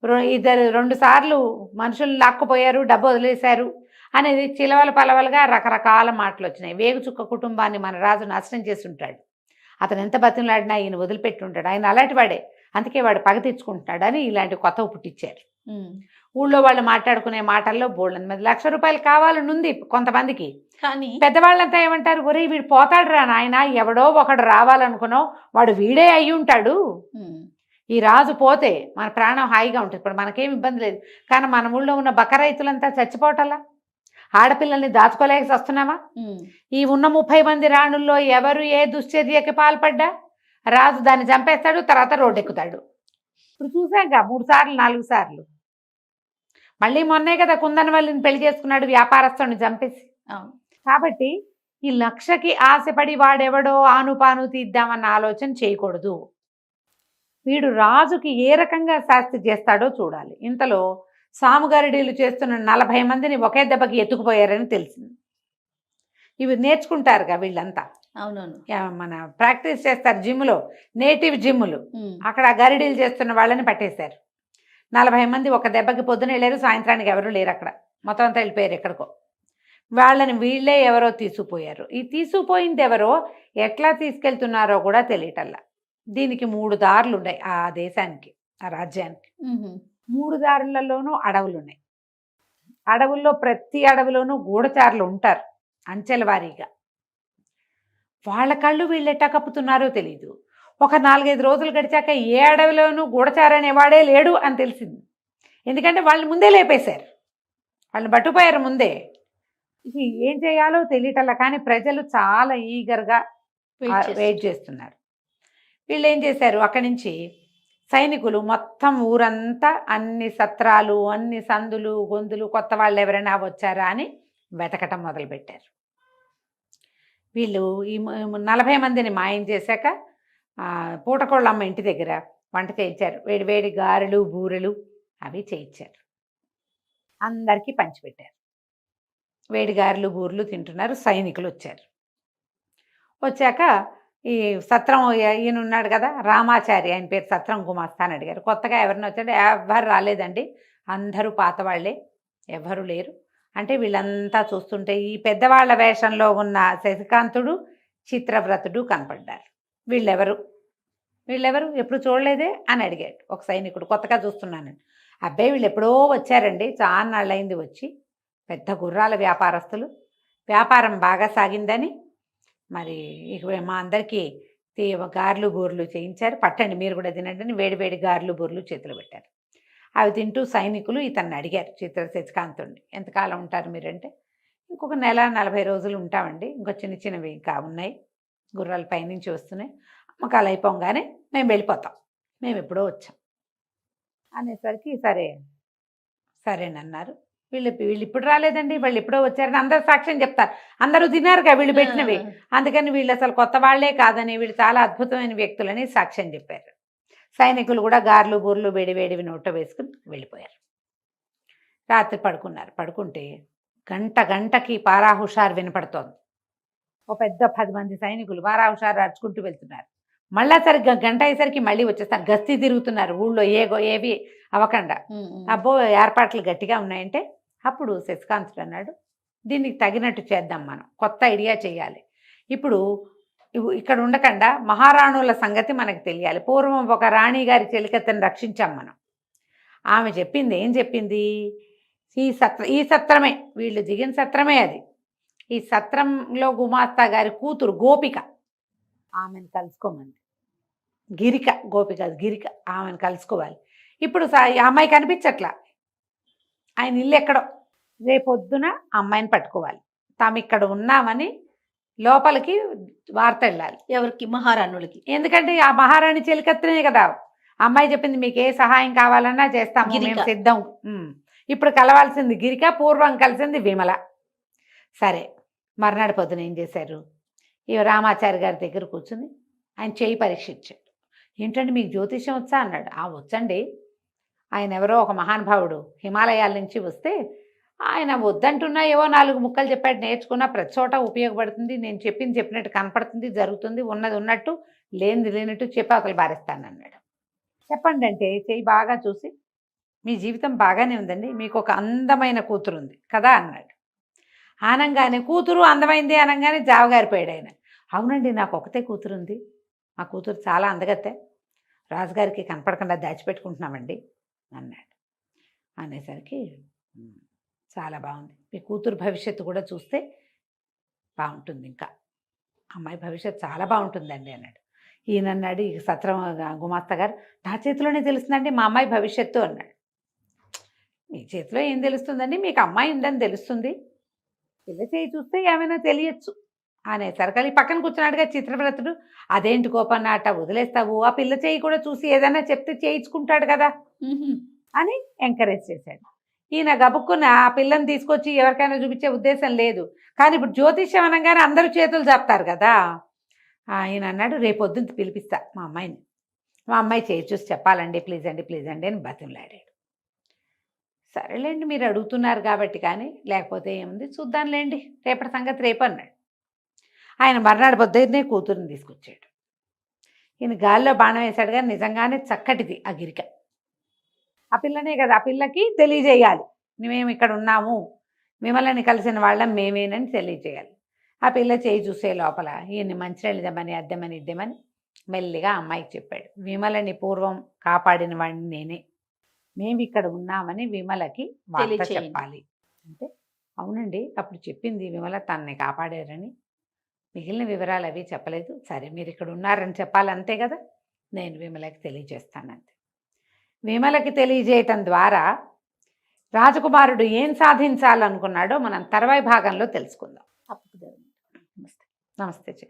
C: 2 సార్లు మనుషులు లాక్కుపోయారు, డబ్బు వదిలేశారు అనేది చిలవల పలవలుగా రకరకాల మాటలు వచ్చినాయి. వేగుచుక్క కుటుంబాన్ని మన రాజు నాశనం చేసి ఉంటాడు, అతను ఎంత బతిమలాడినా ఈయన వదిలిపెట్టి ఉంటాడు, ఆయన అలాంటి వాడే, అందుకే వాడు పగ తెచ్చుకుంటున్నాడు అని ఇలాంటి కొత్తవి పుట్టించారు. ఊళ్ళో వాళ్ళు మాట్లాడుకునే మాటల్లో బోళ్ళని మంది ₹1,00,000 కావాలని ఉంది కొంతమందికి.
B: కానీ
C: పెద్దవాళ్ళంతా ఏమంటారు, ఒరే వీడు పోతాడు రా నాయన, ఎవడో ఒకడు రావాలనుకున్నావు, వాడు వీడే అయ్యి ఉంటాడు, ఈ రాజు పోతే మన ప్రాణం హాయిగా ఉంటుంది, ఇప్పుడు మనకేం ఇబ్బంది లేదు. కానీ మన ఊళ్ళో ఉన్న బక్క రైతులంతా చచ్చిపోవటల్లా, ఆడపిల్లల్ని దాచుకోలేక వస్తున్నామా. ఈ ఉన్న 30 మంది రాణుల్లో ఎవరు ఏ దుశ్చర్యకి పాల్పడ్డా రాజు దాన్ని చంపేస్తాడు, తర్వాత రోడ్డు ఎక్కుతాడు. ఇప్పుడు చూసాక 3 సార్లు 4 సార్లు. మళ్ళీ మొన్నే కదా కుందనవల్లిని పెళ్లి చేసుకున్నాడు, వ్యాపారస్తుని చంపేసి. కాబట్టి ఈ 1,00,000కి ఆశపడి వాడెవడో ఆనుపాను తీద్దామన్న ఆలోచన చేయకూడదు. వీడు రాజుకి ఏ రకంగా శాస్తి చేస్తాడో చూడాలి. ఇంతలో సాముగారిడీలు చేస్తున్న 40 మందిని ఒకే దెబ్బకి ఎత్తుకుపోయారని తెలిసింది. ఇవి నేర్చుకుంటారుగా వీళ్ళంతా.
B: అవునవును,
C: మన ప్రాక్టీస్ చేస్తారు జిమ్లో, నేటివ్ జిమ్లు. అక్కడ గరిడీలు చేస్తున్న వాళ్ళని పట్టేశారు. 40 మంది ఒక దెబ్బకి పొద్దున వెళ్ళారు, సాయంత్రానికి ఎవరు లేరు అక్కడ, మొత్తం అంతా వెళ్ళిపోయారు ఎక్కడికో. వాళ్ళని వీళ్ళే ఎవరో తీసుకుపోయారు. ఈ తీసుకుపోయింది ఎవరో, ఎట్లా తీసుకెళ్తున్నారో కూడా తెలియటల్లా. దీనికి 3 దారులు ఉన్నాయి ఆ దేశానికి, ఆ రాజ్యానికి. 3 దారులలోనూ అడవులు ఉన్నాయి. అడవుల్లో ప్రతి అడవిలోనూ గూఢచారులు ఉంటారు అంచెల వారీగా. వాళ్ళ కళ్ళు వీళ్ళు ఎట్టా కప్పుతున్నారో తెలీదు. ఒక 4-5 రోజులు గడిచాక ఏ అడవిలోనూ గూఢచారు అనేవాడే లేడు అని తెలిసింది. ఎందుకంటే వాళ్ళని ముందే లేపేశారు, వాళ్ళని పట్టుపోయారు ముందే. ఇది ఏం చేయాలో తెలియటల్లా. కానీ ప్రజలు చాలా ఈగర్గా వెయిట్ చేస్తున్నారు. వీళ్ళు ఏం చేశారు, అక్కడి నుంచి సైనికులు మొత్తం ఊరంతా అన్ని సత్రాలు, అన్ని సందులు గొంతులు, కొత్త వాళ్ళు ఎవరైనా వచ్చారా అని వెతకటం మొదలుపెట్టారు. వీళ్ళు ఈ 40 మందిని మాయం చేశాక పూటకోళ్ళమ్మ ఇంటి దగ్గర వంట చేయించారు. వేడి వేడి గారెలు బూరెలు అవి చేయించారు, అందరికీ పంచిపెట్టారు. వేడి గారెలు బూరెలు తింటున్నారు. సైనికులు వచ్చారు. వచ్చాక ఈ సత్రం ఈయన ఉన్నాడు కదా రామాచారి, ఆయన పేరు సత్రం గుమాస్తా అని అడిగారు. కొత్తగా ఎవరిని వచ్చాడు? ఎవరు రాలేదండి, అందరూ పాత వాళ్ళే, ఎవరు లేరు అంటే వీళ్ళంతా చూస్తుంటే ఈ పెద్దవాళ్ళ వేషంలో ఉన్న శశికాంతుడు, చిత్రవ్రతుడు కనపడ్డారు. వీళ్ళెవరు ఎప్పుడు చూడలేదే అని అడిగాడు ఒక సైనికుడు. కొత్తగా చూస్తున్నాను. అబ్బాయి వీళ్ళు ఎప్పుడో వచ్చారండి, చాలా నాళ్ళైంది వచ్చి, పెద్ద గుర్రాల వ్యాపారస్తులు, వ్యాపారం బాగా సాగిందని మరి ఇక మా అందరికీ గారెలు బూరెలు చేయించారు, పట్టండి మీరు కూడా తినండి అని వేడి వేడి గారెలు బూరెలు చేతులు పెట్టారు. అవి తింటూ సైనికులు ఇతన్ని అడిగారు, శశికాంతుడిని, ఎంతకాలం ఉంటారు మీరంటే, ఇంకొక నెల 40 రోజులు ఉంటామండి, ఇంకో చిన్న చిన్నవి ఇంకా ఉన్నాయి, గుర్రాల పైనుంచి వస్తున్నాయి, అమ్మకాలు అయిపోగానే మేము వెళ్ళిపోతాం, మేము ఎప్పుడో వచ్చాం అనేసరికి సరేనన్నారు. వీళ్ళు ఇప్పుడు రాలేదండి, వాళ్ళు ఎప్పుడో వచ్చారని అందరు సాక్ష్యం చెప్తారు, అందరూ తిన్నారుగా వీళ్ళు పెట్టినవి, అందుకని వీళ్ళు అసలు కొత్త వాళ్లే కాదని, వీళ్ళు చాలా అద్భుతమైన వ్యక్తులని సాక్ష్యం చెప్పారు. సైనికులు కూడా గారెలు బూరెలు వేడి వేడివి నోట వేసుకుని వెళ్ళిపోయారు. రాత్రి పడుకుంటే గంటకి పారా హుషారు వినపడుతోంది. ఒక పెద్ద 10 మంది సైనికులు పారా హుషారు అరుచుకుంటూ వెళ్తున్నారు. మళ్ళా సరిగ్గా గంట అయ్యేసరికి మళ్ళీ వచ్చేస్తారు, గస్తీ తిరుగుతున్నారు ఊళ్ళో, ఏవి అవకుండా. అబ్బో ఏర్పాట్లు గట్టిగా ఉన్నాయంటే అప్పుడు శశికాంతుడు అన్నాడు, దీనికి తగినట్టు చేద్దాం, మనం కొత్త ఐడియా చేయాలి. ఇప్పుడు ఇక్కడ ఉండకుండా మహారాణుల సంగతి మనకు తెలియాలి. పూర్వం ఒక రాణి గారి చెలికత్తెను రక్షించాం మనం. ఆమె చెప్పింది ఏం చెప్పింది, ఈ సత్రమే, వీళ్ళు దిగిన సత్రమే అది, ఈ సత్రంలో గుమాస్తా గారి కూతురు గోపిక, ఆమెను కలుసుకోమంది. గిరిక ఆమెను కలుసుకోవాలి. ఇప్పుడు అమ్మాయి కనిపించట్లా, ఆయన ఇల్లు ఎక్కడో, రేపొద్దున అమ్మాయిని పట్టుకోవాలి, తాము ఇక్కడ ఉన్నామని లోపలికి వార్త వెళ్ళాలి.
B: ఎవరికి? మహారాణులకి.
C: ఎందుకంటే ఆ మహారాణి చెలికత్తనే కదా, అమ్మాయి చెప్పింది మీకు ఏ సహాయం కావాలన్నా చేస్తాము, మేము సిద్ధం. ఇప్పుడు కలవాల్సింది గిరిక, పూర్వం కలిసింది విమల. సరే, మర్నాడు పొద్దున ఏం చేశారు, ఈ రామాచారి గారి దగ్గర కూర్చుని ఆయన చేయి పరీక్షించాడు. ఏంటంటే మీకు జ్యోతిష్యం వచ్చా అన్నాడు. వచ్చండి, ఆయన ఎవరో ఒక మహానుభావుడు హిమాలయాల నుంచి వస్తే ఆయన వద్దంటున్నా ఏవో 4 ముక్కలు చెప్పాడు, నేర్చుకున్నా ప్రతి చోట ఉపయోగపడుతుంది, నేను చెప్పినట్టు కనపడుతుంది, జరుగుతుంది, ఉన్నది ఉన్నట్టు లేనిది లేనట్టు చెప్పి అవతలు బారేస్తాను అన్నాడు. చెప్పండి అంటే చెయ్యి బాగా చూసి, మీ జీవితం బాగానే ఉందండి, మీకు ఒక అందమైన కూతురు ఉంది కదా అన్నాడు. ఆనంగానే కూతురు అందమైంది అనగానే జావగారిపోయాడు ఆయన. అవునండి, నాకు ఒకతే కూతురు ఉంది, మా కూతురు చాలా అందగత్తే, రాజుగారికి కనపడకుండా దాచిపెట్టుకుంటున్నామండి అన్నాడు. అనేసరికి చాలా బాగుంది, మీ కూతురు భవిష్యత్తు కూడా చూస్తే బాగుంటుంది, ఇంకా అమ్మాయి భవిష్యత్తు చాలా బాగుంటుందండి అన్నాడు. ఈయన అన్నాడు, ఈ సత్రం గుమాస్తా గారు, నా చేతిలోనే తెలుస్తుందండి మా అమ్మాయి భవిష్యత్తు అన్నాడు. మీ చేతిలో ఏం తెలుస్తుందండి, మీకు అమ్మాయి ఉందని తెలుస్తుంది, పిల్ల చేయి చూస్తే ఏమైనా తెలియచ్చు అనేసరికి పక్కన కూర్చున్నాడుగా చిత్రవ్రతుడు. అదేంటి కోపన్న అట్ట వదిలేస్తావు, ఆ పిల్ల చేయి కూడా చూసి ఏదైనా చెప్తే చేయించుకుంటాడు కదా అని ఎంకరేజ్ చేశాడు. ఈయన గబుక్కున ఆ పిల్లని తీసుకొచ్చి ఎవరికైనా చూపించే ఉద్దేశం లేదు, కానీ ఇప్పుడు జ్యోతిష్యం అనగానే అందరూ చేతులు చెప్తారు కదా. ఆయన అన్నాడు, రేపొద్దున పిలిపిస్తా మా అమ్మాయిని, మా అమ్మాయి చేయి చూసి చెప్పాలండి, ప్లీజ్ అండి అని బతిమలాడాడు. సరేలేండి, మీరు అడుగుతున్నారు కాబట్టి, కానీ లేకపోతే ఏముంది చూద్దాంలేండి, రేపటి సంగతి రేపు అన్నాడు. ఆయన మర్నాడు పొద్దున్నే కూతురుని తీసుకొచ్చాడు. ఈయన గాల్లో బాణం వేశాడు, కానీ నిజంగానే చక్కటిది ఆ గిరిక, ఆ పిల్లనే కదా, ఆ పిల్లకి తెలియజేయాలి మేము ఇక్కడ ఉన్నాము, మిమ్మల్ని కలిసిన వాళ్ళం మేమేనని తెలియజేయాలి. ఆ పిల్ల చేయి చూసే లోపల ఈయన్ని మంచినీళ్ళు ఇద్దామని మెల్లిగా అమ్మాయికి చెప్పాడు, విమలని పూర్వం కాపాడిన వాడిని నేనే, మేము ఇక్కడ ఉన్నామని విమలకి వార్త చెప్పాలి అంటే, అవునండి అప్పుడు చెప్పింది విమల తనని కాపాడారని, మిగిలిన వివరాలు అవి చెప్పలేదు, సరే మీరు ఇక్కడ ఉన్నారని చెప్పాలి అంతే కదా, నేను విమలకి తెలియజేస్తానంతే. విమలకి తెలియజేయటం ద్వారా రాజకుమారుడు ఏం సాధించాలనుకున్నాడో మనం తర్వాయి భాగంలో తెలుసుకుందాం.
B: తప్పకుండా.
C: నమస్తే.